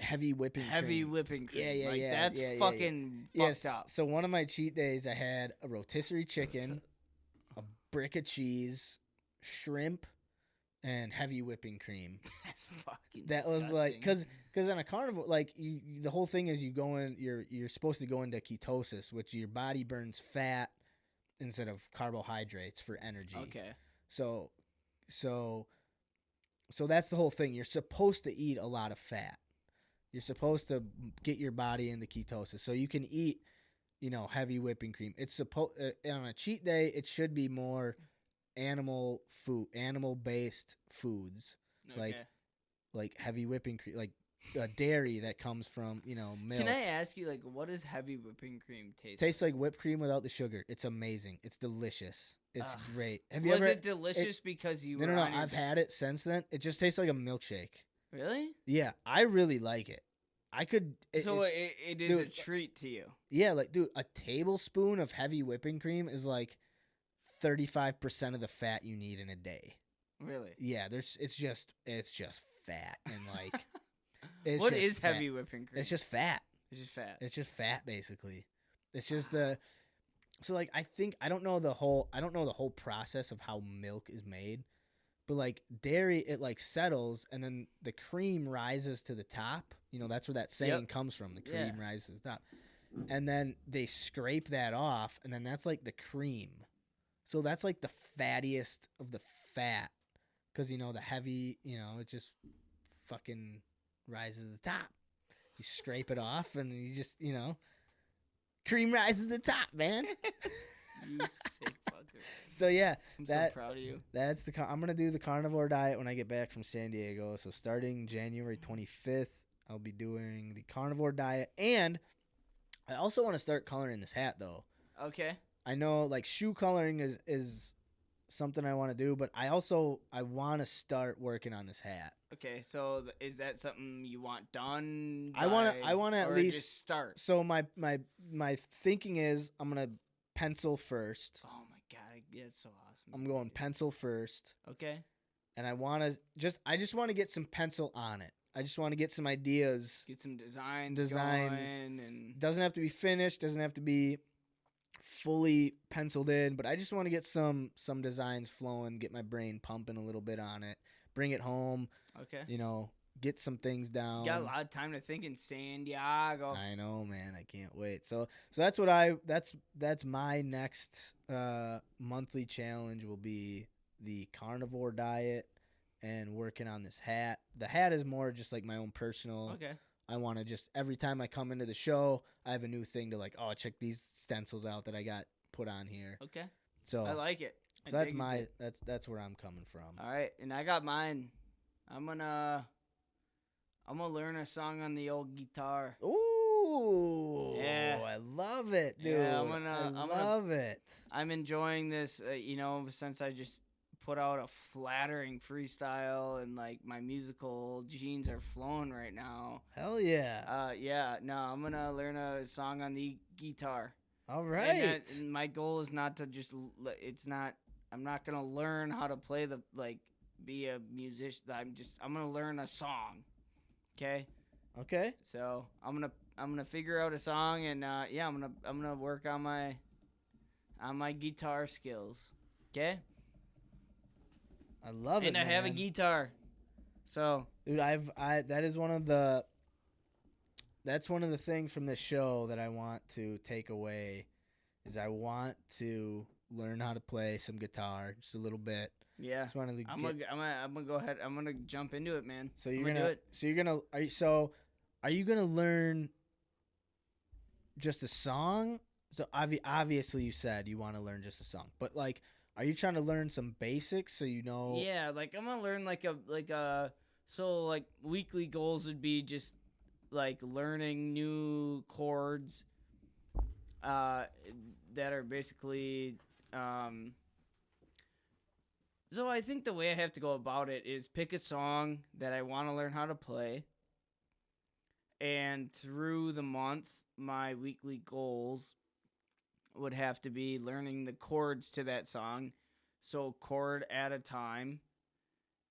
heavy whipping cream. whipping cream. Yeah, like, yeah, that's yeah, fucking Yes. fucked up. So one of my cheat days, I had a rotisserie chicken, a brick of cheese, shrimp, and heavy whipping cream. That's fucking. That disgusting. was like, cause on a carnivore, like the whole thing is you go in, you're supposed to go into ketosis, which your body burns fat instead of carbohydrates for energy. Okay. So that's the whole thing. You're supposed to eat a lot of fat. You're supposed to get your body into ketosis, so you can eat, heavy whipping cream. It's supposed on a cheat day. It should be more animal-based foods, Okay. like heavy whipping cream, like dairy that comes from milk. Can I ask you, like, what does heavy whipping cream taste? Tastes like whipped cream without the sugar. It's amazing. It's delicious. It's great. Have you Was ever? it delicious because you? No. I've had it since then. It just tastes like a milkshake. Really? Yeah, I really like it. I could. So it is a treat to you. Yeah, like, dude, a tablespoon of heavy whipping cream is like 35% of the fat you need in a day. Really? Yeah, it's just fat and like. It's What just is fat. heavy whipping cream? It's just fat. It's just fat. It's just fat, basically. It's just so like I don't know the whole process of how milk is made, but like dairy, it like settles and then the cream rises to the top. That's where that saying comes from. The cream rises to the top, and then they scrape that off, and then that's like the cream. So that's like the fattiest of the fat, because the heavy, it just fucking rises to the top. You scrape it off, and you just, cream rises to the top, man. You sick fucker. So yeah, I'm so proud of you. That's I'm gonna do the carnivore diet when I get back from San Diego. So starting January 25th, I'll be doing the carnivore diet, and I also want to start coloring this hat though. Okay. I know like shoe coloring is something I want to do, but I want to start working on this hat. Okay, so is that something you want done? I want to at least just start. So my thinking is I'm gonna pencil first. Oh my god, that's so awesome. I'm going pencil first. Okay. And I just want to get some pencil on it. I just want to get some ideas. Get some designs going, and doesn't have to be finished. Doesn't have to be fully penciled in, but I just want to get some designs flowing. Get my brain pumping a little bit on it. Bring it home. Okay. Get some things down. You got a lot of time to think in San Diego. I know, man. I can't wait. So that's what that's my next monthly challenge will be the carnivore diet and working on this hat. The hat is more just like my own personal. Okay. I want to just every time I come into the show, I have a new thing to like. Oh, check these stencils out that I got put on here. Okay. So I like it. So that's where I'm coming from. All right, and I got mine. I'm gonna learn a song on the old guitar. Ooh, yeah, I love it, dude. Yeah, I love it. I'm enjoying this. Since I just put out a flattering freestyle and like my musical genes are flowing right now. Hell yeah. No, I'm gonna learn a song on the guitar. All right. And my goal is not to just. I'm not gonna learn how to play be a musician. I'm gonna learn a song. Okay. Okay. So I'm gonna figure out a song and I'm gonna work on my guitar skills. Okay. I love it. And I have a guitar. So dude, that's one of the things from this show that I want to take away is I want to learn how to play some guitar just a little bit. Yeah. Just wanted to I'm gonna go ahead. I'm gonna jump into it, man. So you're gonna do it. So are you gonna learn just a song? So obviously you said you want to learn just a song, but like, are you trying to learn some basics so you know? Yeah, like I'm gonna learn so weekly goals would be just like learning new chords that are basically so I think the way I have to go about it is pick a song that I want to learn how to play And through the month, my weekly goals would have to be learning the chords to that song, so chord at a time.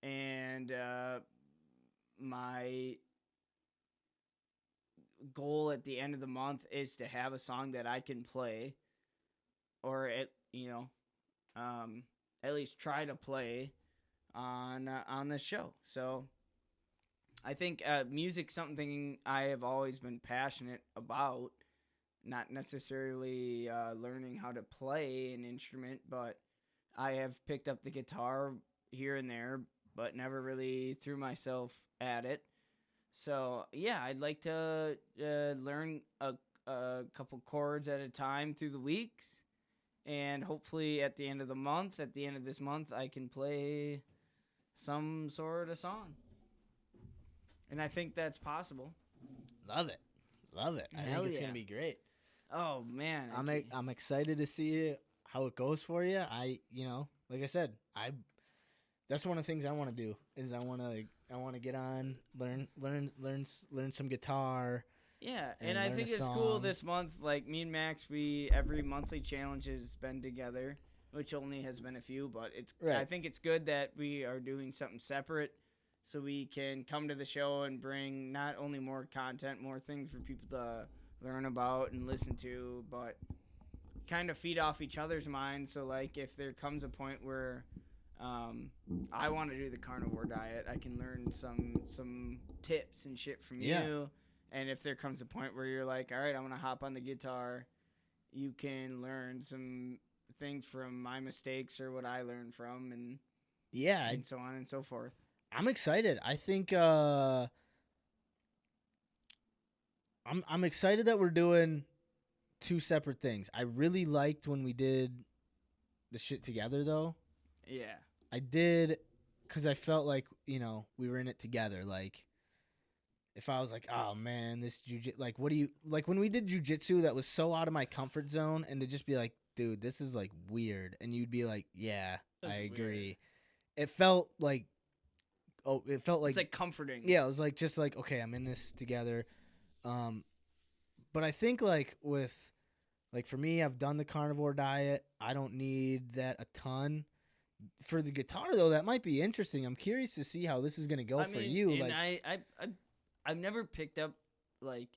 And my goal at the end of the month is to have a song that I can play, or at least try to play on the show. So I think music's something I have always been passionate about. Not necessarily learning how to play an instrument, but I have picked up the guitar here and there, but never really threw myself at it. So yeah, I'd like to learn a couple chords at a time through the weeks, and hopefully at the end of this month, I can play some sort of song. And I think that's possible. Love it. I think it's gonna be great. Oh man, I'm excited to see how it goes for you. Like I said, that's one of the things I want to do. Is I want to get on, learn some guitar. Yeah, and I think it's cool this month. Like me and Max, every monthly challenge has been together, which only has been a few, but I think it's good that we are doing something separate, so we can come to the show and bring not only more content, more things for people to learn about and listen to, but kind of feed off each other's minds. So like if there comes a point where I want to do the carnivore diet, I can learn some tips and shit from you. And if there comes a point where you're like, all right, I'm going to hop on the guitar, you can learn some things from my mistakes or what I learned from, and so on and so forth. I'm excited. I think I'm excited that we're doing two separate things. I really liked when we did the shit together, though. Yeah. I did, because I felt like, we were in it together. Like, if I was like, oh, man, this jiu-jitsu, like, what do you, like, when we did jiu-jitsu, that was so out of my comfort zone, and to just be like, dude, this is, like, weird. And you'd be like, yeah, I agree. It felt like, it's like comforting. Yeah, it was like, just like, okay, I'm in this together. But I think like for me, I've done the carnivore diet. I don't need that a ton. For the guitar though, that might be interesting. I'm curious to see how this is gonna go for you. And like I've never picked up like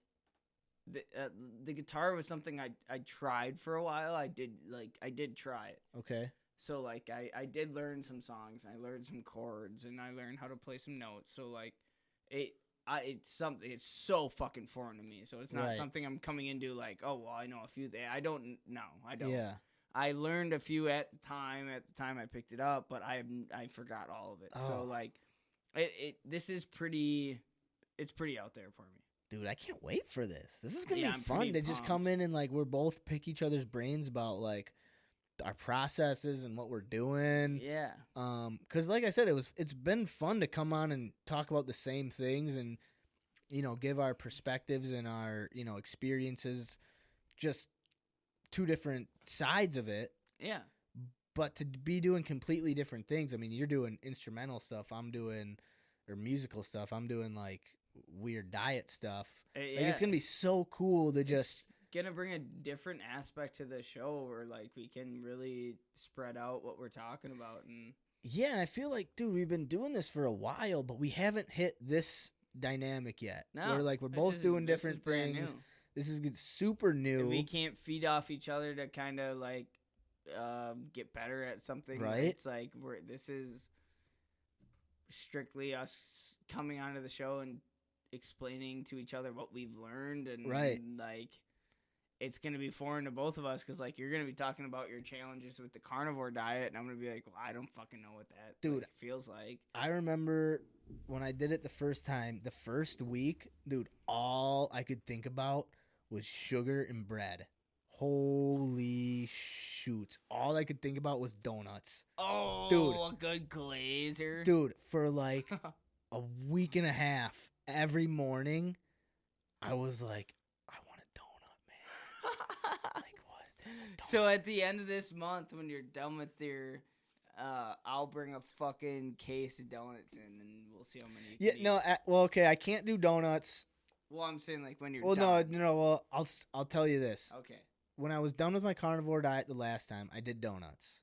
the guitar was something I tried for a while. I did try it. Okay. So like I did learn some songs. I learned some chords, and I learned how to play some notes. So like it's so fucking foreign to me. So it's not something I'm coming into like, oh well, I know a few. I don't. Yeah. I learned a few at the time. At the time I picked it up, but I forgot all of it. Oh. So like, this is it's pretty out there for me. Dude, I can't wait for this. This is gonna be fun to just come in and like we're both pick each other's brains about like our processes and what we're doing. Yeah. Because like I said, it's been fun to come on and talk about the same things and give our perspectives and our experiences, just two different sides of it. Yeah. But to be doing completely different things. I mean, you're doing instrumental stuff. I'm doing musical stuff. I'm doing like weird diet stuff. Like, it's gonna be so cool to just gonna bring a different aspect to the show where like we can really spread out what we're talking about. And I feel like, dude, we've been doing this for a while, but we haven't hit this dynamic yet. No, we're both doing different things. This is super new. And we can't feed off each other to kind of like get better at something. Right. It's like this is strictly us coming onto the show and explaining to each other what we've learned, and like it's going to be foreign to both of us because, like, you're going to be talking about your challenges with the carnivore diet, and I'm going to be like, well, I don't fucking know what that feels like. I remember when I did it the first time, the first week, dude, all I could think about was sugar and bread. Holy shoots. All I could think about was donuts. Oh, dude, a good glazer. Dude, for like a week and a half, every morning, I was like, so at the end of this month, when you're done with your, I'll bring a fucking case of donuts in, and we'll see how many. Okay, I can't do donuts Well, I'm saying like when you're Well, done. no. Well, I'll tell you this. Okay. When I was done with my carnivore diet the last time, I did donuts,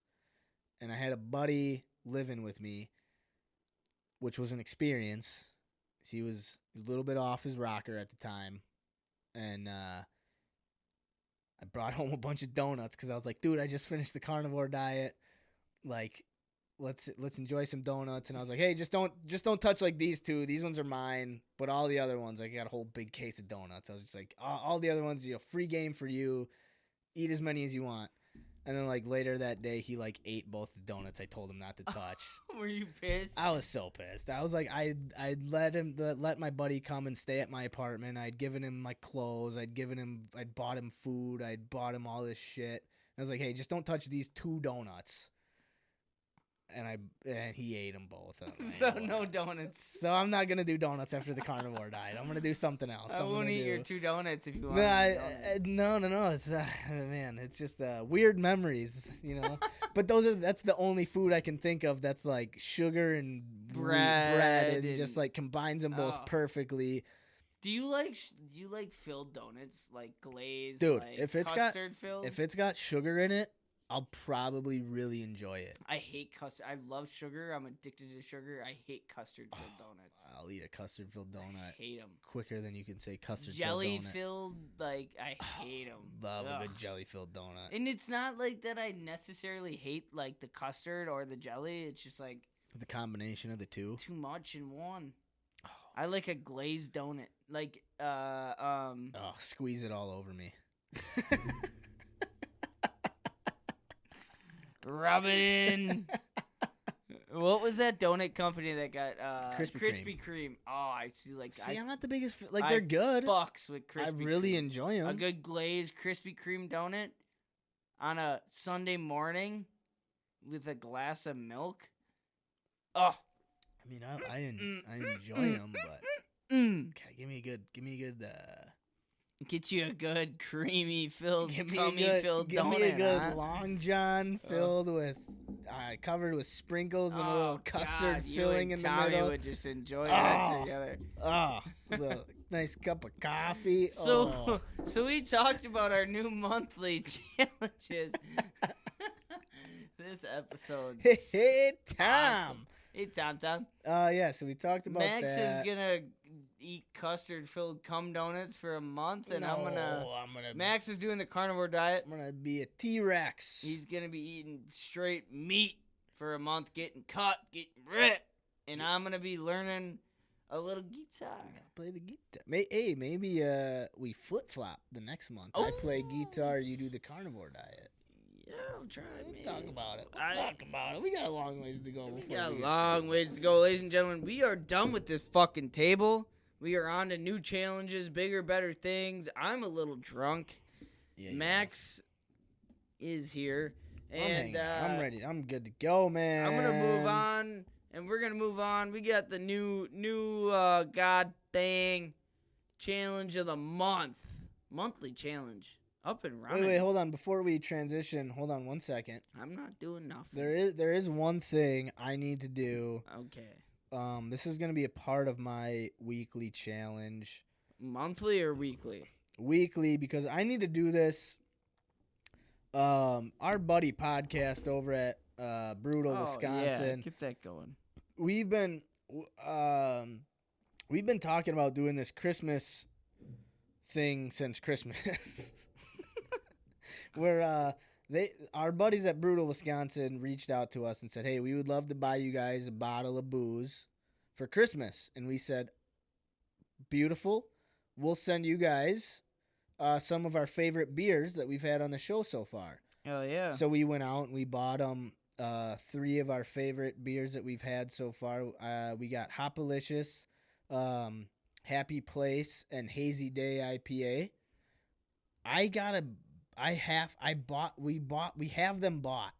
and I had a buddy living with me, which was an experience. He was a little bit off his rocker at the time, and I brought home a bunch of donuts because I was like, dude, I just finished the carnivore diet. Like, let's enjoy some donuts. And I was like, hey, just don't touch like these two. These ones are mine, but all the other ones, like, I got a whole big case of donuts. I was just like, all the other ones, free game for you. Eat as many as you want. And then, like, later that day, he, like, ate both the donuts I told him not to touch. Were you pissed? I was so pissed. I was like, I'd let my buddy come and stay at my apartment. I'd given him my clothes. I'd bought him food. I'd bought him all this shit. I was like, hey, just don't touch these 2 donuts. And he ate them both. So no donuts. So I'm not gonna do donuts after the carnivore diet. I'm gonna do something else. I won't eat your 2 donuts if you want. No. It's man. It's just weird memories, But that's the only food I can think of that's like sugar and bread and just like combines them both perfectly. Do you like filled donuts, like glazed? Dude, like if it's got sugar in it, I'll probably really enjoy it. I hate custard. I love sugar. I'm addicted to sugar. I hate custard-filled donuts. I'll eat a custard-filled donut. I hate them. Quicker than you can say custard-filled donut. Jelly-filled, like, I hate them. Love a good jelly-filled donut. And it's not like that I necessarily hate, like, the custard or the jelly. It's just, like... the combination of the two? Too much in one. Oh. I like a glazed donut. Like, squeeze it all over me. Rub it in. What was that donut company that got Krispy Kreme? Oh, I see. I'm not the biggest. They're good. Bucks with Krispy Kreme. I really enjoy them. A good glazed Krispy Kreme donut on a Sunday morning with a glass of milk. Oh, I mean, I enjoy them, but okay, give me a good. Get you a good creamy filled, filled donut. Give me a good Long John filled with, covered with sprinkles and a little custard filling in the middle. Tommy would just enjoy that together. A little nice cup of coffee. So we talked about our new monthly challenges. This episode. Hey, Tom. Awesome. Hey, Tom. Yeah. So we talked about Max that. is gonna eat custard-filled cum donuts for a month, and Max is doing the carnivore diet. I'm gonna be a T-Rex. He's gonna be eating straight meat for a month, getting cut, getting ripped, and I'm gonna be learning a little guitar. Play the guitar. Maybe we flip-flop the next month. I play guitar, you do the carnivore diet. Yeah, I'll try. Talk about it. We got a long ways to go. Ladies and gentlemen. We are done with this fucking table. We are on to new challenges, bigger, better things. I'm a little drunk. Yeah, Max is here. And I'm ready. I'm good to go, man. I'm going to move on. And we're going to move on. We got the new god dang challenge of the month. Monthly challenge. Up and running. Wait, hold on. Before we transition, hold on 1 second. I'm not doing nothing. There is one thing I need to do. Okay. This is going to be a part of my weekly challenge. Monthly or weekly? Weekly, because I need to do this. Our buddy podcast over at Brutal, Wisconsin. Yeah, get that going. We've been talking about doing this Christmas thing since Christmas. Where our buddies at Brutal, Wisconsin reached out to us and said, hey, we would love to buy you guys a bottle of booze for Christmas. And we said, beautiful. We'll send you guys some of our favorite beers that we've had on the show so far. Hell yeah. So we went out and we bought them 3 of our favorite beers that we've had so far. We got Hopalicious, Happy Place, and Hazy Day IPA. We have them bought.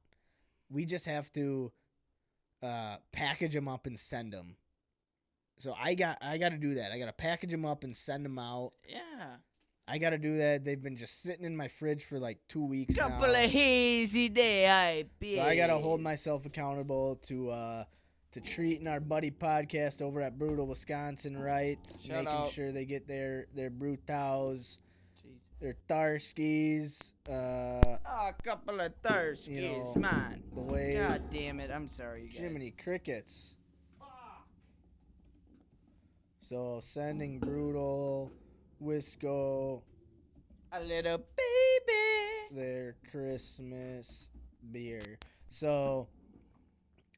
We just have to package them up and send them. So I got to do that. I got to package them up and send them out. Yeah. I got to do that. They've been just sitting in my fridge for like 2 weeks now. Couple of Hazy Day IPA. So I got to hold myself accountable to to treating our buddy podcast over at Brutal Wisconsin right. Making sure they get their Brutaus, their Tharskis. A couple of Tharskis, man. The way. God damn it. I'm sorry, you guys. Jiminy Crickets. So sending Brutal, Wisco, a little baby, their Christmas beer. So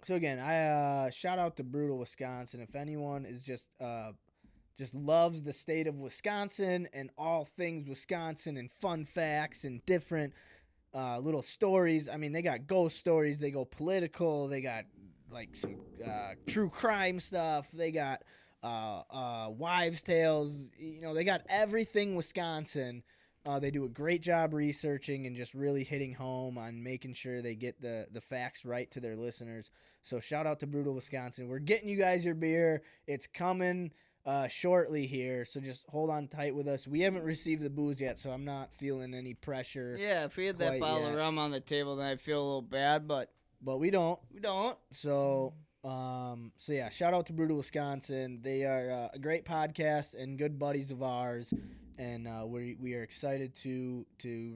again, I shout out to Brutal Wisconsin. If anyone is just loves the state of Wisconsin and all things Wisconsin and fun facts and different little stories. I mean, they got ghost stories. They go political. They got like some true crime stuff. They got wives' tales. They got everything Wisconsin. They do a great job researching and just really hitting home on making sure they get the facts right to their listeners. So shout out to Brutal Wisconsin. We're getting you guys your beer. It's coming shortly here, so just hold on tight with us. We haven't received the booze yet, so I'm not feeling any pressure. Yeah, if we had that bottle of rum on the table, then I'd feel a little bad, but we don't. We don't. So yeah, shout out to Brutal Wisconsin. They are a great podcast and good buddies of ours, and we are excited to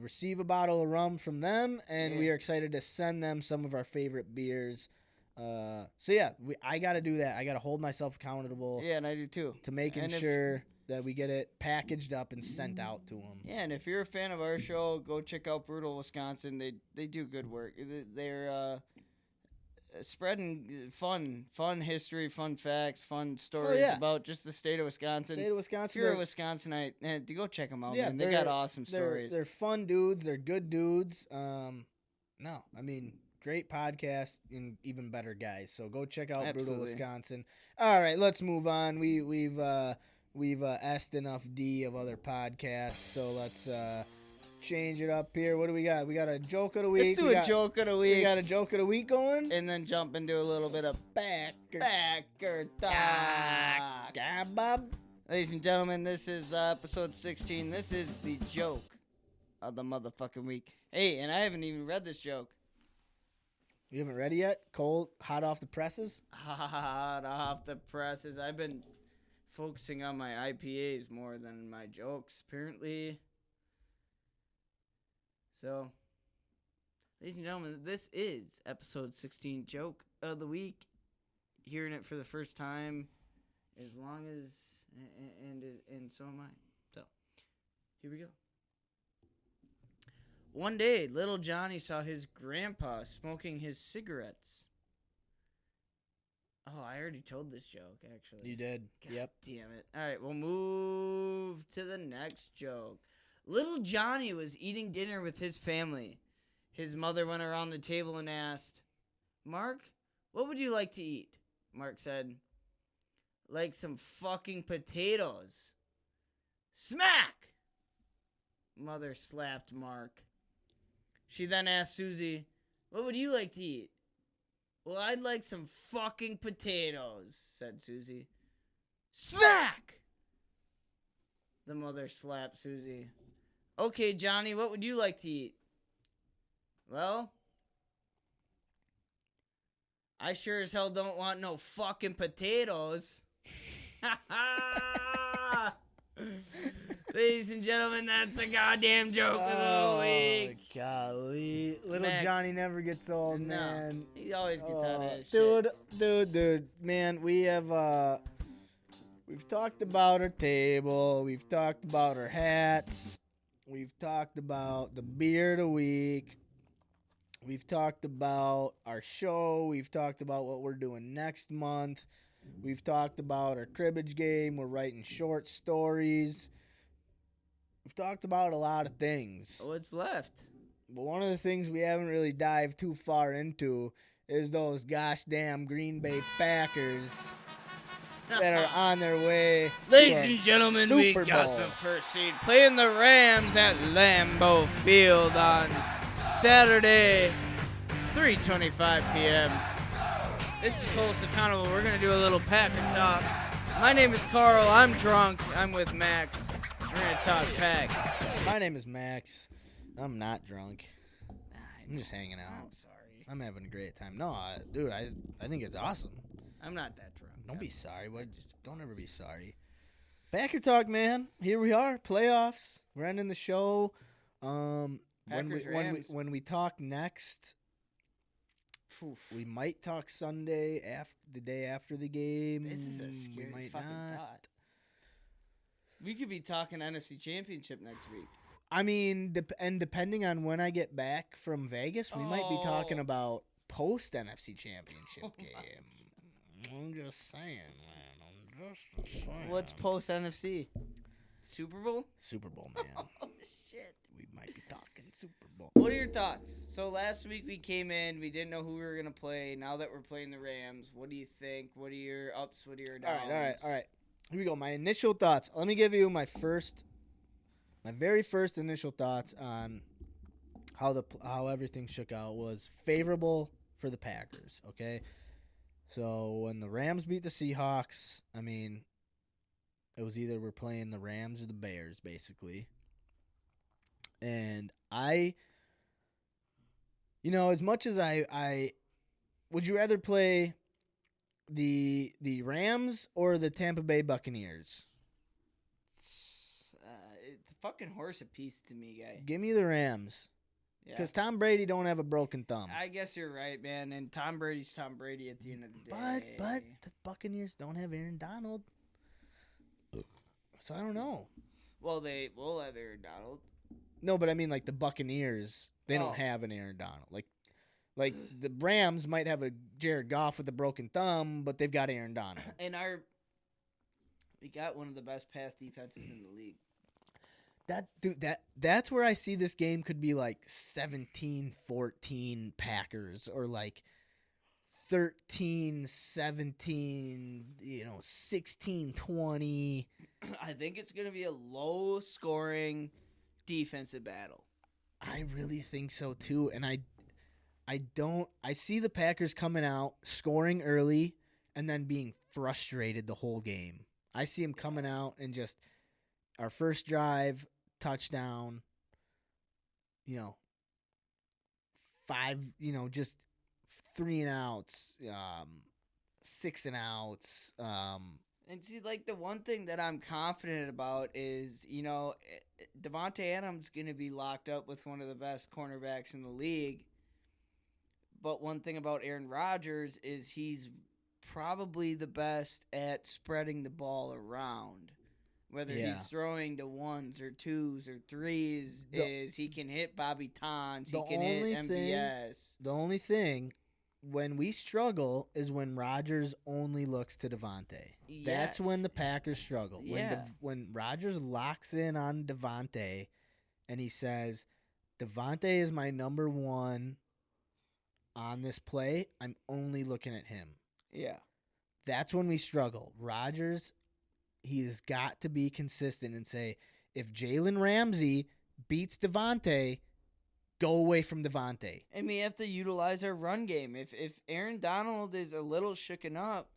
receive a bottle of rum from them, and we are excited to send them some of our favorite beers. So yeah, I got to do that. I got to hold myself accountable. Yeah, and I do too. To making sure that we get it packaged up and sent out to them. Yeah, and if you're a fan of our show, go check out Brutal Wisconsin. They do good work. They're spreading fun history, fun facts, fun stories about just the state of Wisconsin. If you're a Wisconsinite, go check them out. Yeah, man. They got awesome stories. They're fun dudes. They're good dudes. Great podcast and even better guys. So go check out Brutal Wisconsin. All right, let's move on. We've asked enough D of other podcasts, so let's change it up here. What do we got? We got a joke of the week. Let's do a joke of the week. We got a joke of the week going, and then jump into a little bit of backer talk. Bob. Ladies and gentlemen, this is episode 16. This is the joke of the motherfucking week. Hey, and I haven't even read this joke. You haven't read it yet? Cold, hot off the presses? Hot off the presses. I've been focusing on my IPAs more than my jokes, apparently. So, ladies and gentlemen, this is episode 16, joke of the week. Hearing it for the first time, as long as, and so am I. So, here we go. One day, little Johnny saw his grandpa smoking his cigarettes. Oh, I already told this joke, actually. You did. God damn it. All right, we'll move to the next joke. Little Johnny was eating dinner with his family. His mother went around the table and asked, "Mark, what would you like to eat?" Mark said, "Like some fucking potatoes." Smack! Mother slapped Mark. She then asked Susie, "What would you like to eat?" "Well, I'd like some fucking potatoes," said Susie. Smack! The mother slapped Susie. "Okay, Johnny, what would you like to eat?" "Well, I sure as hell don't want no fucking potatoes." Ladies and gentlemen, that's the goddamn joke of the week. Oh, golly. Little Johnny never gets old, man. He always gets out of his shit. Dude. Man, we've talked about our table. We've talked about our hats. We've talked about the beer of the week. We've talked about our show. We've talked about what we're doing next month. We've talked about our cribbage game. We're writing short stories. We've talked about a lot of things. What's left? But one of the things we haven't really dived too far into is those gosh damn Green Bay Packers that are on their way. Ladies and gentlemen, we got the first seed playing the Rams at Lambeau Field on Saturday, 3:25 p.m. This is Host Accountable. We're going to do a little Packer talk. My name is Karel. I'm drunk. I'm with Max. We're going to talk Pack. My name is Max. I'm not drunk. I'm just hanging out. I'm sorry. I'm having a great time. No, dude, I think it's awesome. I'm not that drunk. Don't be sorry. Don't ever be sorry. Packer talk, man. Here we are, playoffs. We're ending the show. When we talk next, we might talk Sunday the day after the game. This is a scary fucking thought. We could be talking NFC Championship next week. I mean, and depending on when I get back from Vegas, we might be talking about post NFC Championship game. I'm just saying, man. What's post NFC? Super Bowl? Super Bowl, man. Oh, shit. We might be talking Super Bowl. What are your thoughts? So last week we came in, we didn't know who we were going to play. Now that we're playing the Rams, what do you think? What are your ups? What are your downs? All right. Here we go. My initial thoughts. Let me give you my very first initial thoughts on how everything shook out was favorable for the Packers, okay? So when the Rams beat the Seahawks, I mean, it was either we're playing the Rams or the Bears, basically. And as much as I would you rather play the Rams or the Tampa Bay Buccaneers? It's a fucking horse apiece to me, guy. Give me the Rams. Because Tom Brady don't have a broken thumb. I guess you're right, man. And Tom Brady's Tom Brady at the end of the day. But the Buccaneers don't have Aaron Donald. So I don't know. Well, they will have Aaron Donald. No, but I mean, like, the Buccaneers, they don't have an Aaron Donald. Like the Rams might have a Jared Goff with a broken thumb, but they've got Aaron Donald. And we got one of the best pass defenses in the league. That's where I see this game could be like 17-14 Packers or like 13-17, 16-20. I think it's going to be a low-scoring defensive battle. I really think so too, and I see the Packers coming out, scoring early, and then being frustrated the whole game. I see them coming out and just our first drive, touchdown, 5, just 3 and outs, 6 and outs. And see, like, the one thing that I'm confident about is, Devontae Adams going to be locked up with one of the best cornerbacks in the league. But one thing about Aaron Rodgers is he's probably the best at spreading the ball around. Whether he's throwing to 1s or 2s or 3s, he can hit Bobby Tons, he can hit MVS. The only thing, when we struggle, is when Rodgers only looks to Devontae. Yes. That's when the Packers struggle. Yeah. When Rodgers locks in on Devontae and he says, Devontae is my number one on this play, I'm only looking at him. Yeah. That's when we struggle. Rodgers, he's got to be consistent and say, if Jalen Ramsey beats Devontae, go away from Devontae. And we have to utilize our run game. If Aaron Donald is a little shooken up,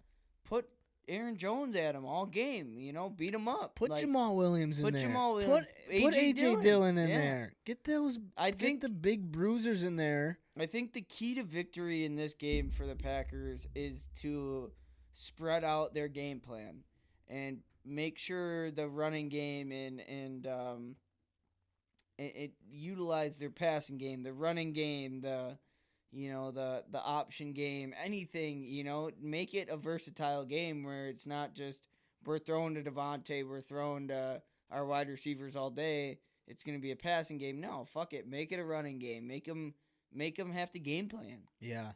put Aaron Jones at him all game. Beat him up. Put Jamal Williams in there. Put Jamal Williams. Put A.J. Dillon in there. Get the big bruisers in there. I think the key to victory in this game for the Packers is to spread out their game plan and make sure the running game and utilize their passing game, the running game, the option game, anything, make it a versatile game where it's not just we're throwing to Devontae, we're throwing to our wide receivers all day. It's going to be a passing game. No, fuck it. Make it a running game. Make them have to game plan. Yeah.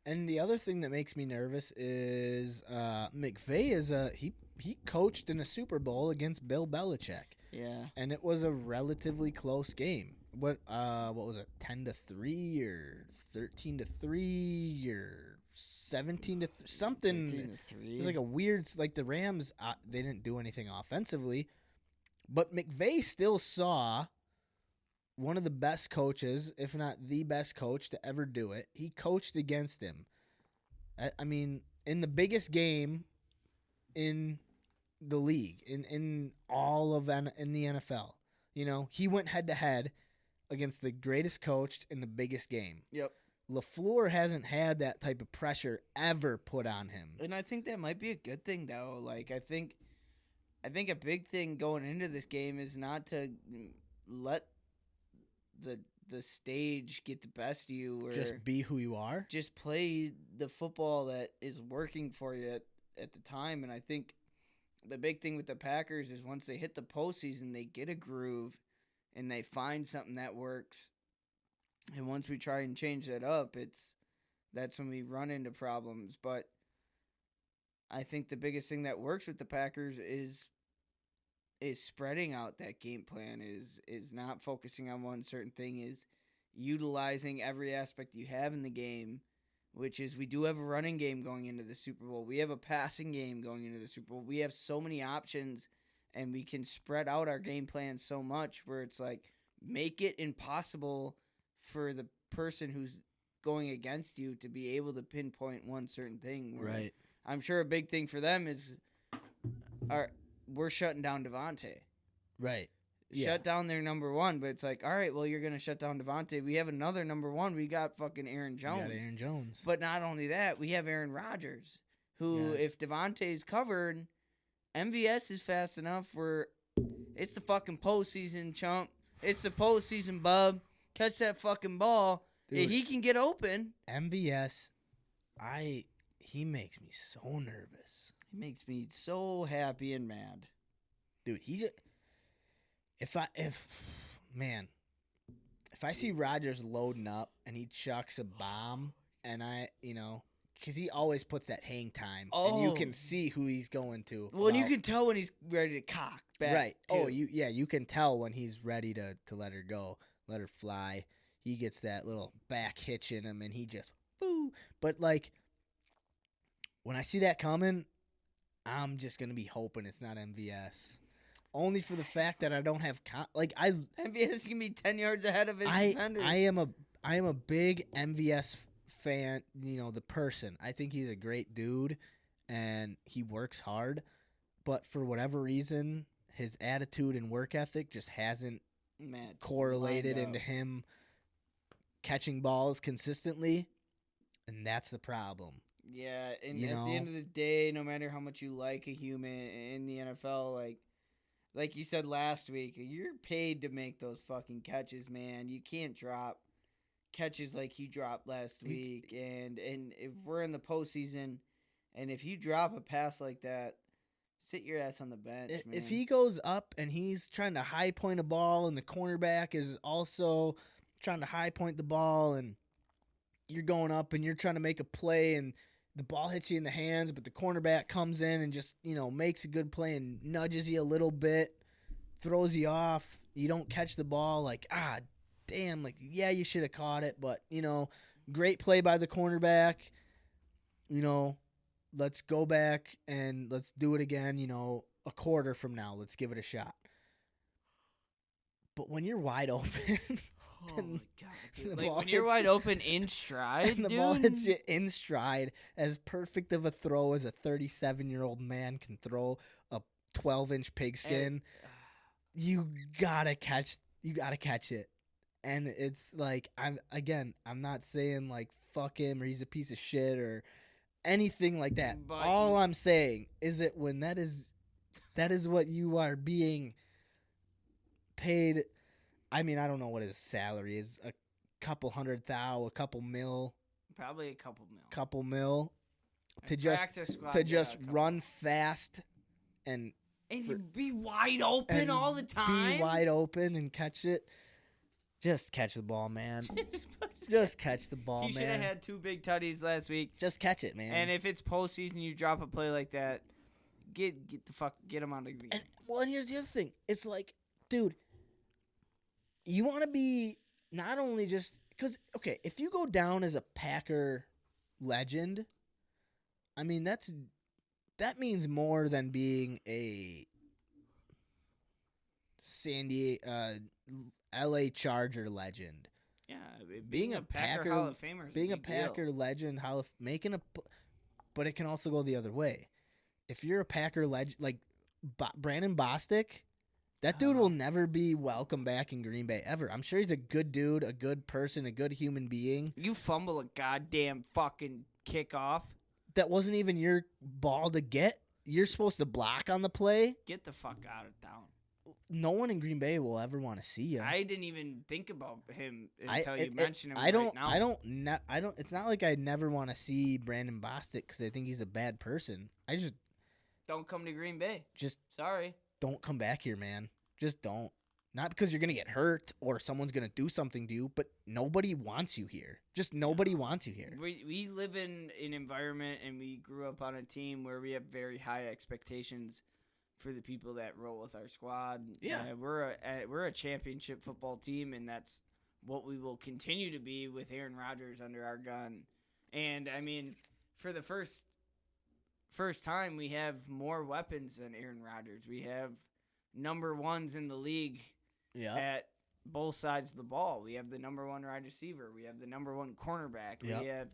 And the other thing that makes me nervous is McVay is he coached in a Super Bowl against Bill Belichick. Yeah. And it was a relatively close game. What was it? 10-3 or 13-3 or 17-3 something. 13-3. It was like a weird, like the Rams they didn't do anything offensively, but McVay still saw one of the best coaches, if not the best coach to ever do it. He coached against him. I mean, in the biggest game in the league, in all of in the NFL, he went head to head against the greatest coach in the biggest game. Yep. LaFleur hasn't had that type of pressure ever put on him. And I think that might be a good thing, though. Like, I think a big thing going into this game is not to let the stage get the best of you, or just be who you are. Just play the football that is working for you at the time. And I think the big thing with the Packers is once they hit the postseason, they get a groove and they find something that works. And once we try and change that up, that's when we run into problems. But I think the biggest thing that works with the Packers is spreading out that game plan, is not focusing on one certain thing, is utilizing every aspect you have in the game, which is we do have a running game going into the Super Bowl. We have a passing game going into the Super Bowl. We have so many options, and we can spread out our game plan so much where it's like make it impossible for the person who's going against you to be able to pinpoint one certain thing. Right. I'm sure a big thing for them is we're shutting down Devontae. Right. Shut down their number one, but it's like, all right, well, you're going to shut down Devontae. We have another number one. We got fucking Aaron Jones. But not only that, we have Aaron Rodgers, who, if Devontae's covered, MVS is fast enough where it's the fucking postseason, chump. It's the postseason, bub. Catch that fucking ball. Dude, he can get open. MVS, he makes me so nervous. He makes me so happy and mad. Dude, if I see Rodgers loading up and he chucks a bomb and because he always puts that hang time and you can see who he's going to. Well, and you can tell when he's ready to cock back. Right. Too. You can tell when he's ready to let her go, let her fly. He gets that little back hitch in him and he just, boo. But, like, when I see that coming, I'm just going to be hoping it's not MVS. Only for the fact that I don't have MVS can be 10 yards ahead of his defender. I am a big MVS fan, the person. I think he's a great dude and he works hard, but for whatever reason, his attitude and work ethic just hasn't correlated into him catching balls consistently, and that's the problem. Yeah, and at the end of the day, no matter how much you like a human in the NFL, like you said last week, you're paid to make those fucking catches, man. You can't drop catches like you dropped last week. And if we're in the postseason, and if you drop a pass like that, sit your ass on the bench, man. If he goes up and he's trying to high point a ball and the cornerback is also trying to high point the ball and you're going up and you're trying to make a play and the ball hits you in the hands, but the cornerback comes in and just, makes a good play and nudges you a little bit, throws you off. You don't catch the ball, damn, you should have caught it, but, great play by the cornerback. Let's go back and let's do it again, a quarter from now. Let's give it a shot. But when you're wide open... Oh, my God. Dude. When you're wide open in stride, and the ball hits you in stride, as perfect of a throw as a 37-year-old man can throw a 12-inch pigskin, you gotta catch it. And it's like, I'm not saying, fuck him or he's a piece of shit or anything like that. But all I'm saying is that when that is what you are being paid... I mean, I don't know what his salary is. A couple $100,000, a couple mil. Probably a couple mil. Couple mil. To just run fast and be wide open all the time. Be wide open and catch it. Just catch the ball, man. Just catch the ball, man. He should have had 2 big tutties last week. Just catch it, man. And if it's postseason, you drop a play like that, get him out of the game. And here's the other thing. It's like, dude, you want to be not only just because, okay, if you go down as a Packer legend, I mean, that means more than being a LA Charger legend. Yeah, being a Packer Hall of Famer, being a Packer legend, but it can also go the other way. If you're a Packer legend, like Brandon Bostic, That dude will never be welcome back in Green Bay ever. I'm sure he's a good dude, a good person, a good human being. You fumble a goddamn fucking kickoff. That wasn't even your ball to get. You're supposed to block on the play. Get the fuck out of town. No one in Green Bay will ever want to see you. I didn't even think about him until you mentioned him. Now. I don't. It's not like I never want to see Brandon Bostic because I think he's a bad person. I just don't come to Green Bay. Just sorry. Don't come back here, man. Just don't. Not because you're gonna get hurt or someone's gonna do something to you, but nobody wants you here. Just nobody wants you here. We live in an environment and we grew up on a team where we have very high expectations for the people that roll with our squad. Yeah, we're a championship football team, and that's what we will continue to be with Aaron Rodgers under our gun. And I mean, for the first time, we have more weapons than Aaron Rodgers. We have number ones in the league at both sides of the ball. We have the number one wide receiver. We have the number one cornerback. Yep. We have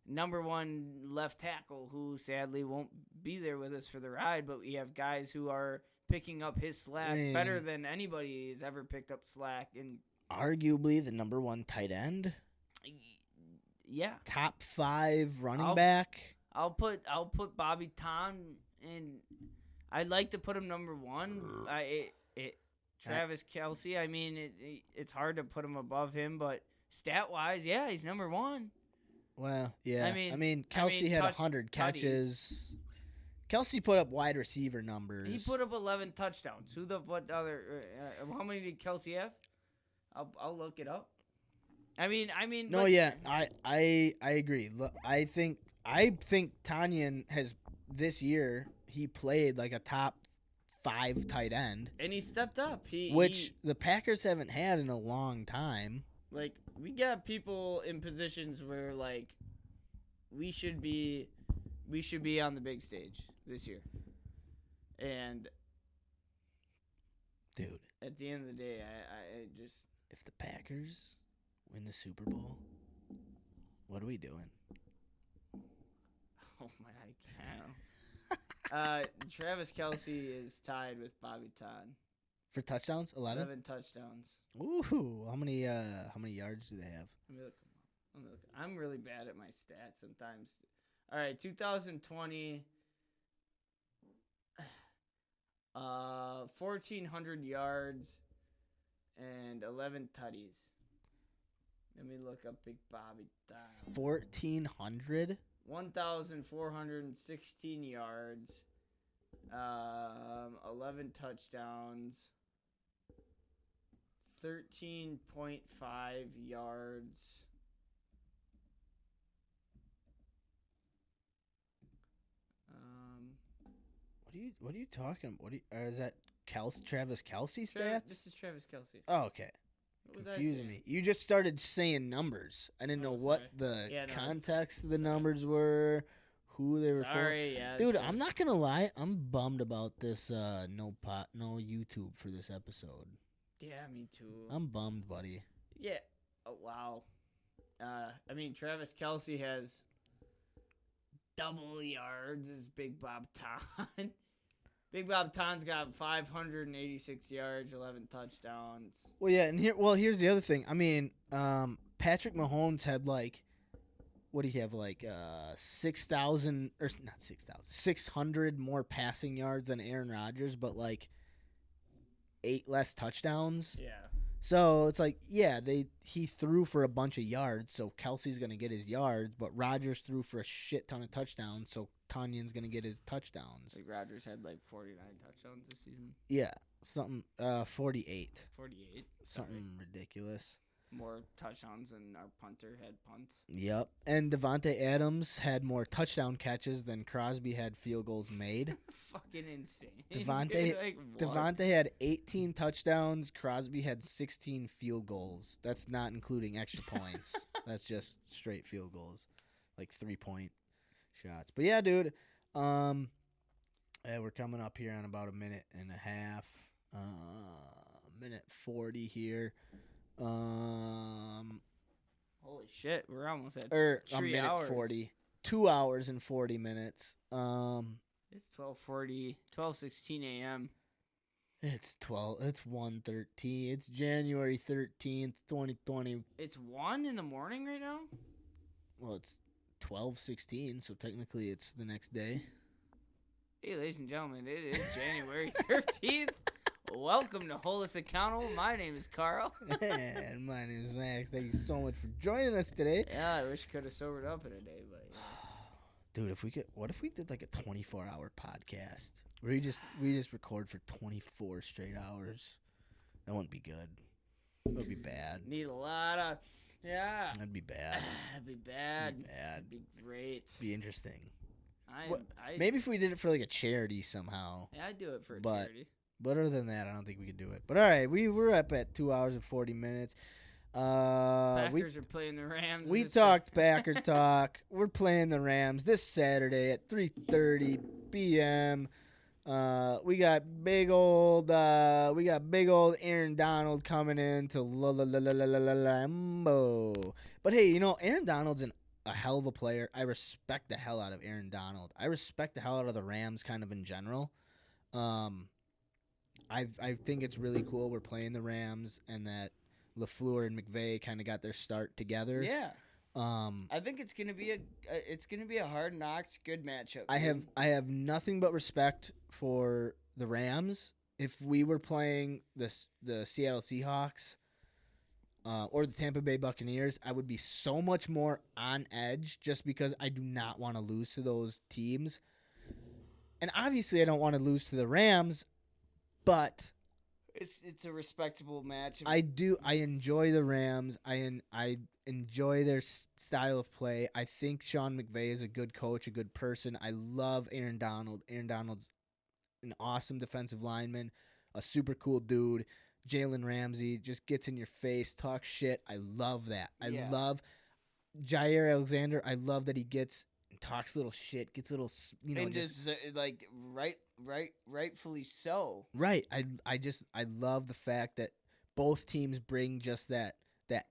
number one left tackle who sadly won't be there with us for the ride, but we have guys who are picking up his slack better than anybody has ever picked up slack. And arguably the number one tight end. Yeah. Top 5 running back. I'll put Bobby Tom in. I'd like to put him number 1. Travis Kelce. I mean, it's hard to put him above him, but stat wise, yeah, he's number 1. Well, yeah. I mean, Kelce had 100 catches. Kelce put up wide receiver numbers. He put up 11 touchdowns. How many did Kelce have? I'll look it up. I mean. No, yeah, I agree. Look, I think Tanyan has this year. He played like a top 5 tight end, and he stepped up. The Packers haven't had in a long time. Like, we got people in positions where, like, we should be on the big stage this year. And, dude, at the end of the day, I just... If the Packers win the Super Bowl, what are we doing? Oh, my, I can't. Travis Kelce is tied with Bobby Todd. For touchdowns? 11? 11 touchdowns. Ooh, how many yards do they have? Let me look. I'm really bad at my stats sometimes. All right, 2020, 1,400 yards and 11 tutties. Let me look up Big Bobby Todd. 1,400? 1,416 yards, 11 touchdowns, 13.5 yards. What are you talking about? Is that Travis Kelce stats? This is Travis Kelce. Oh, okay. Confusing me. You just started saying numbers. I didn't know what the context of the numbers were, who they were for. Yeah. Dude, I'm not gonna lie. I'm bummed about this no YouTube for this episode. Yeah, me too. I'm bummed, buddy. Yeah. Oh, wow. I mean, Travis Kelce has double yards as Big Bob Ton. Big Bob Ton's got 586 yards, 11 touchdowns. Well, yeah, and here's the other thing. I mean, Patrick Mahomes had what do you have, 6,000 or not 6,000, 600 more passing yards than Aaron Rodgers, but 8 less touchdowns. Yeah. So it's he threw for a bunch of yards, so Kelsey's gonna get his yards, but Rodgers threw for a shit ton of touchdowns, so Tanyan's gonna get his touchdowns. Rodgers had 49 touchdowns this season. Yeah, something 48. 48. Something ridiculous. More touchdowns than our punter had punts. Yep. And Devontae Adams had more touchdown catches than Crosby had field goals made. Fucking insane. Devontae had 18 touchdowns. Crosby had 16 field goals. That's not including extra points. That's just straight field goals, 3-point shots. But yeah, dude. We're coming up here on about a minute and a half. Minute 40 here. Holy shit, we're almost at 3 minute hours. 40. 2 hours and 40 minutes. It's 12:16 a.m. It's 1:13. It's January 13th, 2020. It's 1 in the morning right now? Well, it's 12:16, so technically it's the next day. Hey, ladies and gentlemen, it is January 13th. Welcome to Hold Us Accountable. My name is Karel. And my name is Max. Thank you so much for joining us today. Yeah, I wish I could have sobered up in a day, but yeah. Dude, what if we did like a 24-hour podcast? Where we just record for 24 straight hours. That wouldn't be good. That would be bad. Need a lot of, yeah. That'd be bad. That'd be bad. That'd be bad. That'd be great. Be interesting. Maybe if we did it for like a charity somehow. Yeah, I'd do it for a But- charity. But other than that, I don't think we could do it. But all right, we're up at 2 hours and 40 minutes. Packers are playing the Rams. We talked Packer talk. We're playing the Rams this Saturday at 3:30 p.m. We got big old Aaron Donald coming in to Lambeau. But hey, Aaron Donald's a hell of a player. I respect the hell out of Aaron Donald. I respect the hell out of the Rams kind of in general. I think it's really cool we're playing the Rams and that LaFleur and McVay kind of got their start together. Yeah. I think it's gonna be a hard knocks good matchup. I have nothing but respect for the Rams. If we were playing the Seattle Seahawks or the Tampa Bay Buccaneers, I would be so much more on edge just because I do not want to lose to those teams. And obviously I don't want to lose to the Rams, but it's a respectable match. I enjoy the Rams. I enjoy their style of play. I think Sean McVay is a good coach, a good person. I love Aaron Donald. Aaron Donald's an awesome defensive lineman, a super cool dude. Jalen Ramsey just gets in your face, talks shit. I love that. I love Jair Alexander. I love that he gets and talks little shit, gets little, and just like rightfully so. Right. I love the fact that both teams bring just that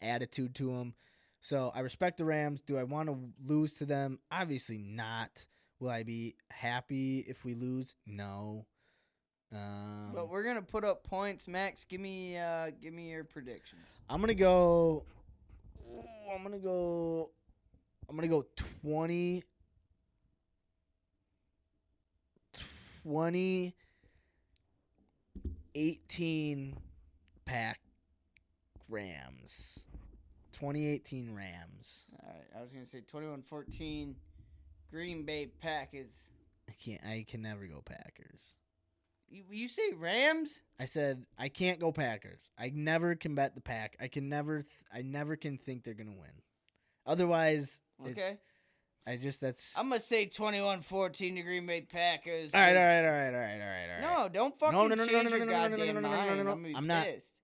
attitude to them. So I respect the Rams. Do I want to lose to them? Obviously not. Will I be happy if we lose? No. But we're gonna put up points. Max, give me your predictions. I'm gonna go 2018 Pack Rams. 2018 Rams. All right, I was gonna say 21-14 Green Bay Packers. I can never go Packers. You say Rams? I said I can't go Packers. I never can bet the Pack. I never can think they're gonna win. Otherwise, okay. I'm gonna say 21-14 to Green Bay Packers. All right. No, don't fucking change your goddamn mind. I'm not pissed.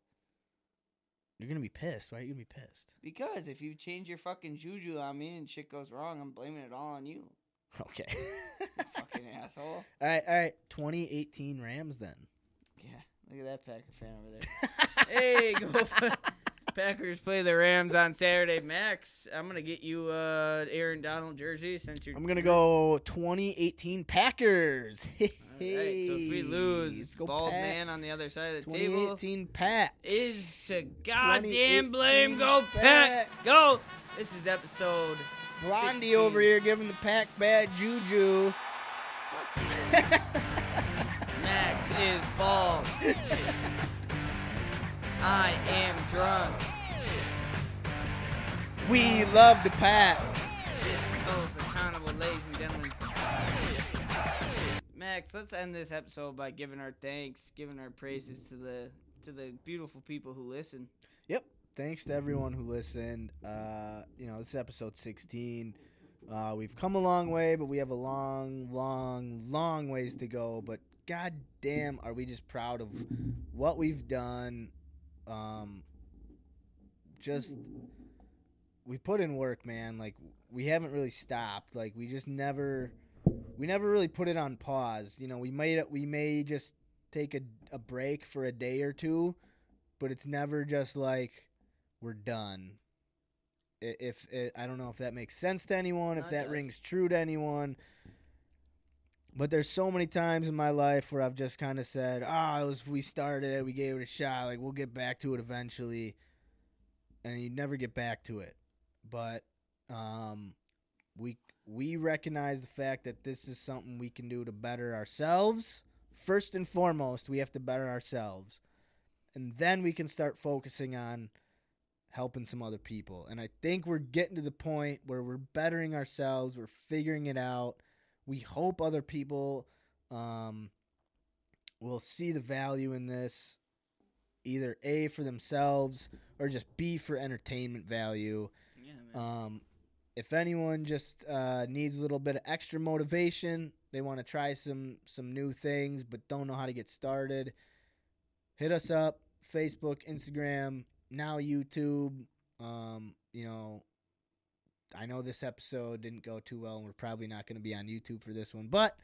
You're gonna be pissed. Why are you gonna be pissed? Because if you change your fucking juju on me and shit goes wrong, I'm blaming it all on you. Okay. You fucking asshole. All right. 2018 Rams then. Yeah, look at that Packer fan over there. Hey, go Packers play the Rams on Saturday. Max, I'm gonna get you Aaron Donald jersey since you're. I'm gonna go 2018 Packers. All right, so if we lose, bald man on the other side of the table 2018 Pack is to goddamn blame. Go Pack, go! This is episode. Blondie 16. over here giving the Pack bad juju. Max is bald. I am drunk. We love the Pack. This is Host Accountable, ladies and gentlemen. Max, let's end this episode by giving our thanks, giving our praises to the beautiful people who listen. Yep. Thanks to everyone who listened. This is episode 16. We've come a long way, but we have a long, long, long ways to go. But god damn, are we just proud of what we've done. We put in work, man. Like, we haven't really stopped. Like, we never really put it on pause. We may just take a break for a day or two, but it's never just like we're done. I don't know if that makes sense to anyone, if that rings true to anyone. But there's so many times in my life where I've just kind of said, we started it, we gave it a shot, like we'll get back to it eventually. And you never get back to it. But we recognize the fact that this is something we can do to better ourselves. First and foremost, we have to better ourselves. And then we can start focusing on helping some other people. And I think we're getting to the point where we're bettering ourselves, we're figuring it out. We hope other people will see the value in this, either A, for themselves, or just B, for entertainment value. Yeah, man. If anyone just needs a little bit of extra motivation, they want to try some new things but don't know how to get started, hit us up, Facebook, Instagram, now YouTube. I know this episode didn't go too well, and we're probably not going to be on YouTube for this one, but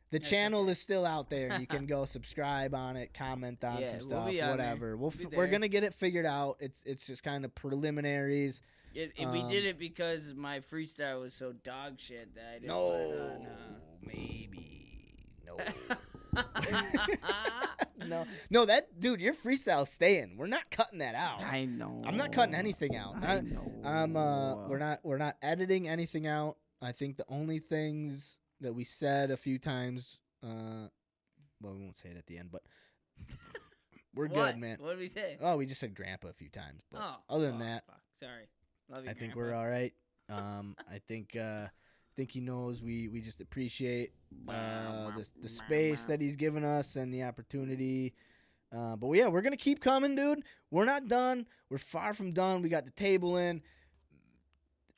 the channel is still out there. You can go subscribe on it, comment on some stuff, whatever. We're going to get it figured out. It's just kind of preliminaries. We did it because my freestyle was so dog shit that I didn't put it on. No, that dude, your freestyle's staying. We're not cutting that out. I know. I'm not cutting anything out. I know. We're not editing anything out. I think the only things that we said a few times, well, we won't say it at the end, but we're good, man. What did we say? Oh, we just said grandpa a few times, but other than that, fuck. Sorry. Love you, I think Grandpa. we're all right. I think he knows we just appreciate the space that he's given us and the opportunity. But yeah, we're gonna keep coming, dude. We're not done. We're far from done. We got the table in.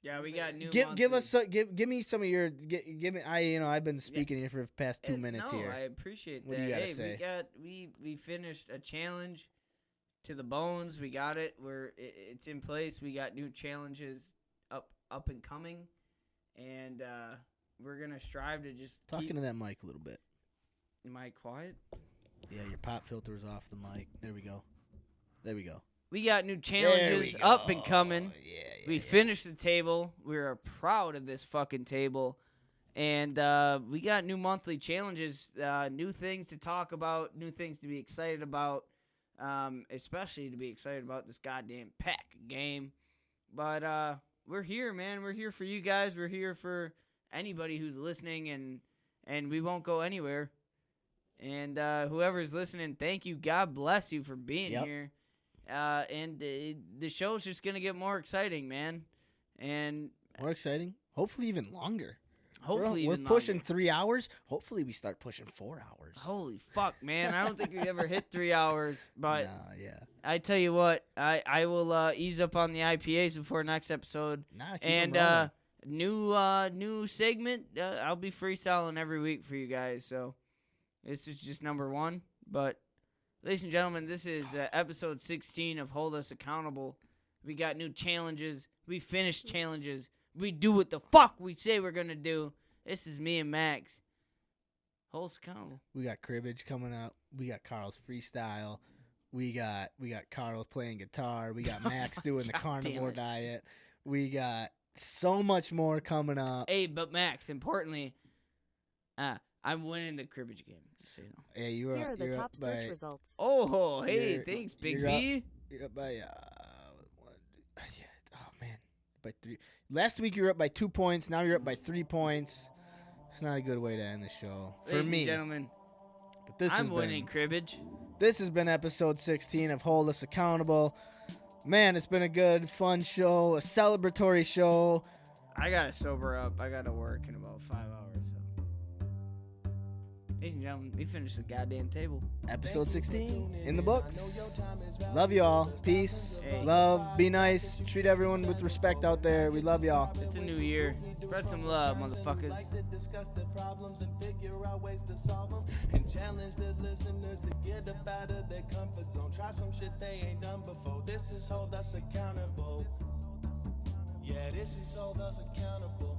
Yeah, we got new. Give me some of your give me. I've been speaking here for the past 2 minutes here. I appreciate that. What do you gotta say? We finished a challenge to the bones. We got it. It's in place. We got new challenges up and coming, and we're gonna strive to just talking to that mic a little bit. Am I quiet? Yeah, your pop filter's off the mic. There we go. We got new challenges up and coming. Yeah, we finished the table. We are proud of this fucking table. And we got new monthly challenges, new things to talk about, new things to be excited about, especially to be excited about this goddamn pack game. But we're here, man. We're here for you guys. We're here for anybody who's listening, and we won't go anywhere. And whoever's listening, thank you. God bless you for being here. And the show's just going to get more exciting, man. And more exciting? Hopefully even longer. We're pushing 3 hours. Hopefully we start pushing 4 hours. Holy fuck, man. I don't think we ever hit 3 hours. But yeah. I tell you what, I will ease up on the IPAs before next episode. And new segment, I'll be freestyling every week for you guys. So this is just number 1. But ladies and gentlemen, this is episode 16 of Hold Us Accountable. We got new challenges. We finished challenges. We do what the fuck we say we're going to do. This is me and Max. Hold us accountable. We got cribbage coming up. We got Karel's freestyle. We got Karel playing guitar. We got Max doing the carnivore diet. We got so much more coming up. Hey, but Max, importantly, I'm winning the cribbage game. Just so you know. Yeah, you're Here up. are the You're top up search by, results. Oh, hey, thanks, Big B. You're up by by 3. Last week you were up by 2 points. Now you're up by 3 points. It's not a good way to end the show for Ladies me, and gentlemen. But I'm winning cribbage. This has been episode 16 of Hold Us Accountable. Man, it's been a good, fun show, a celebratory show. I gotta sober up. I gotta work in about 5 hours. So, ladies and gentlemen, we finished the goddamn table. Episode 16 in the books. Love y'all. Peace. Hey. Love. Be nice. Treat everyone with respect out there. We love y'all. It's a new year. Spread some love, motherfuckers. Discuss the problems and figure out ways to solve them, and challenge the listeners to get up out of their comfort zone. Try some shit they ain't done before. This is Hold Us Accountable. Yeah, this is Hold Us Accountable.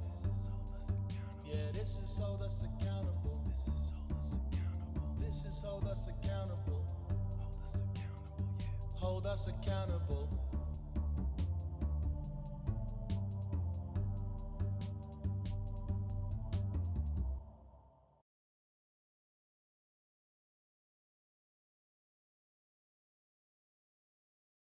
Yeah, this is Hold Us Accountable. This is Hold Us Accountable. Hold us accountable.